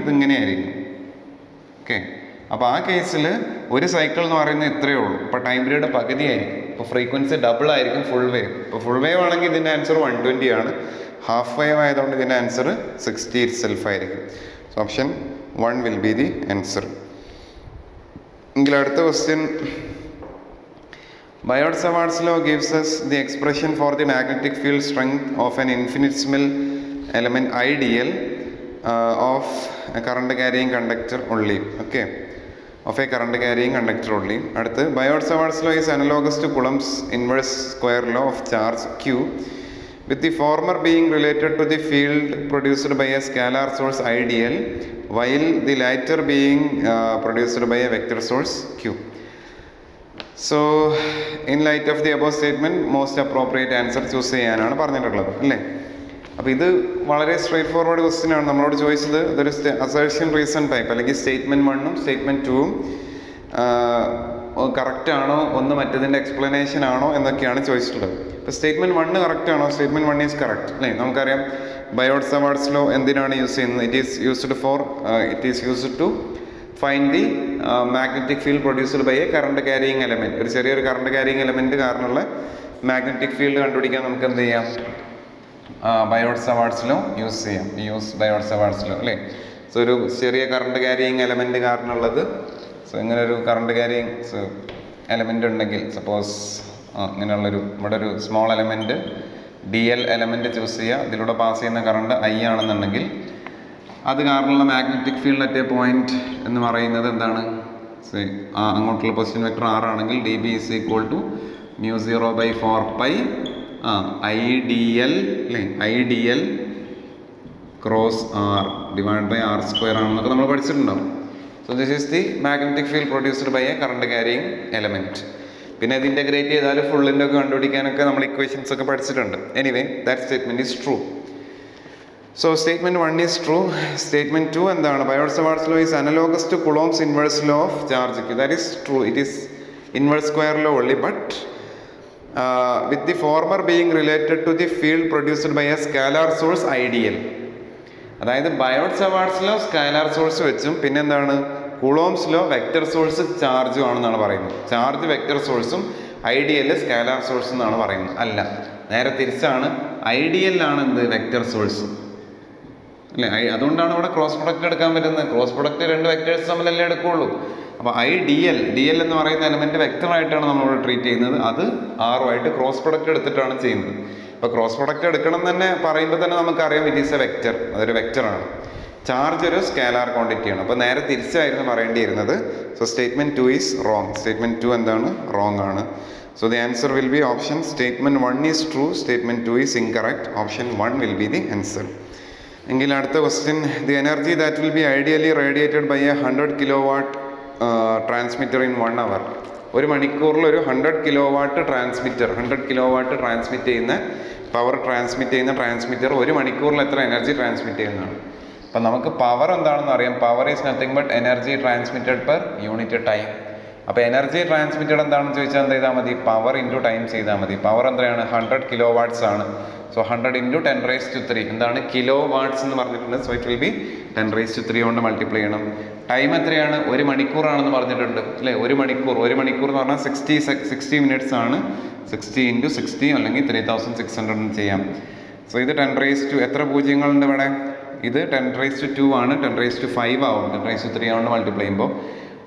ഇതിങ്ങനെയായിരിക്കും. ഓക്കെ, അപ്പോൾ ആ കേസിൽ ഒരു സൈക്കിൾ എന്ന് പറയുന്നത് ഇത്രയേ ഉള്ളൂ. ഇപ്പോൾ ടൈം പീരീഡ് പകുതിയായിരിക്കും. ഇപ്പോൾ ഫ്രീക്വൻസി ഡബിൾ ആയിരിക്കും ഫുൾ വേവ്. ഇപ്പോൾ ഫുൾ വേവ് ആണെങ്കിൽ ഇതിൻ്റെ ആൻസർ 120 ആണ്. ഹാഫ് വേവ് ആയതുകൊണ്ട് ഇതിൻ്റെ ആൻസർ 60 ഇറ്റ് സെൽഫ് ആയിരിക്കും. So option 1 will be the answer. എങ്കിൽ അടുത്ത question, Biot-Savart's law gives us the expression for the magnetic field strength of an infinitesimal element ideal of a current carrying conductor only. Okay, of a current carrying conductor only. അടുത്ത്, Biot-Savart's law is analogous to Coulomb's inverse square law of charge Q, with the former being related to the field produced by a scalar source ideal, while the latter being produced by a vector source Q. So in light of the above statement, most appropriate answer choose ചെയ്യാനാണ് പറഞ്ഞിട്ടുള്ളത് അല്ലേ. അപ്പോൾ ഇത് വളരെ straight forward question ആണ്. നമ്മളോട് ചോദിച്ചത് ഇതൊരു അസേർഷൻ റീസൺ ടൈപ്പ്, അല്ലെങ്കിൽ സ്റ്റേറ്റ്മെൻറ്റ് 1ഉം സ്റ്റേറ്റ്മെൻറ്റ് 2ഉം കറക്റ്റ് ആണോ, ഒന്ന് മറ്റേതിൻ്റെ എക്സ്പ്ലനേഷൻ ആണോ എന്നൊക്കെയാണ് ചോദിച്ചിട്ടുള്ളത്. ഇപ്പോൾ സ്റ്റേറ്റ്മെൻറ്റ് 1 കറക്റ്റ് ആണോ? സ്റ്റേറ്റ്മെൻറ്റ് 1 ഈസ് കറക്റ്റ് അല്ലേ. നമുക്കറിയാം ബയോട്ട്-സവാർട്ട്സ് ലോ എന്തിനാണ് യൂസ് ചെയ്യുന്നത്? It is used to find the magnetic field produced by a current carrying element. ഒരു ചെറിയൊരു കറണ്ട് ക്യാരിയിങ് എലമെൻറ്റ് കാരണമുള്ള മാഗ്നറ്റിക് ഫീൽഡ് കണ്ടുപിടിക്കാൻ നമുക്ക് എന്ത് ചെയ്യാം? ബയോട്ട്-സവാർട്ട്സ് ലോ യൂസ് ചെയ്യാം. യൂസ് ബയോട്ട്-സവാർട്ട്സ് ലോ അല്ലേ. സോ ഒരു ചെറിയ കറണ്ട് ക്യാരിയിങ് എലമെൻറ്റ് കാരണമുള്ളത്, സോ ഇങ്ങനെ ഒരു കറണ്ട് ക്യാരിയിങ് എലമെൻ്റ് ഉണ്ടെങ്കിൽ, സപ്പോസ് ഇങ്ങനെയുള്ളൊരു ഇവിടെ ഒരു small element DL element choose ചെയ്യുക. ഇതിലൂടെ പാസ് ചെയ്യുന്ന കറണ്ട് I ആണെന്നുണ്ടെങ്കിൽ അത് കാരണമുള്ള magnetic field at A point എന്ന് പറയുന്നത് എന്താണ്? അങ്ങോട്ടുള്ള പൊസിഷൻ വെക്ടർ R ആണെങ്കിൽ dB is equal to μ0/4π IDL അല്ലേ, IDL cross R divide by R² ആണെന്നൊക്കെ നമ്മൾ പഠിച്ചിട്ടുണ്ടാവും. So this is the magnetic field produced by a current carrying element. പിന്നെ ഇത് ഇൻ്റഗ്രേറ്റ് ചെയ്താൽ ഫുള്ളിൻ്റെ ഒക്കെ കണ്ടുപിടിക്കാനൊക്കെ നമ്മൾ ഇക്വേഷൻസ് ഒക്കെ പഠിച്ചിട്ടുണ്ട്. Anyway that statement is true. So statement 1 is true. Statement 2 എന്താണ്? Biot-Savart's law is analogous to Coulomb's inverse law of charge Q. That is true. It is inverse square law only, but with the former being related to the field produced by a scalar source ideal. അതായത് Biot-Savart's law scalar source വെച്ചും പിന്നെന്താണ് Coulomb's law vector source ചാർജും ആണെന്നാണ് പറയുന്നത്. Charge vector സോഴ്സും ideal scalar source എന്നാണ് പറയുന്നത്. അല്ല, നേരെ തിരിച്ചാണ്. ഐഡിയലാണ് എന്ത്? വെക്റ്റർ സോഴ്സ് അല്ലേ. അതുകൊണ്ടാണ് ഇവിടെ ക്രോസ് പ്രൊഡക്റ്റ് എടുക്കാൻ പറ്റുന്നത്. ക്രോസ് പ്രൊഡക്റ്റ് രണ്ട് വെക്ടേഴ്സ് തമ്മിലല്ലേ എടുക്കുകയുള്ളൂ. അപ്പോൾ DL എന്ന് പറയുന്ന എലമെൻറ്റ് വെക്ടറായിട്ടാണ് നമ്മളിവിടെ ട്രീറ്റ് ചെയ്യുന്നത്. അത് ആറുമായിട്ട് ക്രോസ് പ്രൊഡക്റ്റ് എടുത്തിട്ടാണ് ചെയ്യുന്നത്. അപ്പോൾ ക്രോസ് പ്രൊഡക്റ്റ് എടുക്കണം തന്നെ പറയുമ്പോൾ തന്നെ നമുക്കറിയാം ഇറ്റ് ഈസ് എ വെക്റ്റർ. അതൊരു വെക്റ്ററാണ്. ചാർജ് ഒരു സ്കാലാർ ക്വാണ്ടിറ്റിയാണ്. അപ്പോൾ നേരെ തിരിച്ചായിരുന്നു പറയേണ്ടിയിരുന്നത്. So statement 2 is wrong. Statement 2 എന്താണ്? റോങ് ആണ്. So the answer will be option statement 1 is true, statement 2 is incorrect. Option 1 will be the answer. എങ്കിൽ അടുത്ത question, the energy that will be ideally radiated by a 100 kW transmitter in 1 hour. ഒരു മണിക്കൂറിൽ ഒരു 100 kW transmit ചെയ്യുന്ന power transmitter ഒരു മണിക്കൂറിൽ എത്ര energy transmit ചെയ്യുന്നതാണ്. അപ്പം നമുക്ക് പവർ എന്താണെന്ന് അറിയാം. Power is nothing but energy transmitted per unit time. അപ്പോൾ എനർജി ട്രാൻസ്മിറ്റഡ് എന്താണെന്ന് ചോദിച്ചാൽ എന്ത് ചെയ്താൽ മതി? പവർ ഇൻറ്റു ടൈം ചെയ്താൽ മതി. പവർ എന്താണ്? 100 kW ആണ്. സോ 100 × 10⁻³ എന്താണ്? കിലോ വാട്ട്സ് എന്ന് പറഞ്ഞിട്ടുണ്ട്. സോ ഇറ്റ് വിൽ ബി 10⁻³ കൊണ്ട് മൾട്ടിപ്ലൈ ചെയ്യണം. ടൈം എത്രയാണ്? ഒരു മണിക്കൂറാണെന്ന് പറഞ്ഞിട്ടുണ്ട് അല്ലേ. ഒരു മണിക്കൂർ എന്ന് പറഞ്ഞാൽ 60 മിനിറ്റ്സ് ആണ്. 60 × 60 അല്ലെങ്കിൽ 3600 ചെയ്യാം. സോ ഇത് 10⁻², എത്ര പൂജ്യങ്ങളുണ്ട് ഇവിടെ? ഇത് 10⁻² ആണ്. 10⁻5 ആവും. 10⁻³ കൊണ്ട് മൾട്ടിപ്ലൈ ചെയ്യുമ്പോൾ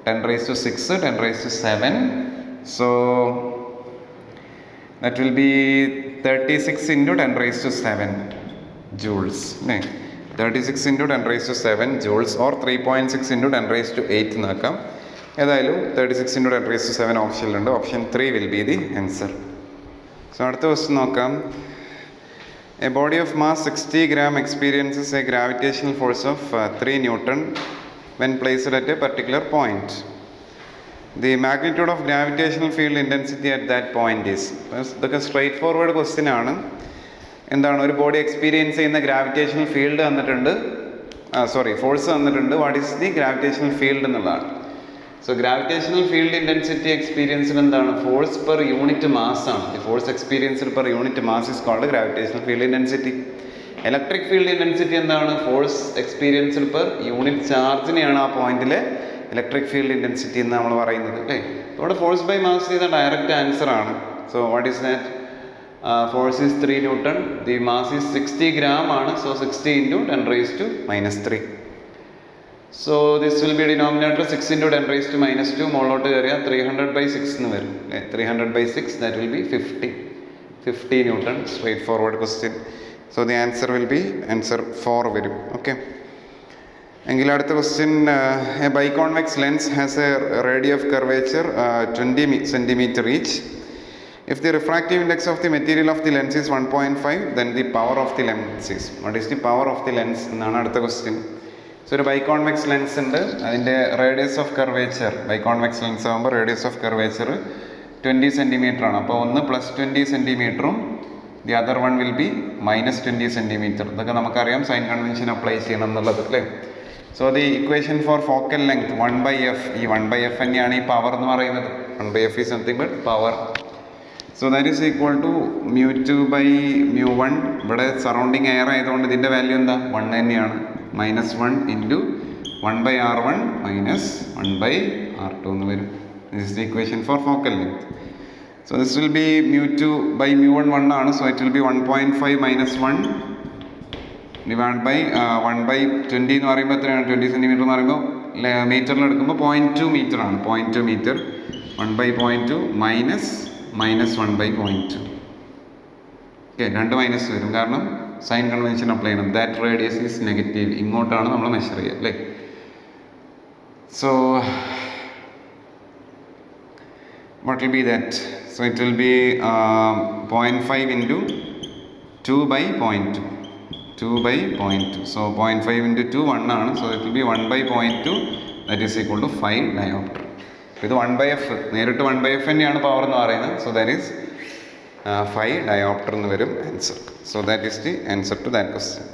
10⁻6, 10⁻7. So that will be 36 × 10⁻7 joules. 36 × 10⁻7 joules or 3.6 × 10⁻8 എന്നാക്കാം. ഏതായാലും 36 × 10⁻7 ഓപ്ഷനിലുണ്ട്. Option 3 will be the answer. So അടുത്ത ക്വസ്റ്റ്യൻ നോക്കാം. A body of mass 60 gram experiences a gravitational force of 3 Newton when placed at a particular point. The magnitude of gravitational field intensity at that point is. ഇതൊക്കെ straightforward question ആണ്. എന്താണ്, ഒരു body experience ചെയ്യുന്ന gravitational field തന്നിട്ടുണ്ട്, force തന്നിട്ടുണ്ട്. What is the gravitational field എന്നുള്ളതാണ്. So gravitational field intensity എക്സ്പീരിയൻസിന് എന്താണ്, ഫോഴ്സ് പെർ യൂണിറ്റ് മാസ് ആണ്. The force experienced per unit mass is called gravitational field intensity. Electric field intensity എന്താണ്, force experienced per unit ചാർജിനെയാണ് ആ പോയിന്റിലെ electric field intensity എന്ന് നമ്മൾ പറയുന്നത് അല്ലേ. ഇവിടെ ഫോഴ്സ് ബൈ മാസ് ചെയ്ത ഡയറക്റ്റ് ആൻസർ ആണ്. So what is that, force is 3 Newton, the mass is 60 gram ആണ്. So 60 × 10⁻³ so this will B denominator 6 × 10⁻². മുകളിലോട്ട് കയറിയാൽ 300/6 എന്ന് വരും അല്ലേ. 300/6 that will B 50 Newton. Straight forward question. So the answer will be answer 4 വരും. Okay, എങ്കിൽ അടുത്ത question, A biconvex lens has A radius of curvature 20 centimeter each. If the refractive index of the material of the lens is 1.5, then the power of the lens is. What is the power of the lens എന്നാണ് അടുത്ത question. So ഒരു biconvex lens ഉണ്ട്, അതിൻ്റെ radius of curvature, biconvex lens ആകുമ്പോൾ radius of curvature 20 centimeter ആണ്. അപ്പോൾ ഒന്ന് +20 centimeter the other one will be -20 centimeter. ഇതൊക്കെ നമുക്കറിയാം, സൈൻ കൺവെൻഷൻ അപ്ലൈ ചെയ്യണം എന്നുള്ളത് അല്ലേ. So the equation for focal length 1/f, ഈ 1/f തന്നെയാണ് ഈ പവർ എന്ന് പറയുന്നത്. 1/f is nothing but power. So that is equal to μ2/μ1. ഇവിടെ സറൗണ്ടിങ് എയർ ആയതുകൊണ്ട് ഇതിൻ്റെ വാല്യൂ എന്താ, 1 തന്നെയാണ്. -1 × 1/r1 - 1/r2 എന്ന് വരും. This is the equation for focal length. So this will be μ2/μ1 1 ആണ്. So it will be 1.5 - 1 divide by 1/20 എന്ന് പറയുമ്പോൾ എത്രയാണ്, 20 centimeter എന്ന് പറയുമ്പോൾ മീറ്ററിൽ എടുക്കുമ്പോൾ 0.2 meter ആണ്. 0.2 meter 1/0.2 -1/0.2. ഓക്കെ, 2 മൈനസ് വരും, കാരണം സൈൻ കൺവെൻഷൻ അപ്ലൈ ചെയ്യണം. ദാറ്റ് റേഡിയസ് ഈസ് നെഗറ്റീവ്, ഇങ്ങോട്ടാണ് നമ്മൾ മെഷർ ചെയ്യുക അല്ലേ. So what will be that? So it will be 0.5 × 2/0.2. 2/0.2. So 0.5 × 2 1 ആണ്. So it will be 1/0.2, that is equal to 5 diopter. ഇത് 1/f, നേരിട്ട് 1/f തന്നെയാണ് പവർ എന്ന് പറയുന്നത്. സോ ദാറ്റ് ഈസ് 5 diopter എന്ന് വരും answer. So that is the answer to that question.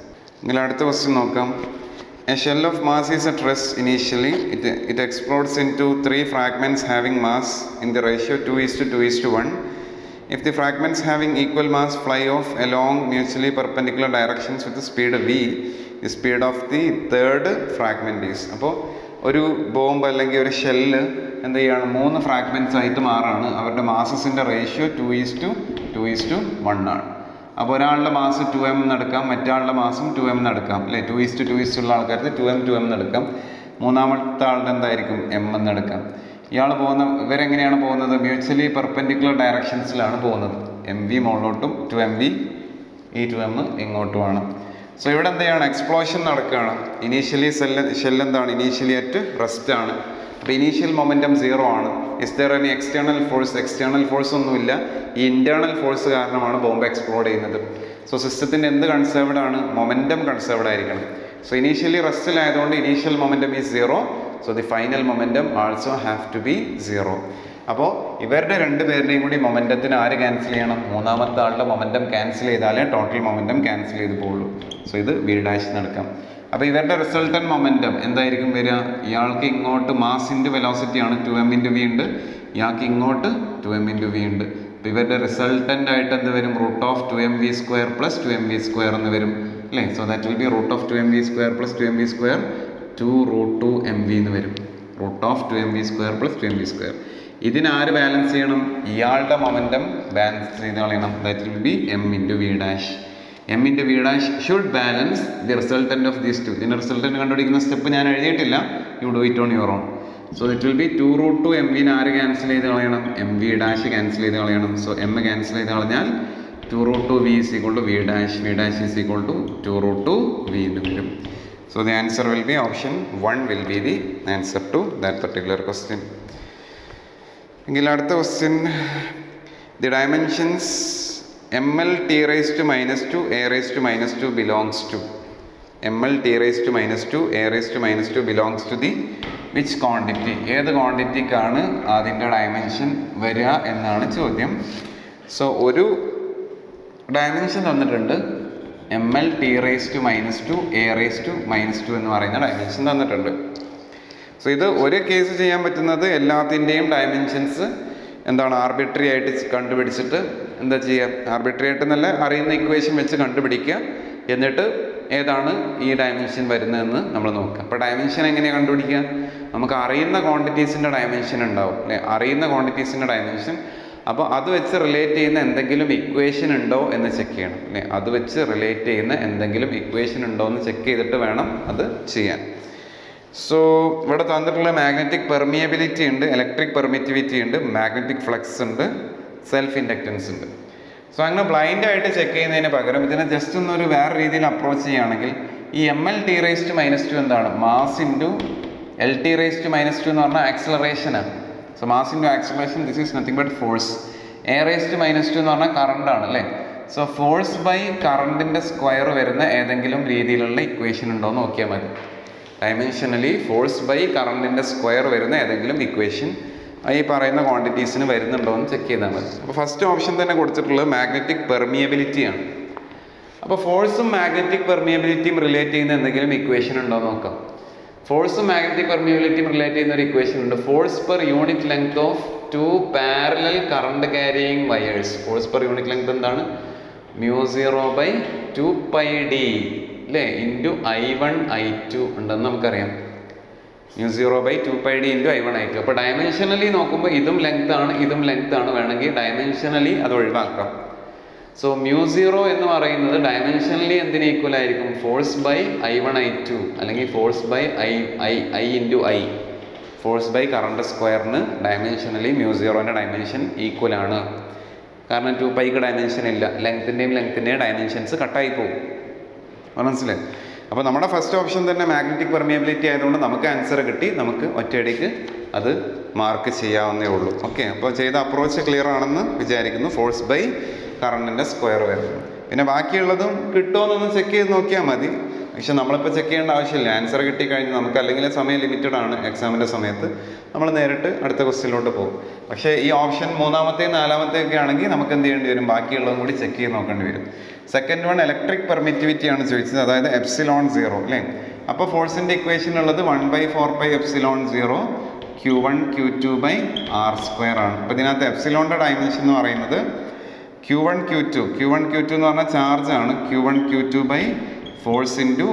എങ്കിൽ അടുത്ത ക്വസ്റ്റ്യൻ നോക്കാം. A shell of mass is at rest initially. It explodes into 3 fragments having mass in the ratio 2:2:1. If the fragments having equal mass fly off along mutually perpendicular directions with the speed v, the speed of the third fragment is. അപ്പോൾ ഒരു bomb അല്ലെങ്കിൽ ഒരു shell എന്ത് ചെയ്യാണ്, 3 fragments ആയിട്ട് മാറാണ്. അവരുടെ മാസസിൻ്റെ ratio 2:2:1 ആണ്. അപ്പോൾ ഒരാളുടെ മാസ് 2m എന്നെടുക്കാം, മറ്റാളുടെ മാസം 2m എന്നെടുക്കാം അല്ലേ. 2:2 ഉള്ള ആൾക്കാർക്ക് 2m എന്നെടുക്കാം. മൂന്നാമത്തെ ആളുടെ എന്തായിരിക്കും, m എന്നെടുക്കാം. ഇവരെങ്ങനെയാണ് പോകുന്നത്, മ്യൂച്വലി പെർപെൻഡിക്കുലർ ഡയറക്ഷൻസിലാണ് പോകുന്നത്. mv മുകളിലോട്ടും 2mv, ഈ 2m ഇങ്ങോട്ടുമാണ്. സോ ഇവിടെ എന്ത് ചെയ്യണം, എക്സ്പ്ലോഷൻ നടക്കുകയാണ്. ഇനീഷ്യലി ഷെല്ല് എന്താണ്, ഇനീഷ്യലി അറ്റ് റെസ്റ്റ് ആണ്. അപ്പോൾ ഇനീഷ്യൽ മൊമെൻറ്റം 0 ആണ്. Is there any external force? External force ഒന്നുമില്ല. ഈ ഇൻറ്റേർണൽ ഫോഴ്സ് കാരണമാണ് ബോംബ് എക്സ്പ്ലോഡ് ചെയ്യുന്നത്. സോ സിസ്റ്റത്തിൻ്റെ എന്ത് കൺസേർവ്ഡ് ആണ്, മൊമെൻറ്റം കൺസേർവ്ഡ് ആയിരിക്കണം. സോ ഇനീഷ്യലി റെസ്റ്റിലായതുകൊണ്ട് initial momentum is 0. So the final momentum also have to be 0. അപ്പോൾ ഇവരുടെ 2 പേരുടെയും കൂടി മൊമെൻറ്റത്തിന് ആര് ക്യാൻസൽ ചെയ്യണം, മൂന്നാമത്തെ ആളുടെ മൊമെൻറ്റം ക്യാൻസൽ ചെയ്താലേ ടോട്ടൽ മൊമെൻറ്റം ക്യാൻസൽ ചെയ്ത് പോകുള്ളൂ. സോ ഇത് v' നടക്കാം. അപ്പോൾ ഇവരുടെ റിസൾട്ടൻ മൊമെൻറ്റം എന്തായിരിക്കും വരിക, ഇയാൾക്ക് ഇങ്ങോട്ട് മാസിൻ്റെ വെലോസിറ്റിയാണ് 2m × v ഉണ്ട്, ഇയാൾക്ക് ഇങ്ങോട്ട് 2m × v ഉണ്ട്. അപ്പോൾ ഇവരുടെ റിസൾട്ടൻ്റ് ആയിട്ട് എന്ത് വരും, √2mv² + 2mv² എന്ന് വരും അല്ലേ. So that will B √2mv² + 2mv², 2√2mv എന്ന് വരും. √2mv² + 2mv². ഇതിനാര് ബാലൻസ് ചെയ്യണം, ഇയാളുടെ മൊമെൻറ്റം ബാലൻസ് ചെയ്ത് കളയണം. That will B m × v'. m × v' should balance the resultant of these 2. ഇതിൻ്റെ റിസൾട്ടൻ്റ് കണ്ടുപിടിക്കുന്ന സ്റ്റെപ്പ് ഞാൻ എഴുതിയിട്ടില്ല, you do it on your own. So it will B 2√2mv ആര് cancel ചെയ്ത് കളയണം, mv' ക്യാൻസൽ ചെയ്ത് കളയണം. സോ m ക്യാൻസൽ ചെയ്ത് കളഞ്ഞാൽ 2√2v = v', v' = 2√2v എന്ന് വരും. So the answer will be option 1 will be the answer to that particular question. എങ്കിൽ അടുത്ത question, the dimensions ml t raised to minus 2 a raised to minus 2 belongs to ml t raised to minus 2 a raised to minus 2 belongs to the which quantity? ഏത് ക്വാണ്ടിറ്റിക്കാണ് അതിൻ്റെ dimension വരിക എന്നാണ് ചോദ്യം. So ഒരു dimension തന്നിട്ടുണ്ട്, ml t raised to minus 2 a raised to minus 2 എന്ന് പറയുന്ന dimension തന്നിട്ടുണ്ട്. സോ ഇത് ഒരു കേസ് ചെയ്യാൻ പറ്റുന്നത് എല്ലാത്തിൻ്റെയും ഡയമെൻഷൻസ് എന്താണ് ആർബിട്രറി ആയിട്ട് കണ്ടുപിടിച്ചിട്ട് എന്താ ചെയ്യുക, ആർബിട്രറി ആയിട്ട് നല്ല അറിയുന്ന ഇക്വേഷൻ വെച്ച് കണ്ടുപിടിക്കുക, എന്നിട്ട് ഏതാണ് ഈ ഡയമെൻഷൻ വരുന്നതെന്ന് നമ്മൾ നോക്കുക. അപ്പോൾ ഡയമെൻഷൻ എങ്ങനെയാണ് കണ്ടുപിടിക്കുക? നമുക്ക് അറിയുന്ന ക്വാണ്ടിറ്റീസിൻ്റെ ഡയമെൻഷൻ ഉണ്ടാവും അല്ലേ, അറിയുന്ന ക്വാണ്ടിറ്റീസിൻ്റെ ഡയമെൻഷൻ. അപ്പോൾ അത് വെച്ച് റിലേറ്റ് ചെയ്യുന്ന എന്തെങ്കിലും ഇക്വേഷൻ ഉണ്ടോ എന്ന് ചെക്ക് ചെയ്യണം അല്ലേ, അത് വെച്ച് റിലേറ്റ് ചെയ്യുന്ന എന്തെങ്കിലും ഇക്വേഷൻ ഉണ്ടോ എന്ന് ചെക്ക് ചെയ്തിട്ട് വേണം അത് ചെയ്യാൻ. സോ ഇവിടെ തന്നിട്ടുള്ള മാഗ്നറ്റിക് പെർമിയബിലിറ്റി ഉണ്ട്, ഇലക്ട്രിക് പെർമിറ്റിവിറ്റി ഉണ്ട്, മാഗ്നറ്റിക് ഫ്ലക്സ് ഉണ്ട്, സെൽഫ് ഇൻഡക്റ്റൻസ് ഉണ്ട്. സോ അങ്ങനെ ബ്ലൈൻഡായിട്ട് ചെക്ക് ചെയ്യുന്നതിന് പകരം ഇതിനെ ജസ്റ്റ് ഒന്നൊരു വേറെ രീതിയിൽ അപ്രോച്ച് ചെയ്യുകയാണെങ്കിൽ ഈ ml t raised to minus 2 എന്താണ്, mass into l t raised to minus 2 എന്ന് പറഞ്ഞാൽ ആക്സിലറേഷനാണ്. So mass into acceleration, this is nothing but force. a raised to minus 2 എന്ന് പറഞ്ഞാൽ കറണ്ടാണ് അല്ലേ. സോ ഫോഴ്സ് ബൈ കറണ്ടിൻ്റെ സ്ക്വയർ വരുന്ന ഏതെങ്കിലും രീതിയിലുള്ള ഇക്വേഷൻ ഉണ്ടോ എന്ന് നോക്കിയാൽ മതി. ഡയമെൻഷനലി ഫോഴ്സ് ബൈ കറണ്ടിൻ്റെ സ്ക്വയർ വരുന്ന ഏതെങ്കിലും ഇക്വേഷൻ ഈ പറയുന്ന ക്വാണ്ടിറ്റീസിന് വരുന്നുണ്ടോ എന്ന് ചെക്ക് ചെയ്താൽ മതി. അപ്പോൾ ഫസ്റ്റ് ഓപ്ഷൻ തന്നെ കൊടുത്തിട്ടുള്ളത് മാഗ്നറ്റിക് പെർമിയബിലിറ്റിയാണ്. അപ്പോൾ ഫോഴ്സും മാഗ്നറ്റിക് പെർമിയബിലിറ്റിയും റിലേറ്റ് ചെയ്യുന്ന എന്തെങ്കിലും ഇക്വേഷൻ ഉണ്ടോ എന്ന് നോക്കാം. ഫോഴ്സും മാഗ്നറ്റിക് പെർമിയബിലിറ്റിയും റിലേറ്റ് ചെയ്യുന്ന ഒരു ഇക്വേഷൻ ഉണ്ട്, force per unit length of 2 parallel current carrying wires. Force per unit length എന്താണ്, μ0/2πd അല്ലേ, ഇൻറ്റു I1 I2 ഉണ്ടെന്ന് നമുക്കറിയാം. μ0/2πd into I1 I2. അപ്പോൾ ഡയമെൻഷനലി നോക്കുമ്പോൾ ഇതും ലെങ്ത് ആണ് ഇതും ലെങ്ത് ആണ്, വേണമെങ്കിൽ ഡയമെൻഷനലി അത് ഒഴിവാക്കാം. സോ μ0 എന്ന് പറയുന്നത് ഡയമെൻഷനലി എന്തിന് ഈക്വൽ ആയിരിക്കും, ഫോഴ്സ് ബൈ I1 I2 അല്ലെങ്കിൽ force by I into I. Force by current സ്ക്വയറിന് ഡയമെൻഷനലി μ0ൻ്റെ ഡയമെൻഷൻ ഈക്വൽ ആണ്. കാരണം 2πക്ക് ഡയമെൻഷൻ ഇല്ല, ലെങ്ത്തിൻ്റെയും ഡയമെൻഷൻസ് കട്ടായി പോകും. മനസ്സിലായി? അപ്പോൾ നമ്മുടെ ഫസ്റ്റ് ഓപ്ഷൻ തന്നെ മാഗ്നറ്റിക് പെർമിയബിലിറ്റി ആയതുകൊണ്ട് നമുക്ക് ആൻസർ കിട്ടി, നമുക്ക് ഒറ്റയടിക്ക് അത് മാർക്ക് ചെയ്യാവുന്നേ ഉള്ളൂ. ഓക്കെ, അപ്പോൾ ചെയ്ത അപ്രോച്ച് ക്ലിയർ ആണെന്ന് വിചാരിക്കുന്നു. ഫോഴ്സ് ബൈ കറണ്ടിൻ്റെ സ്ക്വയർ വരുന്നു. പിന്നെ ബാക്കിയുള്ളതും കിട്ടുമോയെന്നൊന്ന് ചെക്ക് ചെയ്ത് നോക്കിയാൽ മതി. പക്ഷെ നമ്മളിപ്പോൾ ചെക്ക് ചെയ്യേണ്ട ആവശ്യമില്ല, ആൻസർ കിട്ടിക്കഴിഞ്ഞ് നമുക്ക് അല്ലെങ്കിൽ സമയം ലിമിറ്റഡ് ആണ് എക്സാമിൻ്റെ സമയത്ത്, നമ്മൾ നേരിട്ട് അടുത്ത ക്വസ്റ്റ്യനിലോട്ട് പോകും. പക്ഷേ ഈ ഓപ്ഷൻ മൂന്നാമത്തെയും നാലാമത്തെയൊക്കെ ആണെങ്കിൽ നമുക്ക് എന്ത് ചെയ്യേണ്ടി വരും, ബാക്കിയുള്ളതും കൂടി ചെക്ക് ചെയ്ത് നോക്കേണ്ടി വരും. സെക്കൻഡ് വൺ ഇലക്ട്രിക് പെർമിറ്റിവിറ്റി ആണ് ചോദിച്ചത്, അതായത് എപ്സിലോൺ 0 അല്ലേ. അപ്പോൾ ഫോഴ്സിൻ്റെ ഇക്വേഷൻ ഉള്ളത് 1/4πε0 Q1 Q2/r² ആണ്. അപ്പോൾ ഇതിനകത്ത് എപ്സിലോണിൻ്റെ ഡയമെൻഷൻ എന്ന് പറയുന്നത് Q1 Q2 എന്ന് പറഞ്ഞാൽ ചാർജ് ആണ്, Q1 Q2 force into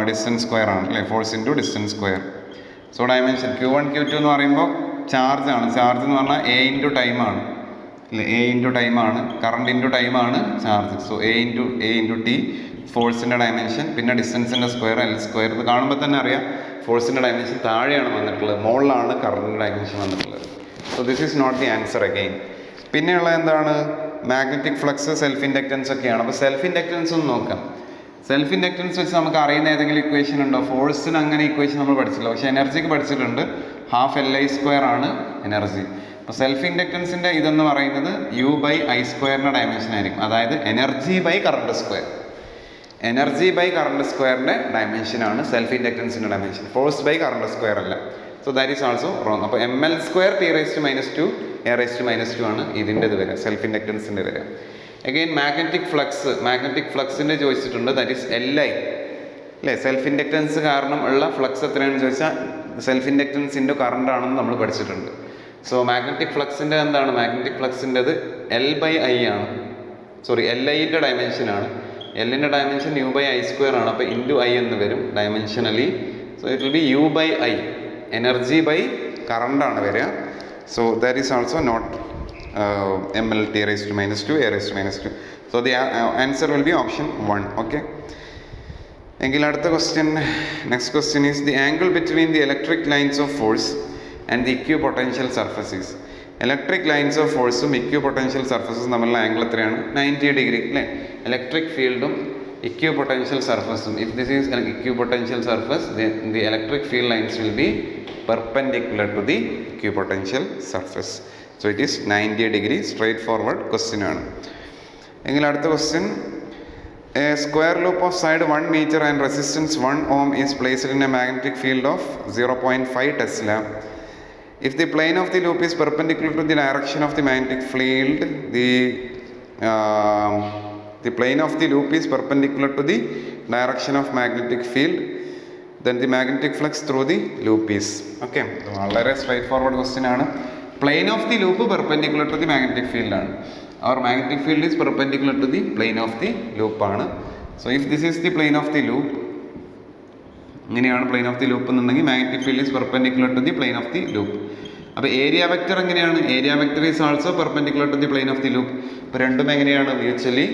distance square ആണ് അല്ലേ, force into distance square. So dimension Q1 Q2 എന്ന് പറയുമ്പോൾ ചാർജ് ആണ്, ചാർജ് എന്ന് പറഞ്ഞാൽ A ഇൻറ്റു ടൈമാണ് അല്ലേ, A ഇൻറ്റു ടൈമാണ്, കറണ്ട് ഇൻറ്റു ടൈമാണ് charge. So A into T ഫോഴ്സിൻ്റെ ഡയമെൻഷൻ, പിന്നെ ഡിസ്റ്റൻസിൻ്റെ സ്ക്വയർ L². ഇത് കാണുമ്പോൾ തന്നെ അറിയാം ഫോഴ്സിൻ്റെ ഡയമെൻഷൻ താഴെയാണ് വന്നിട്ടുള്ളത്, മുകളിലാണ് കറണ്ടിൻ്റെ ഡയമെൻഷൻ വന്നിട്ടുള്ളത്. So this is not the answer again. പിന്നെയുള്ള എന്താണ്, മാഗ്നറ്റിക് ഫ്ലക്സ്, സെൽഫ് ഇൻഡക്റ്റൻസ് ഒക്കെയാണ്. അപ്പോൾ സെൽഫ് ഇൻഡക്റ്റൻസ് ഒന്ന് നോക്കാം. സെൽഫ് ഇൻഡക്റ്റൻസ് വെച്ച് നമുക്ക് അറിയുന്ന ഏതെങ്കിലും ഇക്വേഷൻ ഉണ്ടോ? ഫോഴ്സിന് അങ്ങനെ ഇക്വേഷൻ നമ്മൾ പഠിച്ചില്ല, പക്ഷേ എനർജിക്ക് പഠിച്ചിട്ടുണ്ട്. ½ Li² ആണ് എനർജി. അപ്പോൾ സെൽഫ് ഇൻഡക്റ്റൻസിൻ്റെ ഇതെന്ന് പറയുന്നത് U/I² ഡയമെൻഷൻ ആയിരിക്കും, അതായത് energy by current square. Energy by current സ്ക്വയറിൻ്റെ ഡയമെൻഷനാണ് സെൽഫ് ഇൻഡക്റ്റൻസിൻ്റെ dimension, force by current square അല്ല. So that is also wrong. അപ്പോൾ ml² t raised to minus 2 a raised to minus 2 ആണ് ഇതിൻ്റെ ഇത് വരിക, സെൽഫ് ഇൻഡക്റ്റൻസിൻ്റെ വരിക. അഗെയിൻ മാഗ്നറ്റിക് ഫ്ലക്സിൻ്റെ ചോദിച്ചിട്ടുണ്ട്, ദാറ്റ് ഈസ് Li അല്ലേ. സെൽഫ് ഇൻഡക്റ്റൻസ് കാരണം ഉള്ള ഫ്ലക്സ് എത്രയാണെന്ന് ചോദിച്ചാൽ സെൽഫ് ഇൻഡക്റ്റൻസ് ഇൻറ്റു കറണ്ട് ആണെന്ന് നമ്മൾ പഠിച്ചിട്ടുണ്ട്. സോ മാഗ്നറ്റിക് ഫ്ലക്സിൻ്റെ എന്താണ്, മാഗ്നറ്റിക് ഫ്ലക്സിൻ്റെത് L/I ആണ്, സോറി Liൻ്റെ ഡയമെൻഷനാണ്. Lൻ്റെ ഡയമെൻഷൻ U/I² ആണ്, അപ്പോൾ ഇൻറ്റു I എന്ന് വരും dimensionally. So it will be U/I, energy by കറണ്ടാണ് വരിക. So that is also not ml t raised to minus 2 a raised to minus 2. So the answer will be option 1. Okay. എങ്കിൽ അടുത്ത question, next question is the angle between the electric lines of force and the equipotential surfaces. Electric lines of ഫോഴ്സും equipotential സർഫസസും തമ്മിലുള്ള angle എത്രയാണ്? 90 degree അല്ലേ. Electric ഫീൽഡും equipotential സർഫസും, if this is equipotential surface, the electric field lines will be perpendicular to the equipotential surface. So it is 90 degree straight forward question ആണ്. എങ്കിൽ അടുത്ത question, A square loop of side 1 meter and resistance 1 ohm is placed in a magnetic field of 0.5 Tesla. If the plane of the loop is perpendicular to the direction of the magnetic field, the plane of the loop is perpendicular to the direction of magnetic field, then the magnetic flux through the loop is. Okay, വളരെ straightforward question ആണ്. Plane of the loop perpendicular to the magnetic field ആണ്. അവർ magnetic field is perpendicular to the plane of the loop ആണ്. So if this is the plane of the loop, ഇങ്ങനെയാണ് plane of the loop എന്നുണ്ടെങ്കിൽ magnetic field is perpendicular to the plane of the loop. അപ്പോൾ area vector എങ്ങനെയാണ്? Area vector is also perpendicular to the plane of the loop. ഇപ്പോൾ രണ്ടും എങ്ങനെയാണ്? Mutually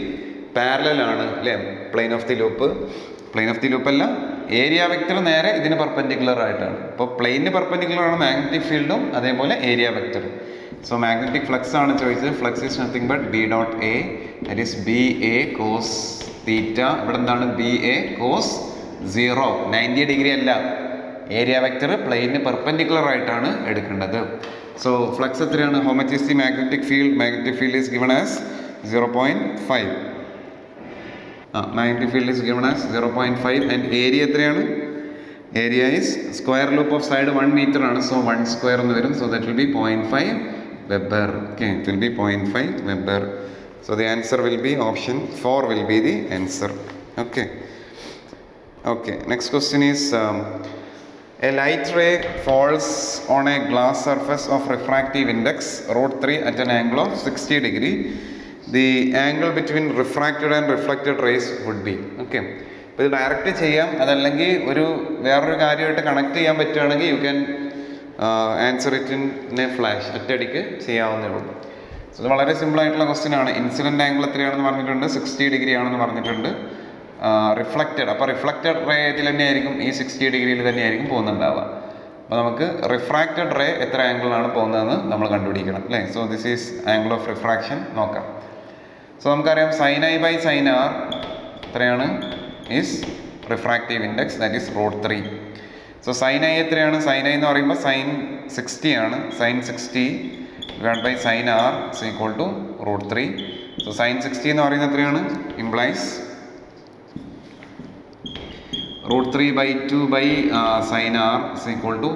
parallel ആണ് അല്ലേ? Plain of the loop, plain of the loop അല്ല, area vector നേരെ ഇതിന് പെർപെൻഡിക്കുലർ ആയിട്ടാണ്. അപ്പോൾ പ്ലെയിനിന് പെർപെൻഡിക്കുലർ ആണ് മാഗ്നറ്റിക് ഫീൽഡും അതേപോലെ area vector. So magnetic flux ആണ് ചോദിച്ചത്. Flux is nothing but B dot A, that is B A cos theta. ഇവിടെ എന്താണ്? ബി എ കോസ് 0, 90 ഡിഗ്രി അല്ല. ഏരിയ വെക്റ്റർ പ്ലെയിനിന് പെർപെൻഡിക്കുലർ ആയിട്ടാണ് എടുക്കേണ്ടത്. സോ ഫ്ലക്സ് എത്രയാണ്? How much is the magnetic field? Magnetic field is given as 0.5. Magnetic field is given as 0.5 and area എത്രയാണ്? Area is square loop of side 1 meter ആണ്. So 1 square എന്ന് വരും. So that will B 0.5 weber. Okay, it will B 0.5 weber. So the answer will be option 4 will be the answer. Okay, okay, next question is a light ray falls on a glass surface of refractive index √3 at an angle of 60 degree. The angle between refracted and reflected rays would be. Okay, ഇപ്പോൾ ഇത് direct ചെയ്യാം, അതല്ലെങ്കിൽ വേറൊരു കാര്യമായിട്ട് connect ചെയ്യാൻ പറ്റുകയാണെങ്കിൽ you can answer it in A flash, ഒറ്റയടിക്ക് ചെയ്യാവുന്നേ ഉള്ളൂ. സോ ഇത് വളരെ സിമ്പിൾ ആയിട്ടുള്ള ക്വസ്റ്റ്യൻ ആണ്. ഇൻസിഡൻറ്റ് ആംഗിൾ എത്രയാണെന്ന് പറഞ്ഞിട്ടുണ്ട്? 60 ഡിഗ്രി ആണെന്ന് പറഞ്ഞിട്ടുണ്ട്. റിഫ്ലക്റ്റഡ്, അപ്പോൾ റിഫ്ലക്റ്റഡ് റേ ഇതിൽ തന്നെയായിരിക്കും, ഈ 60 ഡിഗ്രിയിൽ തന്നെയായിരിക്കും പോകുന്നുണ്ടാവുക. അപ്പോൾ നമുക്ക് റിഫ്രാക്റ്റഡ് റേ എത്ര ആംഗിളാണ് പോകുന്നതെന്ന് നമ്മൾ കണ്ടുപിടിക്കണം അല്ലേ? So this is angle of refraction. നോക്കാം. സോ നമുക്കറിയാം sine I by sine R എത്രയാണ്? Is refractive index, that is √3. So sine I എത്രയാണ്? സൈൻ ഐ എന്ന് പറയുമ്പോൾ സൈൻ 60 ആണ്. Sine 60 divide by sine R is equal to √3. So sine 60 എന്ന് പറയുന്നത് എത്രയാണ്? Implies √3 by 2 by sin r is equal to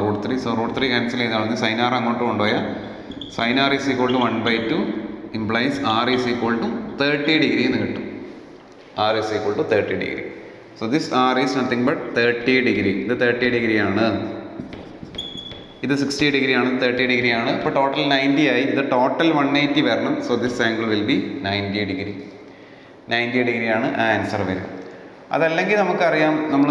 √3. So √3 cancel ചെയ്താണ്. sin r അങ്ങോട്ട് കൊണ്ടുപോയാൽ sin r is equal to 1/2 implies r is equal to 30 degree എന്ന് കിട്ടും. r is equal to 30 degree. So this r is nothing but 30 degree. ഇത് 30 degree ആണ്, ഇത് 60 degree ആണ്, 30 degree ആണ്. ഇപ്പോൾ ടോട്ടൽ 90 ആയി. ഇത് ടോട്ടൽ 180 വരണം. So this angle will be 90 degree. 90 degree ആണ് ആൻസർ വരും. അതല്ലെങ്കിൽ നമുക്കറിയാം, നമ്മൾ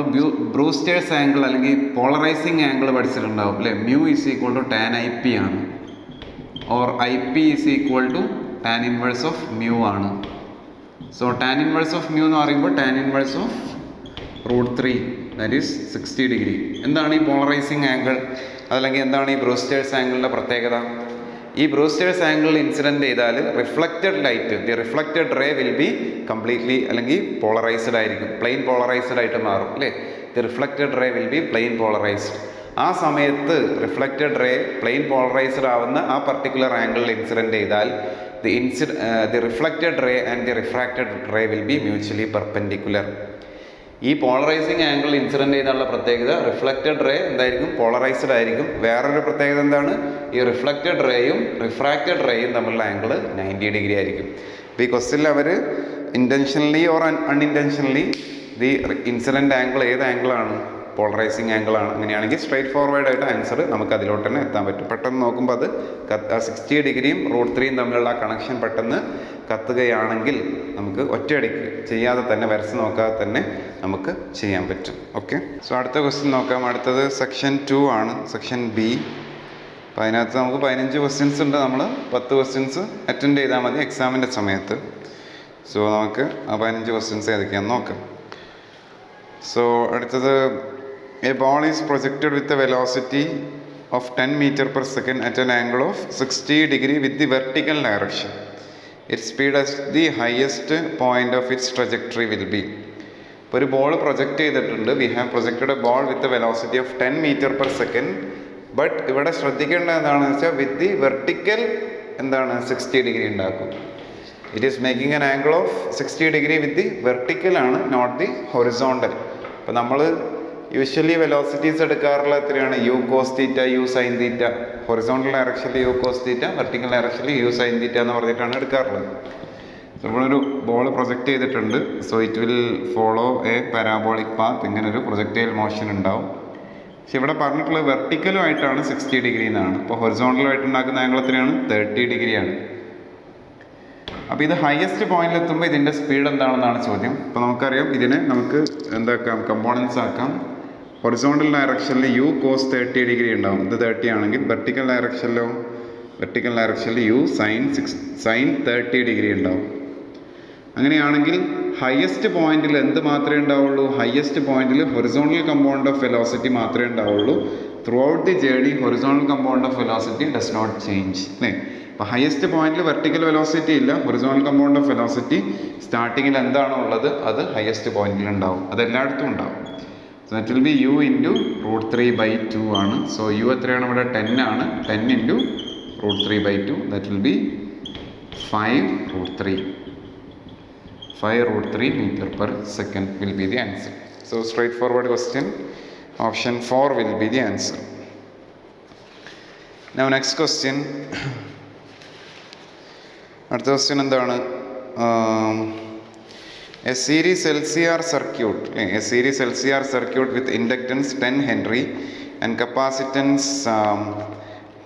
ബ്രൂസ്റ്റേഴ്സ് ആംഗിൾ അല്ലെങ്കിൽ പോളറൈസിങ് ആംഗിൾ പഠിച്ചിട്ടുണ്ടാവും അല്ലേ? Mu is equal to tan I P ആണ്, or I P is equal to tan inverse of mu ആണ്. So tan inverse of mu എന്ന് പറയുമ്പോൾ tan inverse of √3 that is 60 degree. എന്താണ് ഈ polarising angle, അതല്ലെങ്കിൽ എന്താണ് ഈ ബ്രൂസ്റ്റേഴ്സ് ആംഗിളിൻ്റെ പ്രത്യേകത? ഈ ബ്രൂസ്റ്റേഴ്സ് ആംഗിൾ ഇൻസിഡൻറ്റ് ചെയ്താൽ reflected light, the reflected ray will be completely അല്ലെങ്കിൽ പോളറൈസ്ഡ് ആയിരിക്കും, പ്ലെയിൻ പോളറൈസ്ഡ് ആയിട്ട് മാറും അല്ലേ? The reflected ray will be plane polarised. ആ സമയത്ത് റിഫ്ലക്റ്റഡ് റേ പ്ലെയിൻ പോളറൈസ്ഡ് ആവുന്ന ആ പർട്ടിക്കുലർ ആംഗിളിൽ ഇൻസിഡൻറ്റ് ചെയ്താൽ the reflected ray and the refracted ray will be mutually perpendicular. ഈ പോളറൈസിങ് ആംഗിൾ ഇൻസിഡൻറ്റ് ചെയ്താലുള്ള പ്രത്യേകത റിഫ്ലക്റ്റഡ് റേ എന്തായിരിക്കും? പോളറൈസ്ഡ് ആയിരിക്കും. വേറൊരു പ്രത്യേകത എന്താണ്? ഈ റിഫ്ലക്റ്റഡ് റേയും റിഫ്രാക്റ്റഡ് റേയും തമ്മിലുള്ള ആംഗിൾ 90 ഡിഗ്രി ആയിരിക്കും. ഇപ്പോൾ ഈ ക്വസ്റ്റ്യനിൽ അവർ intentionally or unintentionally the incident angle ഏത് ആംഗിളാണ്? പോളറൈസിങ് ആംഗിളാണ്. അങ്ങനെയാണെങ്കിൽ സ്ട്രൈറ്റ് ഫോർവേഡ് ആയിട്ട് ആൻസർ നമുക്ക് അതിലോട്ട് തന്നെ എത്താൻ പറ്റും. പെട്ടെന്ന് നോക്കുമ്പോൾ അത് 60 ഡിഗ്രിയും √3യും തമ്മിലുള്ള ആ കണക്ഷൻ പെട്ടെന്ന് കത്തുകയാണെങ്കിൽ നമുക്ക് ഒറ്റയടിക്ക് ചെയ്യാതെ തന്നെ, വരച്ച് നോക്കാതെ തന്നെ നമുക്ക് ചെയ്യാൻ പറ്റും. ഓക്കെ, സോ അടുത്ത ക്വസ്റ്റ്യൻ നോക്കാം. അടുത്തത് സെക്ഷൻ 2 ആണ്, സെക്ഷൻ ബി. അപ്പോൾ അതിനകത്ത് നമുക്ക് 15 ക്വസ്റ്റ്യൻസ് ഉണ്ട്. നമ്മൾ 10 ക്വസ്റ്റ്യൻസ് അറ്റൻഡ് ചെയ്താൽ മതി എക്സാമിൻ്റെ സമയത്ത്. സോ നമുക്ക് ആ 15 ക്വസ്റ്റ്യൻസ് ഏതൊക്കെയാണെന്ന് നോക്കാം. സോ അടുത്തത്, A ball is projected with a velocity of 10 meter per second at an angle of 60 degree with the vertical direction. Its speed at the highest point of its trajectory will be. ഇപ്പോൾ ഒരു ball project ചെയ്തിട്ടുണ്ട്. We have projected A ball with a velocity of 10 meter per second. But ഇവിടെ ശ്രദ്ധിക്കേണ്ടത് എന്താണെന്ന് വെച്ചാൽ വിത്ത് the vertical എന്താണ് 60 degree ഉണ്ടാക്കും. It is making an angle of 60 degree with the vertical ആണ്, നോട്ട് ദി ഹൊറിസോണ്ടൽ. അപ്പോൾ നമ്മൾ യൂഷ്വലി വെലോസിറ്റീസ് എടുക്കാറുള്ള എത്രയാണ്? U cos theta, u sine theta. Horizontal ഡയറക്ഷനിൽ യു കോസ് തീറ്റ, വെർട്ടിക്കൽ ഡയറക്ഷനിൽ യു സൈൻ തീറ്റ എന്ന് പറഞ്ഞിട്ടാണ് എടുക്കാറുള്ളത്. സോ നമ്മളൊരു ബോൾ പ്രൊജക്റ്റ് ചെയ്തിട്ടുണ്ട്. So it will follow a parabolic path. ഇങ്ങനൊരു പ്രൊജക്റ്റൈൽ മോഷൻ ഉണ്ടാവും. പക്ഷെ ഇവിടെ പറഞ്ഞിട്ടുള്ളത് വെർട്ടിക്കലുമായിട്ടാണ് 60 ഡിഗ്രി എന്നാണ്. അപ്പോൾ ഹൊറിസോണ്ടലുമായിട്ട് ഉണ്ടാക്കുന്ന ആംഗിൾ എത്രയാണ്? 30 ഡിഗ്രിയാണ്. അപ്പോൾ ഇത് ഹയസ്റ്റ് പോയിന്റിൽ എത്തുമ്പോൾ ഇതിൻ്റെ സ്പീഡ് എന്താണെന്നാണ് ചോദ്യം. അപ്പോൾ നമുക്കറിയാം ഇതിനെ നമുക്ക് എന്താക്കാം, കമ്പോണൻസ് ആക്കാം. ഹൊറിസോണ്ടൽ ഡയറക്ഷനിൽ യു കോസ് 30 ഡിഗ്രി ഉണ്ടാവും. ഇത് 30 ആണെങ്കിൽ വെർട്ടിക്കൽ ഡയറക്ഷനിൽ യു സൈൻ 30 ഡിഗ്രി ഉണ്ടാവും. അങ്ങനെയാണെങ്കിൽ ഹയസ്റ്റ് പോയിന്റിൽ എന്ത് മാത്രമേ ഉണ്ടാവുള്ളൂ? ഹയസ്റ്റ് പോയിന്റിൽ ഹൊറിസോണ്ടൽ കമ്പോണന്റ് ഓഫ് വെലോസിറ്റി മാത്രമേ ഉണ്ടാവുള്ളൂ. Throughout the journey horizontal component of velocity does not change, അല്ലേ? അപ്പോൾ ഹയസ്റ്റ് പോയിന്റിൽ വെർട്ടിക്കൽ വെലോസിറ്റി ഇല്ല, ഹൊറിസോണ്ടൽ കമ്പോണന്റ് ഓഫ് വെലോസിറ്റി സ്റ്റാർട്ടിങ്ങിൽ എന്താണോ ഉള്ളത് അത് ഹയസ്റ്റ് പോയിന്റിൽ ഉണ്ടാവും. അത് എല്ലായിടത്തും ഉണ്ടാവും. So that will be u into √3/2 ആണ്. സോ യു എത്രയാണ് ഇവിടെ? 10 ആണ്. 10 into √3/2 that will be 5√3 meter per second will be the answer. So straightforward question. Option 4 will be the answer. Now next question. അടുത്ത ക്വസ്റ്റ്യൻ എന്താണ്? A series LCR circuit with inductance 10 Henry and capacitance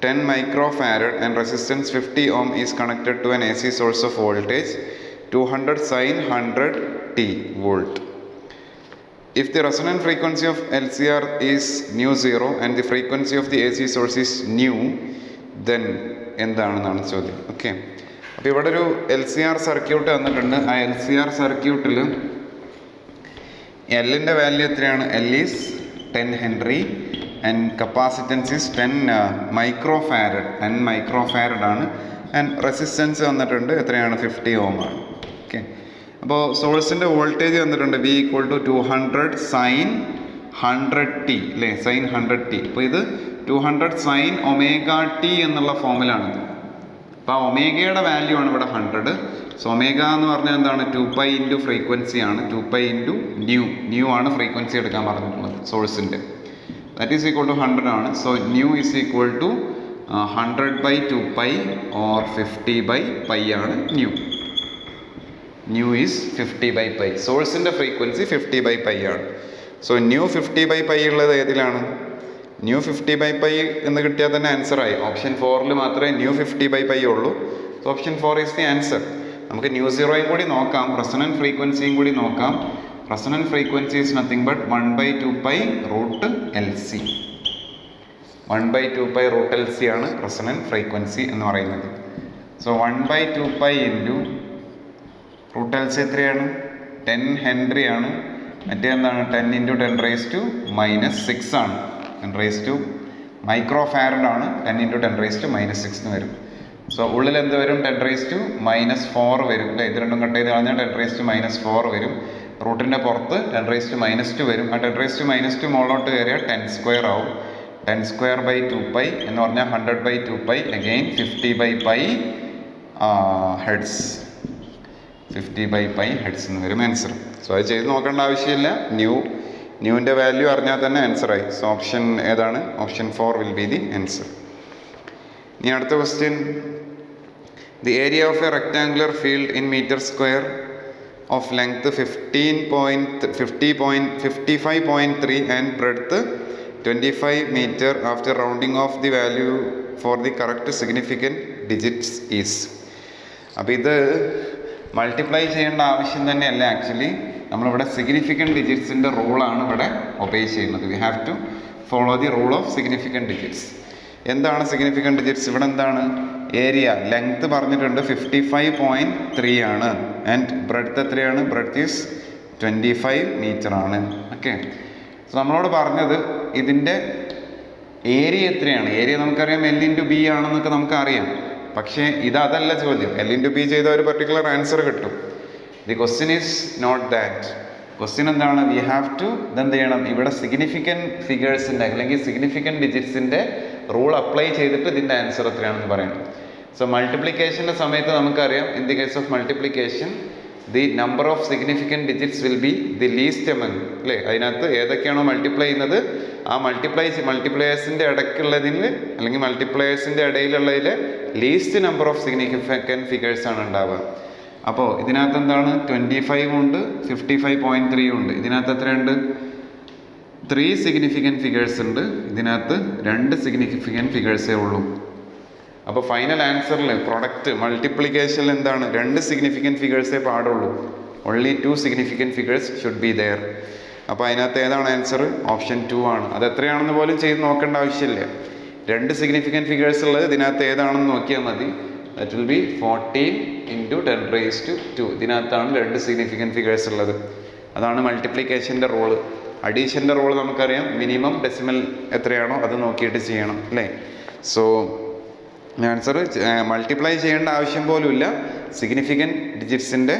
10 microfarad and resistance 50 ohm is connected to an AC source of voltage 200 sin 100t volt. If the resonant frequency of LCR is nu 0 and the frequency of the AC source is nu, then എന്താണെന്നാണ് ചോദ്യം. Okay, അപ്പോൾ ഇവിടെ ഒരു LCR circuit തന്നിട്ടുണ്ട്. ആ LCR സർക്യൂട്ടിൽ എല്ലിൻ്റെ value എത്രയാണ്? L is 10 Henry and capacitance is 10 microfarad ആണ്. ആൻഡ് റെസിസ്റ്റൻസ് വന്നിട്ടുണ്ട് എത്രയാണ്? 50 ഓം ആണ്. ഓക്കെ, അപ്പോൾ സോഴ്സിൻ്റെ വോൾട്ടേജ് വന്നിട്ടുണ്ട് V = 200 sin 100t, അല്ലേ? sin 100t. അപ്പോൾ ഇത് 200 sin ωt എന്നുള്ള ഫോമിലാണ്. അപ്പോൾ ആ ഒമേഗയുടെ വാല്യൂ ആണ് ഇവിടെ 100. സോ ഒമേഗ എന്ന് പറഞ്ഞാൽ എന്താണ്? 2π ഇൻറ്റു ഫ്രീക്വൻസി ആണ്. 2π ഇൻറ്റു ന്യൂ ആണ് ഫ്രീക്വൻസി എടുക്കാൻ പറഞ്ഞിട്ടുള്ളത് സോഴ്സിൻ്റെ. ദാറ്റ് ഈസ് ഈക്വൽ ടു 100 ആണ്. So nu is equal to 100/2π or 50/π ആണ് ന്യൂ ഈസ് 50/π. സോഴ്സിൻ്റെ ഫ്രീക്വൻസി 50/π ആണ്. സോ ന്യൂ 50/π ഉള്ളത് ഏതിലാണ്? ന്യൂ 50/π എന്ന് കിട്ടിയാൽ തന്നെ ആൻസറായി. ഓപ്ഷൻ 4 മാത്രമേ ന്യൂ 50/π ഉള്ളൂ. So option 4 is the answer. നമുക്ക് ന്യൂ 0യും കൂടി നോക്കാം, റെസൊണന്റ് ഫ്രീക്വൻസിയും കൂടി നോക്കാം. Resonant frequency is nothing but 1/2π √LC. 1/2π √LC ആണ് റെസൊണന്റ് ഫ്രീക്വൻസി എന്ന് പറയുന്നത്. സോ 1/2π ഇൻറ്റു √LC എത്രയാണ്? 10 ഹെൻറി ആണ്. മറ്റേ എന്താണ്? 10 ഇൻറ്റു 10⁻⁻6 ആണ്. 10 മൈക്രോഫാരഡ് ആണ്. 10 ഇൻറ്റു 10⁻⁻6 എന്ന് വരും. സോ ഉള്ളിൽ എന്ത് വരും? 10⁻4 വരും, അല്ലേ? ഇത് രണ്ടും കട്ട് ചെയ്ത് കളഞ്ഞാൽ 10⁻4 വരും. റൂട്ടിൻ്റെ പുറത്ത് 10⁻2 വരും. ആ 10⁻2 മുകളിലോട്ട് കയറിയാൽ 10² ആവും. 10²/2π എന്ന് പറഞ്ഞാൽ 100/2π അഗെയിൻ 50/π ഹെഡ്സ്. 50/π ഹെഡ്സ് എന്ന് വരും ആൻസർ. സോ അത് ചെയ്ത് നോക്കേണ്ട ആവശ്യമില്ല. ന്യൂവിൻ്റെ വാല്യൂ അറിഞ്ഞാൽ തന്നെ ആൻസറായി. സോ ഓപ്ഷൻ ഏതാണ്? Option 4 will be the answer. ഇനി അടുത്ത question. The area of a rectangular field in metre square of length 55.3 and breadth 25 meter after rounding off the value for the correct significant digits is. അപ്പോൾ ഇത് multiply ചെയ്യേണ്ട ആവശ്യം തന്നെയല്ല. Actually നമ്മളിവിടെ significant ഡിജിറ്റ്സിൻ്റെ റൂളാണ് ഇവിടെ obey ചെയ്യുന്നത്. We have to follow the rule of significant digits. എന്താണ് significant digits? ഇവിടെ എന്താണ്? ഏരിയ ലെങ്ത് പറഞ്ഞിട്ടുണ്ട് 55.3 ആണ്. ആൻഡ് ബ്രെഡ്ത്ത് എത്രയാണ്? ബ്രെഡ്ത്ത് ഈസ് 25 meter ആണ്. ഓക്കെ, സോ നമ്മളോട് പറഞ്ഞത് ഇതിൻ്റെ ഏരിയ എത്രയാണ്? ഏരിയ നമുക്കറിയാം L/B ആണെന്നൊക്കെ നമുക്കറിയാം. പക്ഷേ അതല്ല ചോദ്യം. L/B ചെയ്ത ഒരു പർട്ടിക്കുലർ ആൻസർ കിട്ടും. The question is not that. Question എന്താണ്? വി ഹാവ് ടു ഇതെന്ത് ചെയ്യണം? ഇവിടെ സിഗ്നിഫിക്കൻറ്റ് ഫിഗേഴ്സിൻ്റെ അല്ലെങ്കിൽ സിഗ്നിഫിക്കൻറ്റ് ഡിജിറ്റ്സിൻ്റെ റൂൾ അപ്ലൈ ചെയ്തിട്ട് ഇതിൻ്റെ ആൻസർ എത്രയാണെന്ന് പറയണം. സോ മൾട്ടിപ്ലിക്കേഷൻ്റെ സമയത്ത് നമുക്കറിയാം, in the case of multiplication the number of significant digits will be the least among, അല്ലേ? അതിനകത്ത് ഏതൊക്കെയാണോ മൾട്ടിപ്ലൈ ചെയ്യുന്നത് ആ മൾട്ടിപ്ലയേഴ്സിൻ്റെ ഇടയ്ക്കുള്ളതിൽ അല്ലെങ്കിൽ മൾട്ടിപ്ലയേഴ്സിൻ്റെ ഇടയിലുള്ളതിൽ ലീസ്റ്റ് നമ്പർ ഓഫ് സിഗ്നിഫിക്കൻറ്റ് ഫിഗേഴ്സാണ് ഉണ്ടാവുക. അപ്പോൾ ഇതിനകത്ത് എന്താണ് 25 ഉണ്ട്, 55.3 ഉണ്ട്. ഇതിനകത്ത് എത്രയുണ്ട്? 3 സിഗ്നിഫിക്കൻറ്റ് ഫിഗേഴ്സ് ഉണ്ട്. ഇതിനകത്ത് 2 സിഗ്നിഫിക്കൻറ്റ് ഫിഗേഴ്സേ ഉള്ളൂ. അപ്പോൾ ഫൈനൽ ആൻസറിൽ പ്രൊഡക്റ്റ് മൾട്ടിപ്ലിക്കേഷനിൽ എന്താണ്? 2 സിഗ്നിഫിക്കൻറ്റ് ഫിഗേഴ്സേ പാടുള്ളൂ. Only 2 significant figures should be there. അപ്പോൾ അതിനകത്ത് ഏതാണ് ആൻസർ? ഓപ്ഷൻ 2 ആണ്. അത് എത്രയാണെന്ന് പോലും ചെയ്ത് നോക്കേണ്ട ആവശ്യമില്ല. 2 സിഗ്നിഫിക്കൻറ്റ് ഫിഗേഴ്സ് ഉള്ളത് ഇതിനകത്ത് ഏതാണെന്ന് നോക്കിയാൽ മതി. That will B 14 × 10⁻². ഇതിനകത്താണ് 2 സിഗ്നിഫിക്കൻറ്റ് ഫിഗേഴ്സ് ഉള്ളത്. അതാണ് മൾട്ടിപ്ലിക്കേഷൻ്റെ റോള്. അഡീഷൻ്റെ റോള് നമുക്കറിയാം, മിനിമം ഡെസിമൽ എത്രയാണോ അത് നോക്കിയിട്ട് ചെയ്യണം, അല്ലേ? സോ ആൻസർ മൾട്ടിപ്ലൈ ചെയ്യേണ്ട ആവശ്യം പോലുമില്ല. സിഗ്നിഫിക്കൻറ്റ് ഡിജിറ്റ്സിൻ്റെ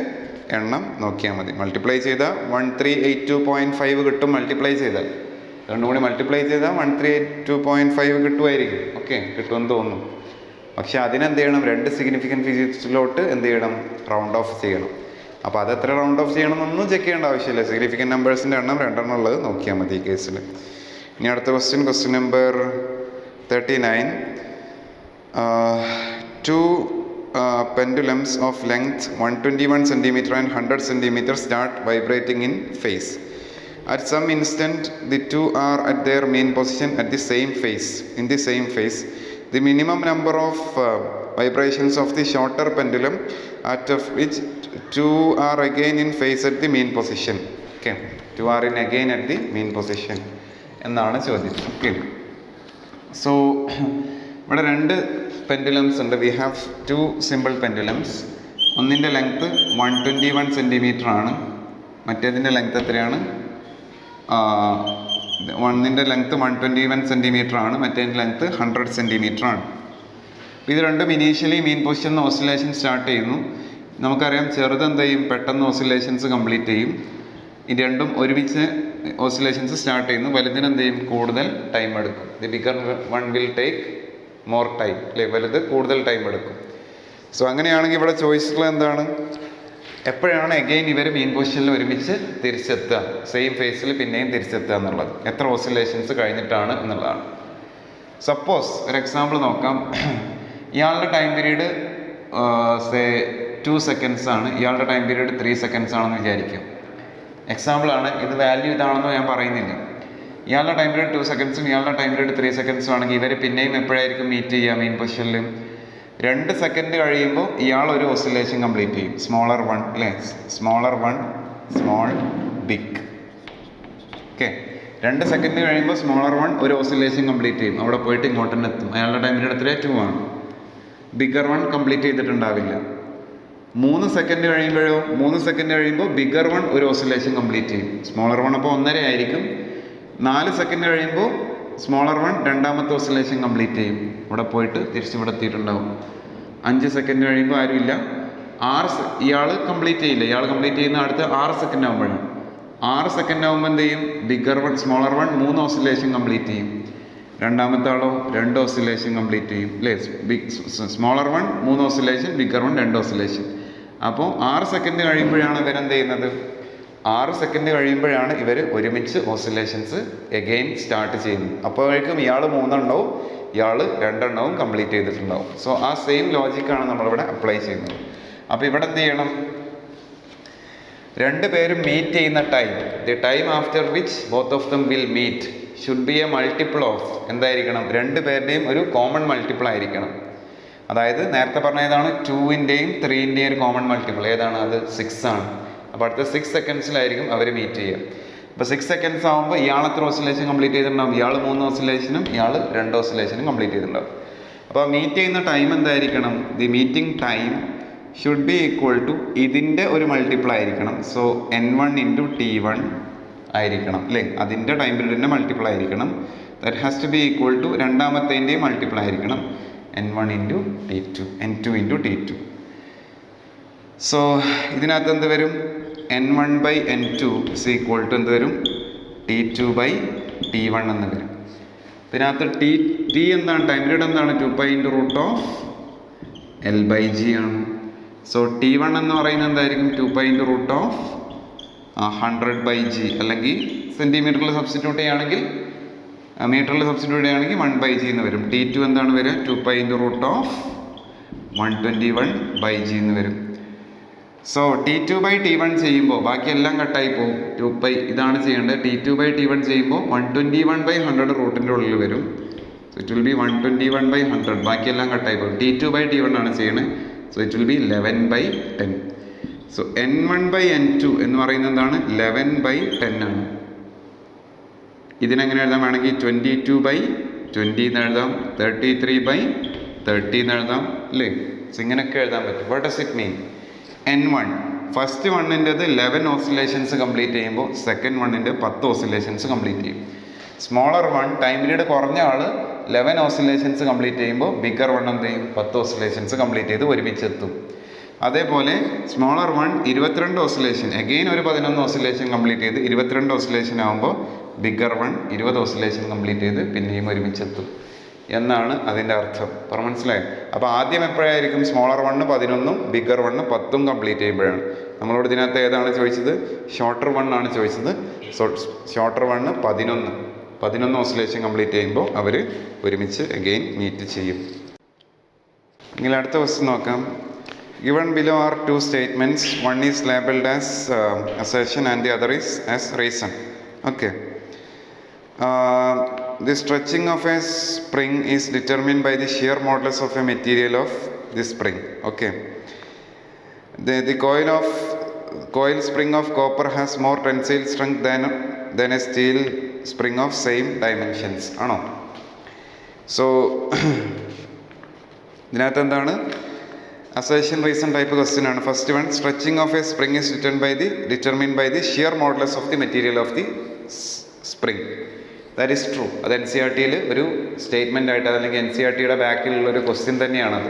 എണ്ണം നോക്കിയാൽ മതി. മൾട്ടിപ്ലൈ ചെയ്താൽ 1382.5 കിട്ടും. മൾട്ടിപ്ലൈ ചെയ്താൽ രണ്ടും കൂടി മൾട്ടിപ്ലൈ ചെയ്താൽ 1382.5 കിട്ടുമായിരിക്കും. ഓക്കെ, കിട്ടുമെന്ന് തോന്നുന്നു. പക്ഷെ അതിനെന്ത് ചെയ്യണം? 2 സിഗ്നിഫിക്കൻറ്റ് ഫിഗേഴ്സിലോട്ട് എന്ത് ചെയ്യണം? റൗണ്ട് ഓഫ് ചെയ്യണം. അപ്പോൾ അത് എത്ര റൗണ്ട് ഓഫ് ചെയ്യണം എന്നൊന്നും ചെക്ക് ചെയ്യേണ്ട ആവശ്യമില്ല. സിഗ്നിഫിക്കൻറ്റ് നമ്പേഴ്സിൻ്റെ എണ്ണം 2 ഉള്ളത് നോക്കിയാൽ മതി ഈ കേസിൽ. ഇനി അടുത്ത question number 39. Two pendulums of length 121 cm and 100 cm start vibrating in phase. At some instant, the two are at their main position at the same phase. In the same phase, the minimum number of vibrations of the shorter pendulum, at of which two are again in phase at the mean position. Okay, two are in again at the mean position. എന്നാണ് ചോദ്യം. Okay, so ഇവിടെ 2 pendulums ഉണ്ട്. We have 2 simple pendulums. ഒന്നിൻ്റെ length 121 centimetre ആണ്. മറ്റേതിൻ്റെ length എത്രയാണ്? ഒന്നിൻ്റെ length 121 centimetre ആണ്. മറ്റേതിൻ്റെ length 100 centimetre ആണ്. ഇത് രണ്ടും ഇനീഷ്യലി മീൻ പൊസിഷനിൽ ഓസിലേഷൻ സ്റ്റാർട്ട് ചെയ്യുന്നു. നമുക്കറിയാം ചെറുത് എന്ത് ചെയ്യും? പെട്ടെന്ന് ഓസിലേഷൻസ് കംപ്ലീറ്റ് ചെയ്യും. ഇത് രണ്ടും ഒരുമിച്ച് ഓസിലേഷൻസ് സ്റ്റാർട്ട് ചെയ്യുന്നു. വലുതിന് എന്ത് ചെയ്യും? കൂടുതൽ ടൈം എടുക്കും. The bigger one will take more time, അല്ലേ? വലുത് കൂടുതൽ ടൈം എടുക്കും. സോ അങ്ങനെയാണെങ്കിൽ ഇവിടെ ചോയ്സിട്ടുള്ളത് എന്താണ്? എപ്പോഴാണ് എഗെയിൻ ഇവർ മീൻ പൊസിഷനിൽ ഒരുമിച്ച് തിരിച്ചെത്തുക, സെയിം ഫേസിൽ പിന്നെയും തിരിച്ചെത്തുക എന്നുള്ളത്, എത്ര ഓസിലേഷൻസ് കഴിഞ്ഞിട്ടാണ് എന്നുള്ളതാണ്. സപ്പോസ് ഒരു എക്സാമ്പിൾ നോക്കാം. ഇയാളുടെ ടൈം പീരീഡ് 2 സെക്കൻഡ്സ് ആണ്, ഇയാളുടെ ടൈം പീരീഡ് 3 സെക്കൻഡ്സ് ആണെന്ന് വിചാരിക്കും. എക്സാമ്പിളാണ് ഇത്, വാല്യൂ ഇതാണെന്ന് ഞാൻ പറയുന്നില്ല. ഇയാളുടെ ടൈം പീരീഡ് 2 സെക്കൻഡ്സും ഇയാളുടെ ടൈം പീരീഡ് 3 സെക്കൻഡ്സും ആണെങ്കിൽ ഇവർ പിന്നെയും എപ്പോഴായിരിക്കും മീറ്റ് ചെയ്യുക മെയിൻ പൊസിഷനിൽ? 2 സെക്കൻഡ് കഴിയുമ്പോൾ ഇയാൾ ഒരു ഓസിലേഷൻ കംപ്ലീറ്റ് ചെയ്യും, സ്മോളർ വൺ, അല്ലേ? Smaller one, small, big. Okay, 2 second കഴിയുമ്പോൾ സ്മോളർ വൺ ഒരു ഓസിലേഷൻ കംപ്ലീറ്റ് ചെയ്യും, അവിടെ പോയിട്ട് ഇങ്ങോട്ട് തന്നെ എത്തും. അയാളുടെ ടൈം പീരീഡ് എത്രയാണ്? 2 ആണ്. ബിഗർ വൺ കംപ്ലീറ്റ് ചെയ്തിട്ടുണ്ടാവില്ല. 3 സെക്കൻഡ് കഴിയുമ്പോഴോ? 3 സെക്കൻഡ് കഴിയുമ്പോൾ ബിഗർ വൺ ഒരു ഓസിലേഷൻ കംപ്ലീറ്റ് ചെയ്യും, സ്മോളർ വൺ അപ്പോൾ 1.5 ആയിരിക്കും. 4 സെക്കൻഡ് കഴിയുമ്പോൾ സ്മോളർ വൺ രണ്ടാമത്തെ ഓസിലേഷൻ കംപ്ലീറ്റ് ചെയ്യും, ഇവിടെ പോയിട്ട് തിരിച്ചിവിടെ എത്തിയിട്ടുണ്ടാവും. 5 സെക്കൻഡ് കഴിയുമ്പോൾ ആരുമില്ല. 6 ഇയാൾ കംപ്ലീറ്റ് ചെയ്യില്ല. ഇയാൾ കംപ്ലീറ്റ് ചെയ്യുന്ന അടുത്ത 6 സെക്കൻഡ് ആകുമ്പോഴാണ്. 6 സെക്കൻഡ് ആകുമ്പോൾ എന്ത് ചെയ്യും? Bigger one, smaller one 3 oscillation complete ചെയ്യും. രണ്ടാമത്തെ ആളോ 2 ഓസിലേഷൻ കംപ്ലീറ്റ് ചെയ്യും, അല്ലേ? Smaller one 3 oscillation, bigger one 2 oscillation. അപ്പോൾ 6 സെക്കൻഡ് കഴിയുമ്പോഴാണ് ഇവരെന്ത് ചെയ്യുന്നത്? 6 സെക്കൻഡ് കഴിയുമ്പോഴാണ് ഇവർ ഒരുമിച്ച് ഓസിലേഷൻസ് എഗെയിൻ സ്റ്റാർട്ട് ചെയ്യുന്നത്. അപ്പോഴേക്കും ഇയാൾ 3 എണ്ണവും ഇയാൾ 2 എണ്ണവും കംപ്ലീറ്റ് ചെയ്തിട്ടുണ്ടാവും. സോ ആ സെയിം ലോജിക്കാണ് നമ്മളിവിടെ അപ്ലൈ ചെയ്യുന്നത്. അപ്പോൾ ഇവിടെ എന്ത് ചെയ്യണം? 2 പേരും മീറ്റ് ചെയ്യുന്ന time, the time after which both of them will meet should be a multiple of എന്തായിരിക്കണം? 2 പേരുടെയും ഒരു കോമൺ മൾട്ടിപ്പിൾ ആയിരിക്കണം. അതായത് നേരത്തെ പറഞ്ഞതാണ് 2-ൻ്റെയും 3-ൻ്റെയും ഒരു കോമൺ മൾട്ടിപ്പിൾ ഏതാണ്? അത് 6 ആണ്. അപ്പോൾ അടുത്ത 6 സെക്കൻഡ്സിലായിരിക്കും അവർ മീറ്റ് ചെയ്യുക. അപ്പോൾ 6 സെക്കൻഡ്സ് ആകുമ്പോൾ ഇയാൾ എത്ര ഓസിലേഷൻ കംപ്ലീറ്റ് ചെയ്തിട്ടുണ്ടാവും? ഇയാൾ 3 ഓസിലേഷനും ഇയാൾ 2 ഓസിലേഷനും കംപ്ലീറ്റ് ചെയ്തിട്ടുണ്ടാവും. അപ്പോൾ മീറ്റ് ചെയ്യുന്ന ടൈം എന്തായിരിക്കണം? The meeting time should be equal to ഇതിൻ്റെ ഒരു മൾട്ടിപ്പിൾ ആയിരിക്കണം. സോ N1 × T1 ആയിരിക്കണം, അല്ലേ? അതിൻ്റെ ടൈം പീരീഡിൻ്റെ മൾട്ടിപ്പിൾ ആയിരിക്കണം. That has to be equal to രണ്ടാമത്തേൻ്റെയും മൾട്ടിപ്പിൾ ആയിരിക്കണം, N1 × T2, N2 × T2. So ഇതിനകത്ത് എന്ത് വരും? N1/N2 is equal to എന്ത് വരും? T2/T1 എന്ന് വരും. ഇതിനകത്ത് T എന്താണ്? ടൈം പീരീഡ് എന്താണ്? 2π × എൽ ബൈ ജി ആണ്. സോ T1 എന്ന് പറയുന്നത് എന്തായിരിക്കും? 2π√100/g, അല്ലെങ്കിൽ സെൻറ്റിമീറ്ററിൽ സബ്സ്റ്റിറ്റ്യൂട്ട് ചെയ്യുകയാണെങ്കിൽ മീറ്ററിൽ സബ്സ്റ്റിറ്റ്യൂട്ട് ചെയ്യുകയാണെങ്കിൽ 1/g എന്ന് വരും. T2 എന്താണ് വരിക? 2π√121/g എന്ന് വരും. സോ T2/T1 ചെയ്യുമ്പോൾ ബാക്കിയെല്ലാം കട്ടായി പോകും. 2π ഇതാണ് ചെയ്യേണ്ടത്. T2/T1 ചെയ്യുമ്പോൾ 121/100 റൂട്ടിൻ്റെ ഉള്ളിൽ വരും. So it will B 121/100. ബാക്കിയെല്ലാം കട്ടായി പോകും. T2/T1 ആണ് ചെയ്യുന്നത്. So it will B 11/10. So N1/N2 എന്ന് പറയുന്നത് എന്താണ്? 11/10 ആണ്. ഇതിനെങ്ങനെ എഴുതാൻ വേണമെങ്കിൽ 22/20 എന്ന് എഴുതാം, 33/30 എന്ന് എഴുതാം അല്ലേ? സോ ഇങ്ങനെയൊക്കെ എഴുതാൻ പറ്റും. What does it mean? N1 first വണ്ണിൻ്റെത് 11 ഓസിലേഷൻസ് കംപ്ലീറ്റ് ചെയ്യുമ്പോൾ സെക്കൻഡ് വണ്ണിൻ്റെ 10 ഓസിലേഷൻസ് കംപ്ലീറ്റ് ചെയ്യും. സ്മോളർ വൺ ടൈം പീരീഡ് കുറഞ്ഞ ആൾ 11 ഓസിലേഷൻസ് കംപ്ലീറ്റ് ചെയ്യുമ്പോൾ ബിഗർ വൺ എന്ത് ചെയ്യും? 10 ഓസിലേഷൻസ് കംപ്ലീറ്റ് ചെയ്ത് ഒരുമിച്ചെത്തും. അതേപോലെ സ്മോളർ വൺ 22 ഓസിലേഷൻ, അഗെയിൻ ഒരു 11 ഓസിലേഷൻ കംപ്ലീറ്റ് ചെയ്ത് 22 ഓസിലേഷൻ ആകുമ്പോൾ ബിഗർ വൺ 20 ഓസിലേഷൻ കംപ്ലീറ്റ് ചെയ്ത് പിന്നെയും ഒരുമിച്ചെത്തും എന്നാണ് അതിൻ്റെ അർത്ഥം. പറഞ്ഞു മനസ്സിലായി? അപ്പോൾ ആദ്യം എപ്പോഴായിരിക്കും? സ്മോളർ വണ്ണ് 11ഉം ബിഗർ വണ്ണ് 10ഉം കംപ്ലീറ്റ് ചെയ്യുമ്പോഴാണ്. നമ്മളോട് ഇതിനകത്ത് ഏതാണ് ചോദിച്ചത്? ഷോർട്ടർ വൺ ആണ് ചോദിച്ചത്. So shorter one 11 oscillation complete ചെയ്യുമ്പോൾ അവർ ഒരുമിച്ച് അഗെയിൻ മീറ്റ് ചെയ്യും. എങ്കിൽ അടുത്ത ക്വസ്റ്റ്യൻ നോക്കാം. Given below are two statements. One is labeled as assertion and the other is as reason. Okay. The stretching of a spring is determined by the shear modulus of a material of the spring. Okay. The coil spring of copper has more tensile strength than a steel spring of same dimensions. ആണോ? So ഇതിനകത്ത് എന്താണ്? Assertion reason type question ആണ്. First one, stretching of a spring is determined by the shear modulus of the material of the spring. That is true. അത് NCERT-യിൽ ഒരു statement ആയിട്ട്, അല്ലെങ്കിൽ NCERT-യുടെ ബാക്കിലുള്ള ഒരു ക്വസ്റ്റ്യൻ തന്നെയാണത്.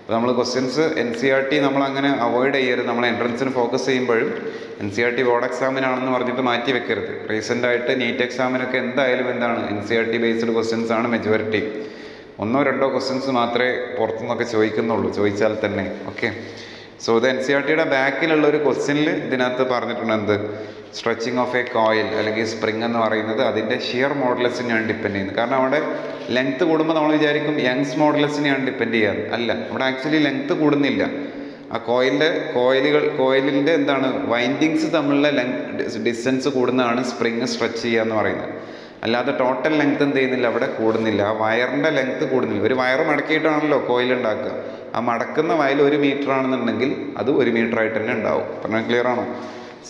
അപ്പോൾ നമ്മൾ ക്വസ്റ്റ്യൻസ് NCERT നമ്മളങ്ങനെ അവോയ്ഡ് ചെയ്യരുത്. നമ്മൾ എൻട്രൻസിന് ഫോക്കസ് ചെയ്യുമ്പോഴും NCERT ബോർഡ് എക്സാമിനാണെന്ന് പറഞ്ഞിട്ട് മാറ്റി വെക്കരുത്. റീസെൻ്റായിട്ട് നീറ്റ് എക്സാമിനൊക്കെ എന്തായാലും എന്താണ് NCERT ബേസ്ഡ് ക്വസ്റ്റ്യൻസ് ആണ് മെജോറിറ്റി. 1-2 ക്വസ്റ്റ്യൻസ് മാത്രമേ പുറത്തുനിന്നൊക്കെ ചോദിക്കുന്നുള്ളൂ, ചോദിച്ചാൽ തന്നെ. ഓക്കെ. സോ ഇത് NCERT-യുടെ ബാക്കിലുള്ള ഒരു ക്വസ്റ്റ്യനിൽ ഇതിനകത്ത് പറഞ്ഞിട്ടുണ്ട് എന്ത്? സ്ട്രെച്ചിങ് ഓഫ് എ കോയിൽ അല്ലെങ്കിൽ സ്പ്രിങ് എന്ന് പറയുന്നത് അതിൻ്റെ ഷിയർ മോഡുലസിനെയാണ് ഡിപ്പെൻഡ് ചെയ്യുന്നത്. കാരണം അവിടെ ലെങ്ത്ത് കൂടുമ്പോൾ നമ്മൾ വിചാരിക്കും യങ്സ് മോഡുലസിനെയാണ് ഡിപ്പെൻഡ് ചെയ്യാറ്. അല്ല, അവിടെ ആക്ച്വലി ലെങ്ത്ത് കൂടുന്നില്ല. ആ കോയിലിൻ്റെ എന്താണ് വൈൻഡിങ്സ് തമ്മിലുള്ള ഡിസ്റ്റൻസ് കൂടുന്നതാണ് സ്പ്രിങ് സ്ട്രെച്ച് ചെയ്യുക എന്ന് പറയുന്നത്. അല്ലാതെ ടോട്ടൽ ലെങ്ത് എന്ത് ചെയ്യുന്നില്ല, അവിടെ കൂടുന്നില്ല. ആ വയറിൻ്റെ ലെങ്ത് കൂടുന്നില്ല. ഒരു വയർ മടക്കിയിട്ടാണല്ലോ കോയിൽ ഉണ്ടാക്കുക. ആ മടക്കുന്ന വയൽ 1 മീറ്റർ ആണെന്നുണ്ടെങ്കിൽ അത് 1 മീറ്റർ ആയിട്ട് തന്നെ ഉണ്ടാവും. പറഞ്ഞാൽ ക്ലിയർ ആണോ?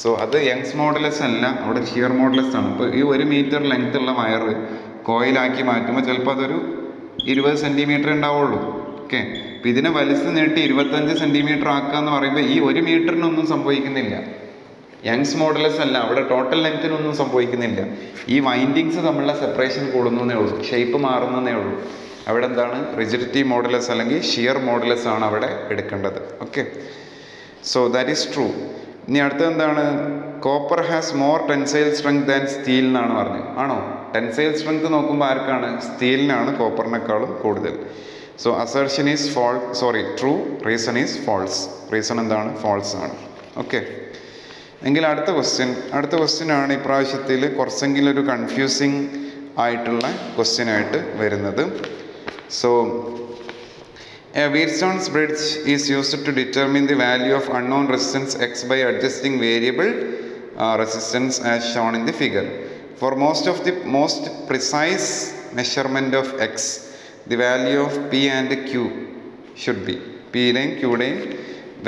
സോ അത് യങ്സ് മോഡുലസ് അല്ല, അവിടെ ഷിയർ മോഡുലസ് ആണ്. ഇപ്പോൾ ഈ 1 മീറ്റർ ലെങ്ത് ഉള്ള വയർ കോയിലാക്കി മാറ്റുമ്പോൾ ചിലപ്പോൾ അതൊരു 20 സെൻറ്റിമീറ്റർ ഉണ്ടാവുള്ളൂ. ഓക്കെ. അപ്പോൾ ഇതിനെ വലിച്ച് നീട്ടി 25 സെൻറ്റിമീറ്റർ ആക്കുക എന്ന് പറയുമ്പോൾ ഈ 1 മീറ്ററിനൊന്നും സംഭവിക്കുന്നില്ല. യങ്സ് മോഡുലസ് അല്ല, അവിടെ ടോട്ടൽ ലെങ്ത്തിനൊന്നും സംഭവിക്കുന്നില്ല. ഈ വൈൻഡിങ്സ് തമ്മിലുള്ള സെപ്പറേഷൻ കൂടുന്നതേ ഉള്ളൂ, ഷേപ്പ് മാറുന്നതേ ഉള്ളൂ. അവിടെ എന്താണ്? റിജിഡിറ്റി മോഡുലസ് അല്ലെങ്കിൽ ഷിയർ മോഡുലസ് ആണ് അവിടെ എടുക്കേണ്ടത്. Okay. So that is true. ഇനി അടുത്തത് എന്താണ്? Copper has more tensile strength than steel എന്നാണ് പറഞ്ഞത്. ആണോ? ടെൻസൈൽ സ്ട്രെങ്ത് നോക്കുമ്പോൾ ആർക്കാണ്? സ്റ്റീലിനാണ് കോപ്പറിനേക്കാളും കൂടുതൽ. So assertion is true, reason is false. Reason എന്താണ്? ഫോൾസ് ആണ്. ഓക്കെ. എങ്കിൽ അടുത്ത ക്വസ്റ്റ്യൻ ആണ് ഇപ്രാവശ്യത്തിൽ കുറച്ചെങ്കിലും ഒരു കൺഫ്യൂസിങ് ആയിട്ടുള്ള ക്വസ്റ്റ്യൻ ആയിട്ട് വരുന്നത്. So a Wheatstone's bridge is used to determine the value of unknown resistance X by adjusting variable resistance as shown in the figure. For most precise measurement of X, the value of P and Q should be. പിയുടെയും ക്യൂടെയും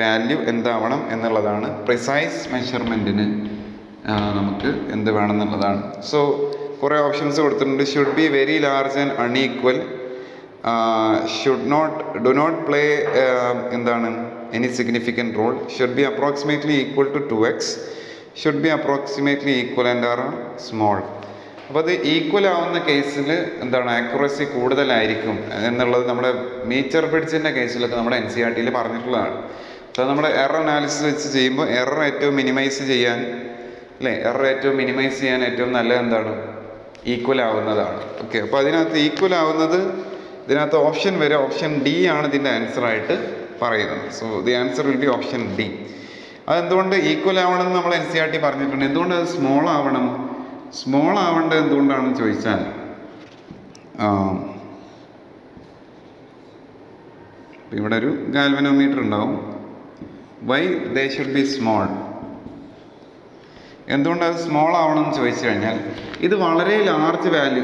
value എന്താവണം എന്നുള്ളതാണ്. Precise മെഷർമെൻറ്റിന് നമുക്ക് എന്ത് വേണം എന്നുള്ളതാണ്. So കുറേ options കൊടുത്തിട്ടുണ്ട്. Should be very large and unequal, do not play എന്താണ് any significant role, should be approximately equal to 2x, should be approximately equal and are small. അപ്പോൾ അത് ഈക്വൽ ആവുന്ന കേസിൽ എന്താണ് ആക്യുറസി കൂടുതലായിരിക്കും എന്നുള്ളത് നമ്മുടെ മീറ്റർ ബ്രിഡ്ജിൻ്റെ കേസിലൊക്കെ നമ്മുടെ NCERT-യിൽ പറഞ്ഞിട്ടുള്ളതാണ്. അപ്പോൾ നമ്മുടെ എറർ അനാലിസിസ് വെച്ച് ചെയ്യുമ്പോൾ എറർ ഏറ്റവും മിനിമൈസ് ചെയ്യാൻ ഏറ്റവും നല്ലത് എന്താണ്? ഈക്വൽ ആവുന്നതാണ്. ഓക്കെ. അപ്പോൾ അതിനകത്ത് ഈക്വൽ ആവുന്നത് ഇതിനകത്ത് ഓപ്ഷൻ വരെ ഓപ്ഷൻ ഡി ആണ് ഇതിൻ്റെ ആൻസറായിട്ട് പറയുന്നത്. So the answer will be option D. അതെന്തുകൊണ്ട് ഈക്വൽ ആവണമെന്ന് നമ്മൾ NCERT പറഞ്ഞിട്ടുണ്ട്. എന്തുകൊണ്ട് അത് സ്മോൾ ആവണം? സ്മോൾ ആവേണ്ടത് എന്തുകൊണ്ടാണെന്ന് ചോദിച്ചാൽ ഇവിടെ ഒരു ഗാൽവനോമീറ്റർ ഉണ്ടാവും. Why they should be small? എന്തുകൊണ്ട് അത് സ്മോൾ ആവണം എന്ന് ചോദിച്ചു കഴിഞ്ഞാൽ ഇത് വളരെ ലാർജ് വാല്യൂ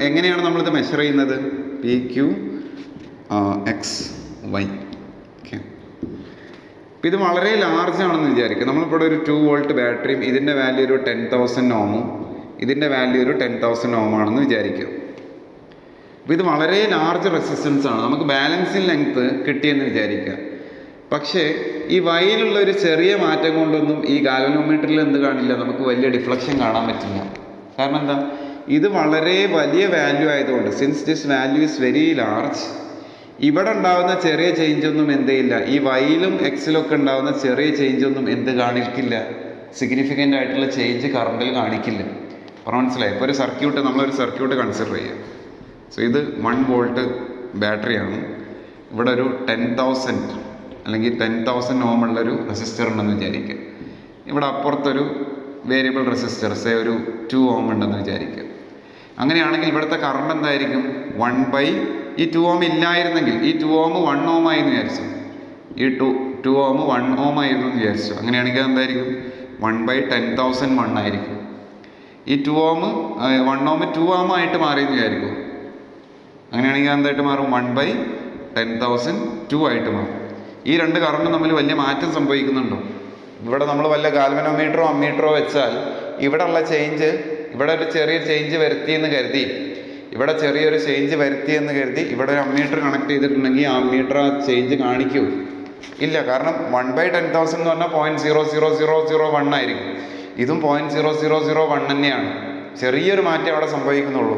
എങ്ങനെയാണ് നമ്മളിത് മെഷർ ചെയ്യുന്നത്? PQ XY. ഓക്കെ, അപ്പം ഇത് വളരെ ലാർജ് ആണെന്ന് വിചാരിക്കുക. നമ്മളിപ്പോൾ ഒരു 2 വോൾട്ട് ബാറ്ററിയും ഇതിൻ്റെ വാല്യൂ ഒരു 10,000 ഓമും ഇതിൻ്റെ വാല്യൂ ഒരു 10,000 ഓമാണെന്ന് വിചാരിക്കുക. അപ്പോൾ ഇത് വളരെ ലാർജ് റെസിസ്റ്റൻസ് ആണ്. നമുക്ക് ബാലൻസിങ് ലെങ്ത് കിട്ടിയെന്ന് വിചാരിക്കുക. പക്ഷേ ഈ വയലുള്ള ഒരു ചെറിയ മാറ്റം കൊണ്ടൊന്നും ഈ ഗാൽവനോമീറ്ററിൽ എന്ത് കാണില്ല, നമുക്ക് വലിയ ഡിഫ്ലക്ഷൻ കാണാൻ പറ്റില്ല. കാരണം എന്താ? ഇത് വളരെ വലിയ വാല്യൂ ആയതുകൊണ്ട്, since this value is very large, ഇവിടെ ഉണ്ടാകുന്ന ചെറിയ ചേഞ്ച് ഒന്നും എന്തില്ല, ഈ വൈയിലും എക്സിലൊക്കെ ഉണ്ടാകുന്ന ചെറിയ ചേഞ്ച് ഒന്നും എന്ത് കാണിക്കില്ല, സിഗ്നിഫിക്കൻ്റ് ആയിട്ടുള്ള ചേഞ്ച് കറണ്ടിൽ കാണിക്കില്ല. പറഞ്ഞ മനസ്സിലായി? ഇപ്പോൾ ഒരു സർക്യൂട്ട്, നമ്മളൊരു സർക്യൂട്ട് കൺസിഡർ ചെയ്യുക. സോ ഇത് 1 വോൾട്ട് ബാറ്ററിയാണ്. ഇവിടെ ഒരു 10,000 അല്ലെങ്കിൽ 10,000 ഓം ഉള്ളൊരു റെസിസ്റ്റർ ഉണ്ടെന്ന് വിചാരിക്കുക. ഇവിടെ അപ്പുറത്തൊരു വേരിയബിൾ റെസിസ്റ്റർ ഒരു 2 ഓം ഉണ്ടെന്ന് വിചാരിക്കുക. അങ്ങനെയാണെങ്കിൽ ഇവിടുത്തെ കറണ്ട് എന്തായിരിക്കും? 1 ഈ 2 ഓം ഇല്ലായിരുന്നെങ്കിൽ, ഈ 2 ഓം 1 ഓം ആയിരുന്നു വിചാരിച്ചു, ഈ 2 ഓം 1 ഓം ആയിരുന്നു എന്ന് വിചാരിച്ചു. അങ്ങനെയാണെങ്കിൽ എന്തായിരിക്കും? 1/10,001 ആയിരിക്കും. ഈ 2 ഓം 1 ഓം 2 ഓം ആയിട്ട് മാറിയെന്ന് വിചാരിക്കും. അങ്ങനെയാണെങ്കിൽ എന്തായിട്ട് മാറും? 1/10,002 ആയിട്ട് മാറും. ഈ രണ്ട് കറണ്ടും തമ്മിൽ വലിയ മാറ്റം സംഭവിക്കുന്നുണ്ടോ? ഇവിടെ നമ്മൾ വല്ല ഗാൽവനോമീറ്ററോ അമ്മീറ്ററോ വെച്ചാൽ ഇവിടെ ഉള്ള ചേഞ്ച്, ഇവിടെ ഒരു ചെറിയ ചേഞ്ച് വരുത്തിയെന്ന് കരുതി, ഇവിടെ ചെറിയൊരു ചേഞ്ച് വരുത്തിയെന്ന് കരുതി ഇവിടെ ഒരു അമ്മീറ്റർ കണക്ട് ചെയ്തിട്ടുണ്ടെങ്കിൽ ആ അമ്മീറ്റർ ആ ചേഞ്ച് കാണിക്കൂ? ഇല്ല. കാരണം 1/10,000 എന്ന് പറഞ്ഞാൽ 0.00001 ആയിരിക്കും. ഇതും 0.001 തന്നെയാണ്. ചെറിയൊരു മാറ്റം അവിടെ സംഭവിക്കുന്നുള്ളൂ.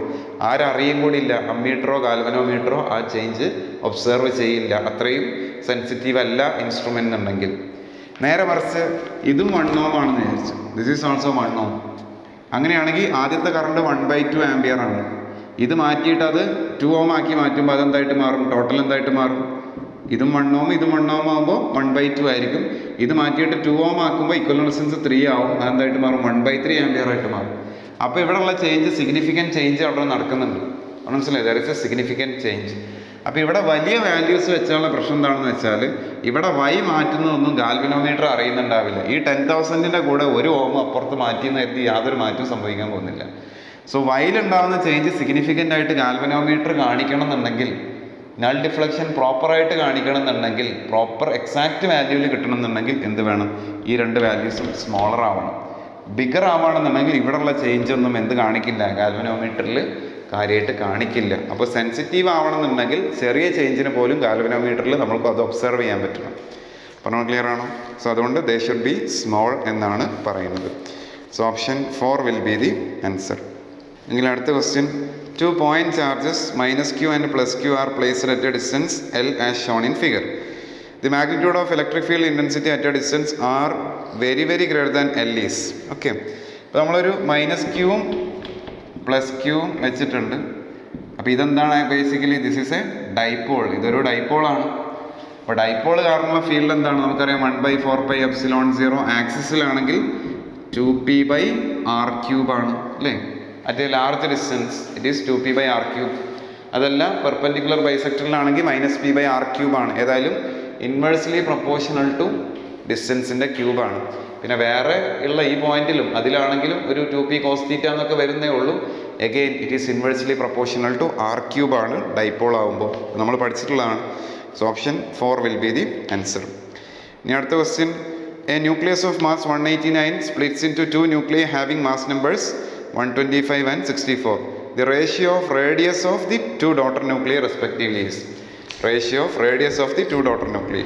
ആരറിയും കൂടി ഇല്ല, അമ്മീറ്ററോ ഗാൽവനോമീറ്ററോ ആ ചേഞ്ച് ഒബ്സർവ് ചെയ്യില്ല. അത്രയും സെൻസിറ്റീവ് അല്ല ഇൻസ്ട്രുമെൻ്റ് എന്നുണ്ടെങ്കിൽ. നേരെ മറിച്ച് ഇതും 1 ഓം ആണെന്ന് വിചാരിച്ചു, ദിസ് ഈസ് ഓൾസോ 1 ഓം. അങ്ങനെയാണെങ്കിൽ ആദ്യത്തെ കറണ്ട് 1/2 ആംപിയർ ആണ്. ഇത് മാറ്റിയിട്ട് അത് 2 ഓം ആക്കി മാറ്റുമ്പോൾ അതെന്തായിട്ട് മാറും? ടോട്ടൽ എന്തായിട്ട് മാറും? ഇതും 1 ഓം ഇതും 1 ഓം ആകുമ്പോൾ 1/2 ആയിരിക്കും. ഇത് മാറ്റിയിട്ട് 2 ഓം ആക്കുമ്പോൾ ഇക്വലന്റ് റെസിസ്റ്റൻസ് 3 ആവും. അതെന്തായിട്ട് മാറും? 1/3 ആംപിയർ ആയിട്ട് മാറും. അപ്പോൾ ഇവിടെയുള്ള ചേഞ്ച്, സിഗ്നിഫിക്കൻറ്റ് ചേഞ്ച് അവിടെ നടക്കുന്നുണ്ട്. മനസ്സിലായി? That is A significant change. അപ്പോൾ ഇവിടെ വലിയ വാല്യൂസ് വെച്ചാലുള്ള പ്രശ്നം എന്താണെന്ന് വെച്ചാൽ ഇവിടെ വൈ മാറ്റുന്നതൊന്നും ഗാൽവനോമീറ്റർ അറിയുന്നുണ്ടാവില്ല. ഈ 10,000-ൻ്റെ കൂടെ 1 ഓം അപ്പുറത്ത് മാറ്റിയെന്ന് കരുതി യാതൊരു മാറ്റവും സംഭവിക്കാൻ പോകുന്നില്ല. സോ വൈയിലുണ്ടാകുന്ന ചേഞ്ച് സിഗ്നിഫിക്കൻ്റ് ആയിട്ട് ഗാൽവനോമീറ്റർ കാണിക്കണം എന്നുണ്ടെങ്കിൽ, നൾ ഡിഫ്ലക്ഷൻ പ്രോപ്പറായിട്ട് കാണിക്കണം എന്നുണ്ടെങ്കിൽ, പ്രോപ്പർ എക്സാക്റ്റ് വാല്യൂവിൽ കിട്ടണം എന്നുണ്ടെങ്കിൽ എന്ത് വേണം? ഈ രണ്ട് വാല്യൂസും സ്മോളർ ആവണം. ബിഗർ ആവുകയാണെന്നുണ്ടെങ്കിൽ ഇവിടെയുള്ള ചേഞ്ച് ഒന്നും എന്ത് കാണിക്കില്ല, ഗാൽവനോമീറ്ററിൽ കാര്യമായിട്ട് കാണിക്കില്ല. അപ്പോൾ സെൻസിറ്റീവ് ആവണമെന്നുണ്ടെങ്കിൽ ചെറിയ ചേഞ്ചിന് പോലും ഗാൽവനോമീറ്ററിൽ നമുക്ക് അത് ഒബ്സർവ് ചെയ്യാൻ പറ്റണം. പറഞ്ഞാൽ ക്ലിയർ ആണോ? സോ അതുകൊണ്ട് ദേ ഷുഡ് ബി സ്മോൾ എന്നാണ് പറയുന്നത്. So option 4 will be the answer. എങ്കിൽ അടുത്ത question, 2 point charges -q and +q are placed at a distance L as shown in figure. The magnitude of electric field intensity at a distance are very greater than L is. Okay, അപ്പോൾ നമ്മളൊരു -q-ഉം +q-ഉം വെച്ചിട്ടുണ്ട്. അപ്പോൾ ഇതെന്താണ്? Basically this is A dipole. ഇതൊരു ഡൈപോളാണ്. അപ്പോൾ dipole കാരണമുള്ള field എന്താണ്? നമുക്കറിയാം 1/4πε0. ആക്സിസിലാണെങ്കിൽ 2p/r³ ആണ് അല്ലേ? At A large distance it is 2p/r³. അതല്ല പെർപെൻഡിക്കുലർ ബൈസെക്ടറിലാണെങ്കിൽ -p/r³ ആണ്. ഏതായാലും ഇൻവേഴ്സ്ലി പ്രൊപ്പോർഷണൽ ടു ഡിസ്റ്റൻസിൻ്റെ ക്യൂബാണ്. പിന്നെ വേറെ ഉള്ള ഈ പോയിന്റിലും അതിലാണെങ്കിലും ഒരു 2p cos θ എന്നൊക്കെ വരുന്നേ ഉള്ളൂ. Again it is inversely proportional to r³ ആണ് ഡൈപോൾ ആകുമ്പോൾ. നമ്മൾ പഠിച്ചിട്ടുള്ളതാണ്. So option 4 will be the answer. ഇനി അടുത്ത question, a nucleus of mass 189 splits into 2 nuclei having mass numbers 125 and 64. The ratio of radius of the 2 daughter nuclei respectively is. Ratio of radius of the 2 daughter nuclei.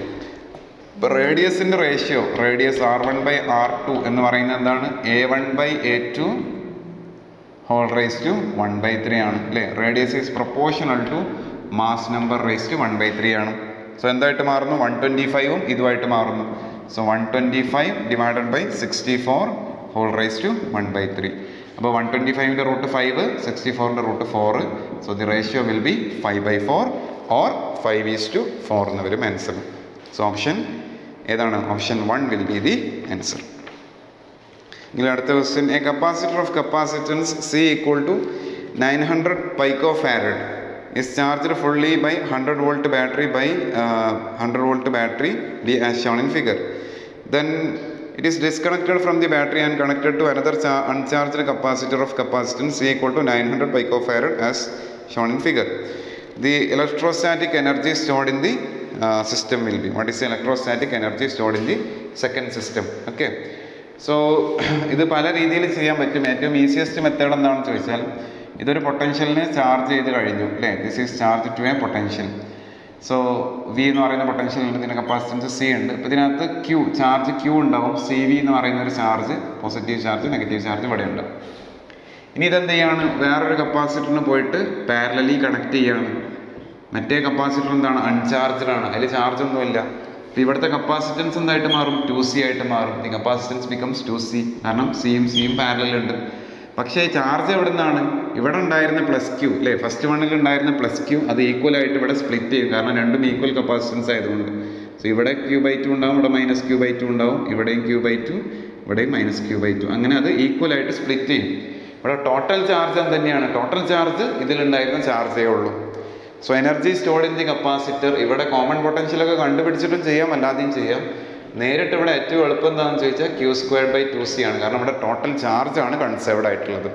ഇപ്പോൾ റേഡിയസിൻ്റെ ratio, radius r1/r2 എന്ന് പറയുന്നത് എന്താണ്? a1/a2 whole raise to 1/3 ആണ് അല്ലേ? Radius is proportional to mass number raise to 1/3 ആണ്. So എന്തായിട്ട് മാറുന്നു? 125ഉം ഇതുമായിട്ട് മാറുന്നു. So 125 / 64 whole raise to 1/3. അപ്പോൾ 125ൻ്റെ റൂട്ട് 5, 64ൻ്റെ root 4. So the ratio will be 5/4 or 5:4 എന്ന് വരും ആൻസർ. സോ ഓപ്ഷൻ ഏതാണ്? Option 1 will be the answer. ഇനി അടുത്ത question. A capacitor of capacitance C equal to 900 picofarad is charged fully by 100 volt battery by 100 volt battery B as shown in figure. Then it is disconnected from the battery and connected to another uncharged capacitor of capacitance C equal to 900 picofarad as shown in figure. The electrostatic energy stored in the system will be. What is the electrostatic energy stored in the second system? Okay. So ഇത് പല രീതിയിൽ ചെയ്യാൻ പറ്റും. ഏറ്റവും easiest method എന്താണെന്ന് ചോദിച്ചാൽ, ഇതൊരു പൊട്ടൻഷ്യലിനെ charge ചെയ്ത് കഴിഞ്ഞു അല്ലേ. This is charge to a potential. So V എന്ന് പറയുന്ന പൊട്ടൻഷ്യൽ ഉണ്ട്, ഇതിൻ്റെ കപ്പാസിറ്റൻസ് സി ഉണ്ട്. അപ്പോൾ ഇതിനകത്ത് ചാർജ് ക്യൂ ഉണ്ടാവും. സി വി എന്ന് പറയുന്ന ഒരു charge, positive charge negative charge ഇവിടെ ഉണ്ട്. ഇനി ഇതെന്ത് ചെയ്യാണ്? വേറൊരു കപ്പാസിറ്ററിന് പോയിട്ട് പാരലലി കണക്ട് ചെയ്യാണ്. മറ്റേ കപ്പാസിറ്റർ എന്താണ്? അൺചാർജ്ഡ് ആണ്, അതിൽ ചാർജ് ഒന്നുമില്ല. അപ്പോൾ ഇവിടുത്തെ കപ്പാസിറ്റൻസ് എന്തായിട്ട് മാറും? 2C ആയിട്ട് മാറും. ദി കപ്പാസിറ്റൻസ് ബിക്കംസ് 2C, കാരണം സിയും പാരലലുണ്ട്. പക്ഷേ ചാർജ് എവിടെ നിന്നാണ്? ഇവിടെ ഉണ്ടായിരുന്ന പ്ലസ് ക്യൂ അല്ലേ, ഫസ്റ്റ് വണ്ണിൽ ഉണ്ടായിരുന്ന പ്ലസ് ക്യൂ അത് ഈക്വലായിട്ട് ഇവിടെ സ്പ്ലിറ്റ് ചെയ്യും, കാരണം രണ്ടും ഈക്വൽ കപ്പാസിറ്റൻസ് ആയതുകൊണ്ട്. സോ ഇവിടെ Q/2 ഉണ്ടാവും, ഇവിടെ -Q/2 ഉണ്ടാവും, ഇവിടെയും Q/2, ഇവിടെയും -Q/2. അങ്ങനെ അത് ഈക്വലായിട്ട് സ്പ്ലിറ്റ് ചെയ്യും. ഇവിടെ ടോട്ടൽ ചാർജ് തന്നെയാണ്. ടോട്ടൽ ചാർജ് ഇതിലുണ്ടായിരുന്ന ചാർജേ ഉള്ളൂ. So energy stored in the capacitor. ഇവിടെ കോമൺ പൊട്ടൻഷ്യലൊക്കെ കണ്ടുപിടിച്ചിട്ടും ചെയ്യാം, അല്ലാതെയും ചെയ്യാം. നേരിട്ട് ഇവിടെ ഏറ്റവും എളുപ്പം എന്താണെന്ന് ചോദിച്ചാൽ Q²/2C ആണ്, കാരണം ഇവിടെ ടോട്ടൽ ചാർജ് ആണ് കൺസേർവ്ഡ് ആയിട്ടുള്ളത്.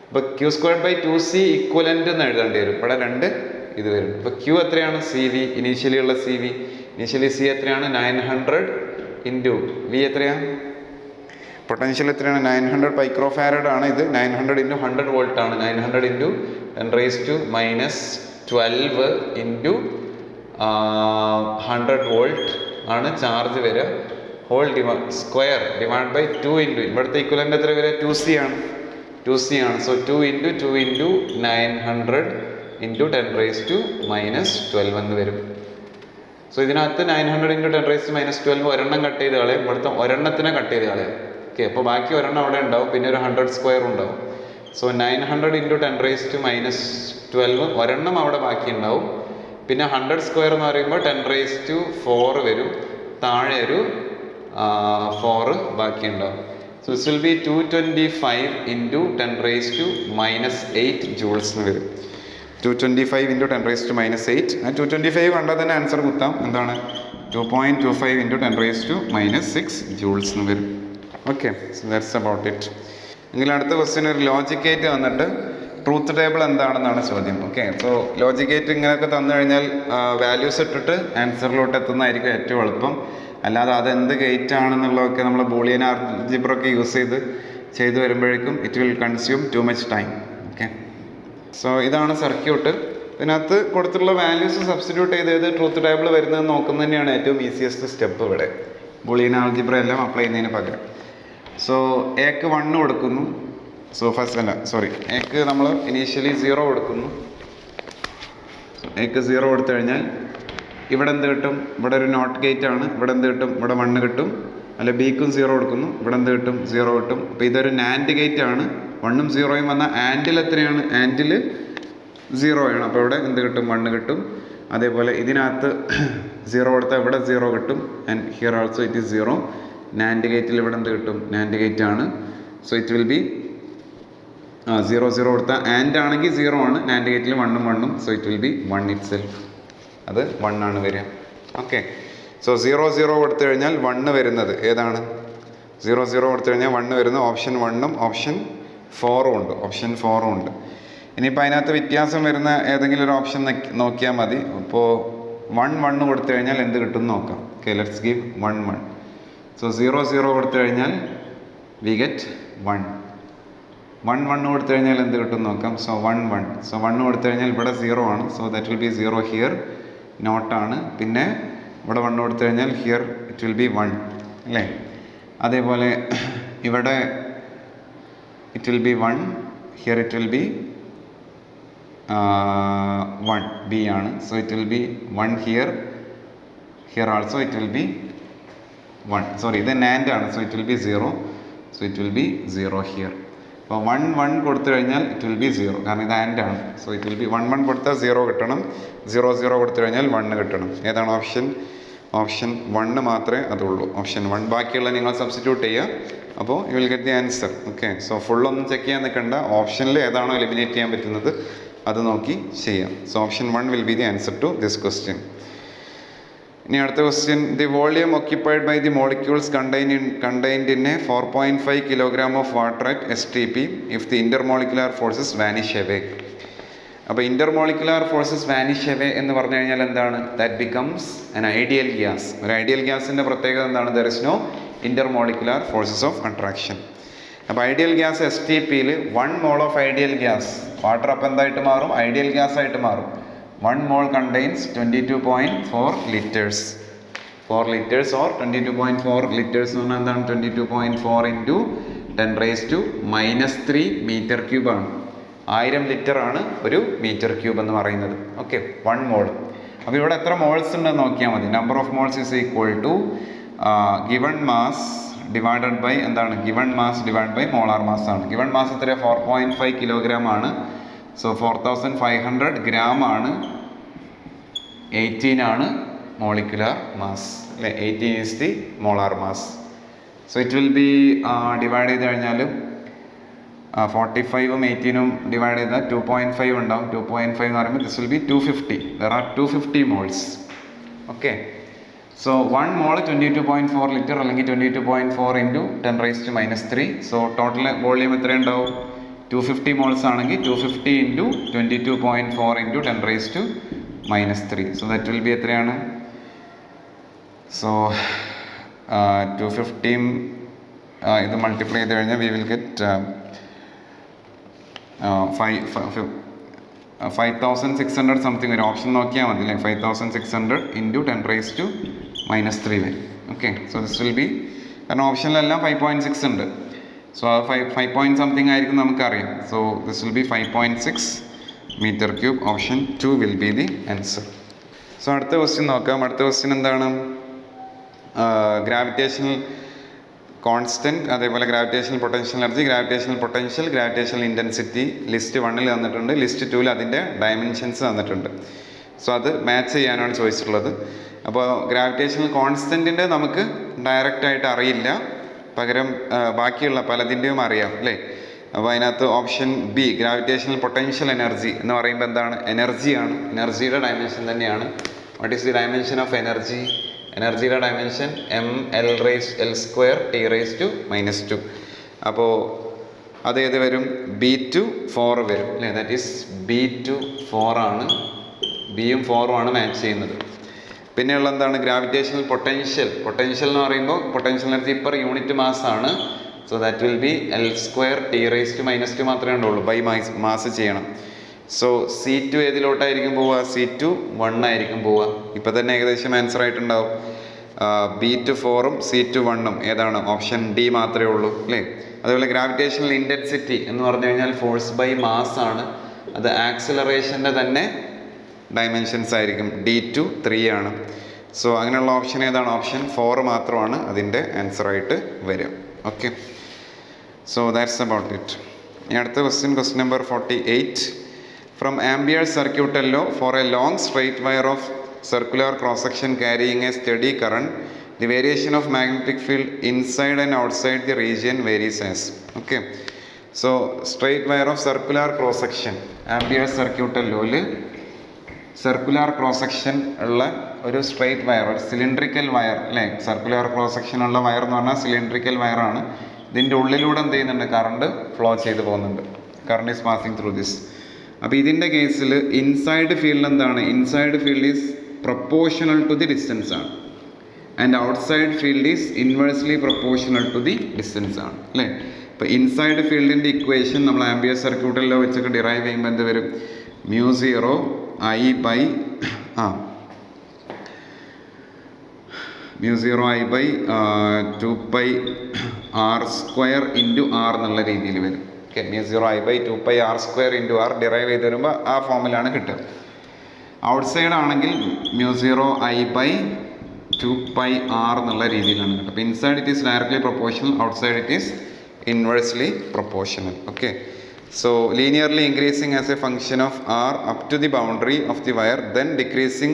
അപ്പോൾ Q²/2C ഇക്വലൻ്റ് എന്ന് എഴുതേണ്ടി വരും. ഇവിടെ 2 ഇത് വരും. ഇപ്പോൾ Q എത്രയാണ്? CV, ഇനീഷ്യലി ഉള്ള CV. ഇനീഷ്യലി C എത്രയാണ്? 900 ഇൻറ്റു V എത്രയാണ്? പൊട്ടൻഷ്യൽ എത്രയാണ്? 900 പൈക്രോഫാരഡ് ആണ്. ഇത് 900 ഇൻറ്റു 100 വോൾട്ട് ആണ്. 900 ഇൻറ്റു 10⁻12 ഇൻറ്റു 100 വോൾട്ട് ആണ് ചാർജ് വരിക. Whole square divide by 2 into ഇവിടുത്തെ ഇക്വലൻ്റ് എത്ര വരിക? 2C ആണ്. 2C ആണ്. സോ 2 ഇൻറ്റു 2 ഇൻറ്റു 900 ഇൻറ്റു 10⁻12 എന്ന് വരും. സോ ഇതിനകത്ത് 900 ഇൻറ്റു 10⁻12 ഒരെണ്ണം കട്ട് ചെയ്ത് കളയും, ഇവിടുത്തെ ഒരെണ്ണത്തിനെ കട്ട് ചെയ്ത് കളയും. ഓക്കെ, അപ്പോൾ ബാക്കി ഒരെണ്ണം അവിടെ ഉണ്ടാവും, പിന്നെ ഒരു 100 സ്ക്വയർ ഉണ്ടാവും. സോ 900 ഇൻറ്റു 10⁻12 ഒരെണ്ണം അവിടെ ബാക്കി ഉണ്ടാവും. പിന്നെ 100 സ്ക്വയർ എന്ന് പറയുമ്പോൾ 10⁻4 വരും, താഴെ ഒരു 4 ബാക്കി ഉണ്ടാവും. So this will be 225 into 10⁻8 joules എന്ന് വരും. 225 ഇൻറ്റു 10⁻8. ആ 225 കണ്ടാൽ തന്നെ ആൻസർ കുത്താം. എന്താണ്? 2.25 ഇൻറ്റു 10⁻6 ജൂൾസ് എന്ന് വരും. Okay, so that's about it. എങ്കിൽ അടുത്ത ക്വസ്റ്റ്യൻ ഒരു ലോജിക്കേറ്റ് വന്നിട്ട് ട്രൂത്ത് ടേബിൾ എന്താണെന്നാണ് ചോദ്യം. ഓക്കെ, സോ ലോജിക്കേറ്റ് ഇങ്ങനെയൊക്കെ തന്നു കഴിഞ്ഞാൽ വാല്യൂസ് ഇട്ടിട്ട് ആൻസറിലോട്ട് എത്തുന്നതായിരിക്കും ഏറ്റവും എളുപ്പം. അല്ലാതെ അതെന്ത് ഗേറ്റ് ആണെന്നുള്ളതൊക്കെ നമ്മൾ ബൂളിയൻ ആൾജിബ്രൊക്കെ യൂസ് ചെയ്ത് വരുമ്പോഴേക്കും it will consume too much time. Okay, so ഇതാണ് സർക്യൂട്ട്. ഇതിനകത്ത് കൊടുത്തിട്ടുള്ള വാല്യൂസ് സബ്സ്റ്റിറ്റ്യൂട്ട് ചെയ്ത് ട്രൂത്ത് ടേബിൾ വരുന്നത് നോക്കുന്നത് തന്നെയാണ് ഏറ്റവും ഈസിയസ്റ്റ് സ്റ്റെപ്പ് ഇവിടെ, ബൂളിയൻ ആൾജിബ്ര എല്ലാം അപ്ലൈ ചെയ്യുന്നതിന് പകരം. സോ എക്ക് 1 കൊടുക്കുന്നു. സോ എക്ക് നമ്മൾ ഇനീഷ്യലി 0 കൊടുക്കുന്നു. എക്ക് 0 കൊടുത്തു കഴിഞ്ഞാൽ ഇവിടെ എന്ത് കിട്ടും? ഇവിടെ ഒരു നോട്ട് ഗേറ്റ് ആണ്. ഇവിടെ എന്ത് കിട്ടും? ഇവിടെ 1 കിട്ടും. അല്ല, ബിക്കും 0 കൊടുക്കുന്നു. ഇവിടെ എന്ത് കിട്ടും? 0 കിട്ടും. അപ്പോൾ ഇതൊരു നാൻഡ് ഗേറ്റ് ആണ്. 1ഉം 0ഉം വന്ന ആൻഡിൽ എത്രയാണ്? ആൻഡിൽ 0 ആണ്. അപ്പോൾ ഇവിടെ എന്ത് കിട്ടും? 1 കിട്ടും. അതേപോലെ ഇതിനകത്ത് 0 കൊടുത്താൽ ഇവിടെ 0 കിട്ടും. And here also it is 0. NAND ഗേറ്റിൽ ഇവിടെ എന്ത് കിട്ടും? നാൻഡ് ഗേറ്റ് ആണ്. സോ ഇറ്റ് വിൽ ബി 0 0 കൊടുത്താൽ ആൻഡ് ആണെങ്കിൽ 0 ആണ്. നാൻഡ് ഗേറ്റിൽ 1ഉം 1ഉം. So it will be 1 itself. അത് 1 ആണ് വരിക. ഓക്കെ, സോ 0 0 കൊടുത്തു കഴിഞ്ഞാൽ 1 വരുന്നത് ഏതാണ്? 0 0 കൊടുത്തു കഴിഞ്ഞാൽ 1 വരുന്നത് ഓപ്ഷൻ 1ഉം ഓപ്ഷൻ 4ഉം ഉണ്ട്. ഓപ്ഷൻ 4ഉം ഉണ്ട്. ഇനിയിപ്പോൾ അതിനകത്ത് വ്യത്യാസം വരുന്ന ഏതെങ്കിലും ഒരു ഓപ്ഷൻ നോക്കിയാൽ മതി. അപ്പോൾ 1 1 കൊടുത്തു കഴിഞ്ഞാൽ എന്ത് കിട്ടും നോക്കാം. Okay, let's give 1 1. സോ 0 0 കൊടുത്തു കഴിഞ്ഞാൽ വി ഗെറ്റ് 1. 1 1 കൊടുത്തു കഴിഞ്ഞാൽ എന്ത് കിട്ടും നോക്കാം. സോ 1 1. സോ 1 കൊടുത്തു കഴിഞ്ഞാൽ ഇവിടെ 0 ആണ്. So that will be 0 here, നോട്ടാണ്. പിന്നെ ഇവിടെ 1 കൊടുത്തു കഴിഞ്ഞാൽ ഹിയർ ഇറ്റ് വിൽ ബി 1 അല്ലേ. അതേപോലെ ഇവിടെ it will be 1, here it will be 1, B ആണ്. So it will be 1 here, here also it will be 1. Sorry, ഇത് നാൻഡ് ആണ്. So it will be 0. So it will be 0 here. അപ്പോൾ 1 കൊടുത്തു കഴിഞ്ഞാൽ it will be 0, കാരണം ഇത് and ആണ്. So it will be 1 കൊടുത്താൽ 0 കിട്ടണം, 0 കൊടുത്തു കഴിഞ്ഞാൽ 1 കിട്ടണം. ഏതാണ് ഓപ്ഷൻ? ഓപ്ഷൻ 1 മാത്രമേ അതുള്ളൂ, ഓപ്ഷൻ 1. ബാക്കിയുള്ള നിങ്ങൾ സബ്സ്റ്റിറ്റ്യൂട്ട് ചെയ്യുക, അപ്പോൾ you will get the answer. Okay, so ഫുള്ളൊന്നും ചെക്ക് ചെയ്യാൻ നിൽക്കണ്ട, ഓപ്ഷനിൽ ഏതാണോ എലിമിനേറ്റ് ചെയ്യാൻ പറ്റുന്നത് അത് നോക്കി ചെയ്യാം. So option 1 will be the answer to this question. ഇനി അടുത്ത question, the volume occupied by the molecules contained in a 4.5 kilogram of water at STP if the intermolecular forces vanish away. അപ്പോൾ intermolecular forces vanish away എന്ന് പറഞ്ഞു കഴിഞ്ഞാൽ എന്താണ്? That becomes an ideal gas. ഒരു ideal ഗ്യാസിൻ്റെ പ്രത്യേകത എന്താണ്? There is no intermolecular forces of attraction. അപ്പോൾ ഐഡിയൽ ഗ്യാസ് STPയിൽ 1 മോൾ ഓഫ് ഐഡിയൽ ഗ്യാസ്, വാട്ടർ അപ്പം എന്തായിട്ട് മാറും? ഐഡിയൽ ഗ്യാസ് ആയിട്ട് മാറും. 1 mole contains 22.4 liters. 4 liters or 22.4 liters എന്ന് പറഞ്ഞാൽ എന്താണ്? 22.4 into 10⁻³ മീറ്റർ ക്യൂബ് ആണ്. 1000 ലിറ്റർ ആണ് ഒരു മീറ്റർ ക്യൂബ് എന്ന് പറയുന്നത്. Okay, 1 mole. അപ്പോൾ ഇവിടെ എത്ര മോൾസ് ഉണ്ടെന്ന് നോക്കിയാൽ മതി. Number of moles is equal to given mass divided by എന്താണ്? Given mass divide by molar mass ആണ്. ഗിവൺ മാസ് എത്ര? 4.5 കിലോഗ്രാം ആണ്. സോ 4500 ഗ്രാം ആണ്. 18 ആണ് മോളിക്കുലാർ മാസ്, അല്ലെ? 18 is the molar mass. So it will B divide ചെയ്ത് കഴിഞ്ഞാൽ 45ഉം 18ഉം divide ചെയ്താൽ 2.5 ഉണ്ടാവും. 2.5 എന്ന് പറയുമ്പോൾ this will be 250. There are 250 moles. Okay, so 1 mole 22.4 litre അല്ലെങ്കിൽ 22.4 ഇൻറ്റു 10⁻³ സോ ടോട്ടൽ വോളിയം എത്ര ഉണ്ടാവും? 250 മോൾസ് ആണെങ്കിൽ 250 into 22.4 into 10⁻³ so that will B എത്രയാണ്? സോ 250 ഇത് മൾട്ടിപ്ലൈ ചെയ്ത് കഴിഞ്ഞാൽ വി വിൽ ഗെറ്റ് 5600 സംതിങ് വരും. ഓപ്ഷൻ നോക്കിയാൽ മതി അല്ലേ? 5600 ഇൻറ്റു 10⁻³ വരും. Okay, so this will B, കാരണം ഓപ്ഷനിലെല്ലാം 5.6 ഉണ്ട്. സോ അത് 5 പോയിന്റ് സംതിങ് ആയിരിക്കും നമുക്കറിയാം. So this will be 5.6 metre cube. Option 2 will be the answer. So അടുത്ത ക്വസ്റ്റ്യൻ നോക്കാം. അടുത്ത ക്വസ്റ്റ്യൻ എന്താണ്? ഗ്രാവിറ്റേഷണൽ കോൺസ്റ്റൻറ്റ്, അതേപോലെ gravitational potential energy, gravitational potential, gravitational intensity list 1 തന്നിട്ടുണ്ട്. ലിസ്റ്റ് 2 അതിൻ്റെ ഡയമെൻഷൻസ് തന്നിട്ടുണ്ട്. സോ അത് മാച്ച് ചെയ്യാനാണ് ചോദിച്ചിട്ടുള്ളത്. അപ്പോൾ ഗ്രാവിറ്റേഷണൽ കോൺസ്റ്റൻറ്റിൻ്റെ നമുക്ക് ഡയറക്റ്റായിട്ട് അറിയില്ല, പകരം ബാക്കിയുള്ള പലതിൻ്റെയും അറിയാം അല്ലേ? അപ്പോൾ അതിനകത്ത് option B gravitational potential energy എന്ന് പറയുമ്പോൾ എന്താണ്? എനർജിയാണ്, എനർജിയുടെ ഡയമെൻഷൻ തന്നെയാണ്. What is the dimension of energy? എനർജിയുടെ ഡയമെൻഷൻ ml² T⁻². അപ്പോൾ അത് ഏത് വരും? B/4 വരും അല്ലേ? ദാറ്റ് ഈസ് B/4 ആണ്. ബിയും 4ഉം ആണ് മാച്ച് ചെയ്യുന്നത്. പിന്നെയുള്ള എന്താണ്? Gravitational potential. പൊട്ടൻഷ്യൽ എന്ന് പറയുമ്പോൾ potential energy per unit mass ആണ്. So that will be L² T⁻² മാത്രമേ ഉണ്ടാവുള്ളൂ. ബൈ മാസ് ചെയ്യണം. സോ C2 ഏതിലോട്ടായിരിക്കും പോവുക? C2 1 ആയിരിക്കും പോവുക. ഇപ്പം തന്നെ ഏകദേശം ആൻസർ ആയിട്ടുണ്ടാവും. B/4ഉം C/1ഉം ഏതാണ്? ഓപ്ഷൻ ഡി മാത്രമേ ഉള്ളൂ അല്ലേ? അതുപോലെ ഗ്രാവിറ്റേഷണൽ ഇൻറ്റൻസിറ്റി എന്ന് പറഞ്ഞു കഴിഞ്ഞാൽ ഫോഴ്സ് ബൈ മാസ് ആണ്. അത് ആക്സിലറേഷൻ്റെ തന്നെ ഡയമെൻഷൻസ് ആയിരിക്കും. D2 3 ആണ്. സോ അങ്ങനെയുള്ള ഓപ്ഷൻ ഏതാണ്? ഓപ്ഷൻ 4 മാത്രമാണ് അതിൻ്റെ ആൻസർ ആയിട്ട് വരിക. Okay, so that's about it. ഇനി അടുത്ത question number 48. From Ampere's circuital law, for a long straight wire of circular cross-section carrying a steady current, the variation of magnetic field inside and outside the region varies as. Okay, so straight wire of circular cross-section, Ampere's circuital law circular cross section ഉള്ള ഒരു straight wire, ഒരു cylindrical wire അല്ലേ? Circular cross section ഉള്ള wire എന്ന് പറഞ്ഞാൽ cylindrical വയറാണ്. ഇതിൻ്റെ ഉള്ളിലൂടെ എന്ത് ചെയ്യുന്നുണ്ട്? കറണ്ട് ഫ്ലോ ചെയ്ത് പോകുന്നുണ്ട്. Current is passing through this. അപ്പോൾ ഇതിൻ്റെ കേസിൽ ഇൻസൈഡ് ഫീൽഡ് എന്താണ്? Inside field is proportional to the distance ആണ്. And outside field is inversely proportional to the distance ആണ് അല്ലേ? ഇപ്പോൾ ഇൻസൈഡ് ഫീൽഡിൻ്റെ ഇക്വേഷൻ നമ്മൾ ആംപിയർ സർക്യൂട്ടിൽ വെച്ചൊക്കെ ഡിറൈവ് ചെയ്യുമ്പോൾ എന്ത് വരും? μ0 I by μ0 I by 2π r² into R എന്നുള്ള രീതിയിൽ വരും. Okay, μ0 I by 2π r² into R derive ചെയ്ത് വരുമ്പോൾ ആ ഫോമിലാണ് കിട്ടുക. ഔട്ട്സൈഡ് ആണെങ്കിൽ μ0 I by 2π r എന്നുള്ള രീതിയിലാണ് കിട്ടുക. അപ്പോൾ inside it is directly proportional, outside it is inversely proportional. Okay, so linearly increasing as a function of r up to the boundary of the wire, then decreasing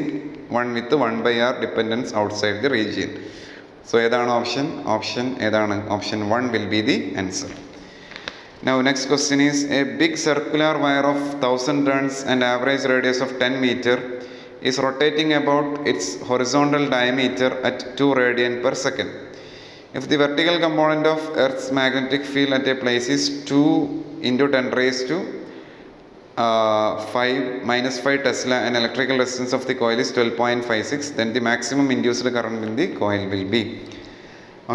one with 1 by r dependence outside the region. So ഏതാണ് option 1 will be the answer. Now next question is, a big circular wire of 1000 turns and average radius of 10 meter is rotating about its horizontal diameter at 2 radian per second. If the vertical component of Earth's magnetic field at a place is 2 into 10 raised to 5 Tesla and electrical resistance of the coil is 12.56, then the maximum induced current in the coil will be.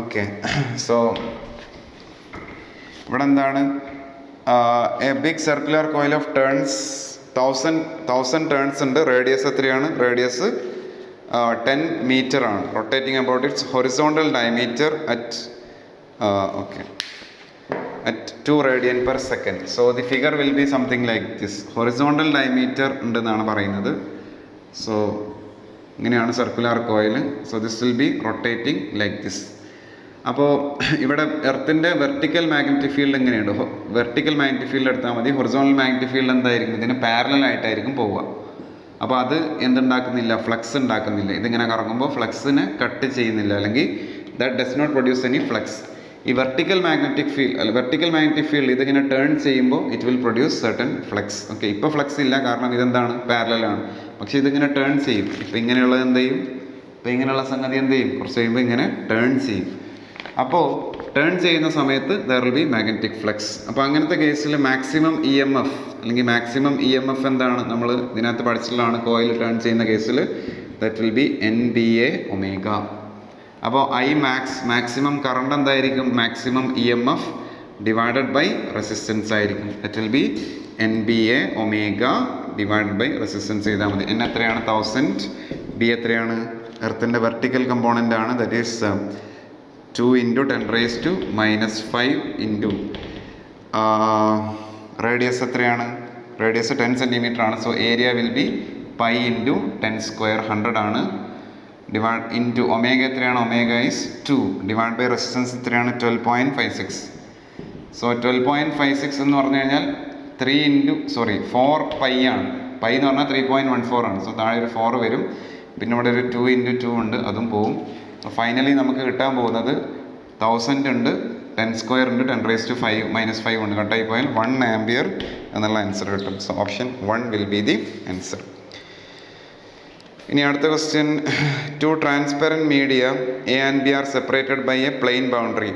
Okay, so ഇവിടെ എന്താണ്, a big circular coil of turns 1000 turns ഉണ്ട്, radius എത്രയാണ്, radius 10 meter ആണ്, rotating about its horizontal diameter at 2 radian per second. So the figure will be something like this. Horizontal diameter ഉണ്ടെന്നാണ് പറയുന്നത്. So ഇങ്ങനെയാണ് circular coil. So this will be rotating like this. അപ്പോൾ ഇവിടെ എർത്തിൻ്റെ vertical magnetic field എങ്ങനെയുണ്ട്, vertical magnetic field എടുത്താൽ മതി, horizontal magnetic field എന്തായിരിക്കും, ഇതിന് പാരലൽ ആയിട്ടായിരിക്കും പോവുക. അപ്പോൾ അത് എന്തുണ്ടാക്കുന്നില്ല, ഫ്ലക്സ് ഉണ്ടാക്കുന്നില്ല. ഇതിങ്ങനെ കറങ്ങുമ്പോൾ ഫ്ലക്സിനെ കട്ട് ചെയ്യുന്നില്ല, അല്ലെങ്കിൽ that does not produce any flux. ഈ വെർട്ടിക്കൽ മാഗ്നറ്റിക് ഫീൽഡ് ഇതിങ്ങനെ ടേൺ ചെയ്യുമ്പോൾ it will produce certain flux. Okay, ഇപ്പോൾ ഫ്ലക്സ് ഇല്ല, കാരണം ഇതെന്താണ്, പാരലലാണ്. പക്ഷേ ഇതിങ്ങനെ ടേൺ ചെയ്യും. ഇപ്പം ഇങ്ങനെയുള്ളത് എന്ത് ചെയ്യും, ഇപ്പം ഇങ്ങനെയുള്ള സംഗതി എന്ത് ചെയ്യും, കുറച്ച് കഴിയുമ്പോൾ ഇങ്ങനെ ടേൺ ചെയ്യും. അപ്പോൾ ടേൺ ചെയ്യുന്ന സമയത്ത് there will be magnetic flux. അപ്പോൾ അങ്ങനത്തെ കേസിൽ മാക്സിമം ഇ എം എഫ് അല്ലെങ്കിൽ മാക്സിമം ഇ എം എഫ് എന്താണ്, നമ്മൾ ഇതിനകത്ത് പഠിച്ചിട്ടുള്ളതാണ്. കോയിൽ ടേൺ ചെയ്യുന്ന കേസിൽ that will be NBA omega. അപ്പോൾ മാക്സിമം കറണ്ട് എന്തായിരിക്കും, maximum E M F divided by resistance ആയിരിക്കും. That will be NBA omega divided by resistance ചെയ്താൽ മതി. N എത്രയാണ്, 1000, B എത്രയാണ്, എർത്തിൻ്റെ വെർട്ടിക്കൽ കമ്പോണൻ്റ് ആണ്, that is 2 into 10 raised to -5 into radius എത്രയാണ്, റേഡിയസ് 10 centimeter ആണ്. So area will be pi into 10 square 100 ആണ്, ഡിവൈഡ് ഇൻറ്റു ഒമേഗ എത്രയാണ്, omega is 2 divide by resistance എത്രയാണ്, 12.56. സോ 12.56 എന്ന് പറഞ്ഞു കഴിഞ്ഞാൽ 4 പൈ ആണ്. പൈ എന്ന് പറഞ്ഞാൽ 3.14 ആണ്. സോ താഴെ ഒരു 4 വരും, പിന്നെ ഇവിടെ ഒരു 2 into 2 ഉണ്ട്, അതും പോവും. ഫൈനലി നമുക്ക് കിട്ടാൻ പോകുന്നത് 1000 ഉണ്ട്, 10 square ഉണ്ട്, 10 raised to 5 -5 ഉണ്ട്, കട്ടായി പോയാൽ 1 ampere എന്നുള്ള ആൻസർ കിട്ടും. So option 1 will be the answer. ഇനി അടുത്ത question, 2 transparent media A and B are separated by a plane boundary.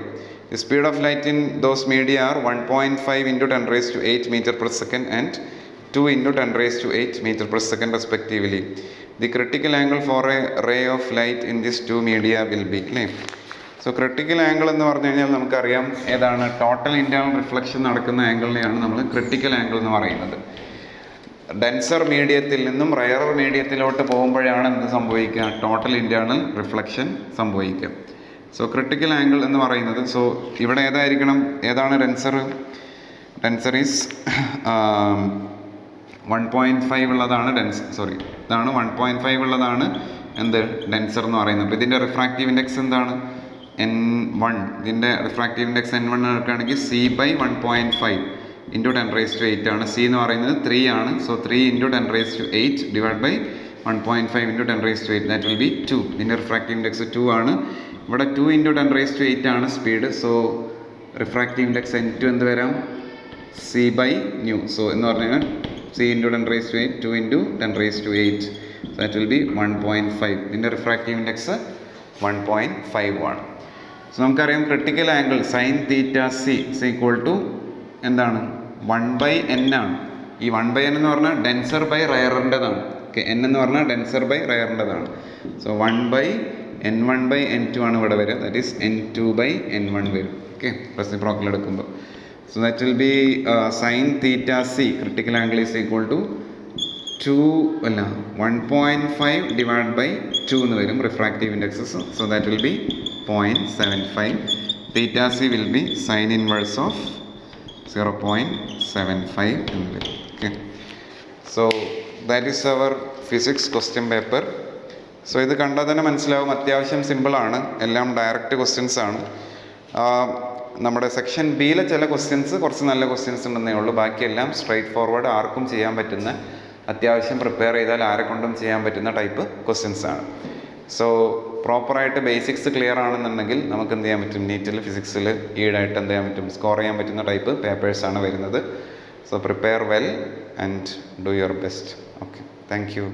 The speed of light in those media are 1.5 into 10 raised to 8 meter per second and 2 into 10 raised to 8 meter per second respectively. The critical angle for a ray of light in these two media will be, അല്ലേ? So critical angle എന്ന് പറഞ്ഞു കഴിഞ്ഞാൽ നമുക്കറിയാം ഏതാണ്, total internal reflection നടക്കുന്ന ആംഗിളിനെയാണ് നമ്മൾ critical angle എന്ന് പറയുന്നത്. ഡെൻസർ മീഡിയത്തിൽ നിന്നും റയറർ മീഡിയത്തിലോട്ട് പോകുമ്പോഴാണ് എന്ത് സംഭവിക്കുക, ടോട്ടൽ ഇൻറ്റേർണൽ റിഫ്ലക്ഷൻ സംഭവിക്കുക. സോ ക്രിട്ടിക്കൽ ആംഗിൾ എന്ന് പറയുന്നത്, സോ ഇവിടെ ഏതാണ് ഡെൻസർ ഈസ് 1.5 ഉള്ളതാണ് ഇതാണ് 1.5 ഉള്ളതാണ് എന്ത്, ഡെൻസർ എന്ന് പറയുന്നത്. അപ്പോൾ ഇതിൻ്റെ റിഫ്രാക്റ്റീവ് ഇൻഡെക്സ് എന്താണ്, N1. ഇതിൻ്റെ റിഫ്രാക്റ്റീവ് ഇൻഡെക്സ് N1 എടുക്കുകയാണെങ്കിൽ C/1.5 into 10 raised to 8 ആണ്. C എന്ന് പറയുന്നത് 3 ആണ്. So 3 into 10 raised to 8 divide by 1.5 into 10 raised to 8, that will be 2. ഇതിൻ്റെ റിഫ്രാക്റ്റീവ് ഇൻഡെക്സ് 2 ആണ്. ഇവിടെ 2 into 10 raised to 8 ആണ് speed. So refractive index N2 എന്ത് വരാം, C/nu. സോ എന്ന് പറഞ്ഞു കഴിഞ്ഞാൽ C into 10 raised to 8, 2 into 10 raised to 8. So that will be 1.5. ഇതിൻ്റെ റിഫ്രാക്റ്റീവ് ഇൻഡെക്സ് 1.5 ആണ്. സോ നമുക്കറിയാം critical angle sine theta c is equal to എന്താണ്, 1/n ആണ്. ഈ 1/n എന്ന് പറഞ്ഞാൽ ഡെൻസർ ബൈ റയറിൻ്റെതാണ്. ഓക്കെ, n എന്ന് പറഞ്ഞാൽ ഡെൻസർ ബൈ റയറിൻ്റെതാണ്. സോ 1/n1/n2 ആണ് ഇവിടെ വരിക, ദാറ്റ് ഈസ് n2/n1 വരും. ഓക്കെ, റെസിപ്രോക്കൽ എടുക്കുമ്പോൾ. So that will be sin theta c, critical angle is equal to 1.5 divided by 2 എന്ന് വരും refractive indexes. So that will be 0.75. Theta c will be sin inverse of 0.75 എന്ന് വരും. Okay. So that is our physics question paper. So ഇത് കണ്ടാൽ തന്നെ മനസ്സിലാവും, അത്യാവശ്യം സിമ്പിളാണ്, എല്ലാം ഡയറക്റ്റ് ക്വസ്റ്റ്യൻസ് ആണ്. നമ്മുടെ സെക്ഷൻ ബിയിലെ ചില ക്വസ്റ്റ്യൻസ് കുറച്ച് നല്ല ക്വസ്റ്റ്യൻസ് ഉണ്ടെന്നേ ഉള്ളൂ. ബാക്കിയെല്ലാം സ്ട്രൈറ്റ് ഫോർവേഡ്, ആർക്കും ചെയ്യാൻ പറ്റുന്ന, അത്യാവശ്യം പ്രിപ്പയർ ചെയ്താൽ ആരെക്കൊണ്ടും ചെയ്യാൻ പറ്റുന്ന ടൈപ്പ് ക്വസ്റ്റ്യൻസ് ആണ്. സോ പ്രോപ്പറായിട്ട് ബേസിക്സ് ക്ലിയർ ആണെന്നുണ്ടെങ്കിൽ നമുക്ക് എന്ത് ചെയ്യാൻ പറ്റും, നീറ്റിൽ ഫിസിക്സിൽ ഈടായിട്ട് എന്ത് ചെയ്യാൻ പറ്റും, സ്കോർ ചെയ്യാൻ പറ്റുന്ന ടൈപ്പ് പേപ്പേഴ്സാണ് വരുന്നത്. So prepare well and do your best. Okay, thank you.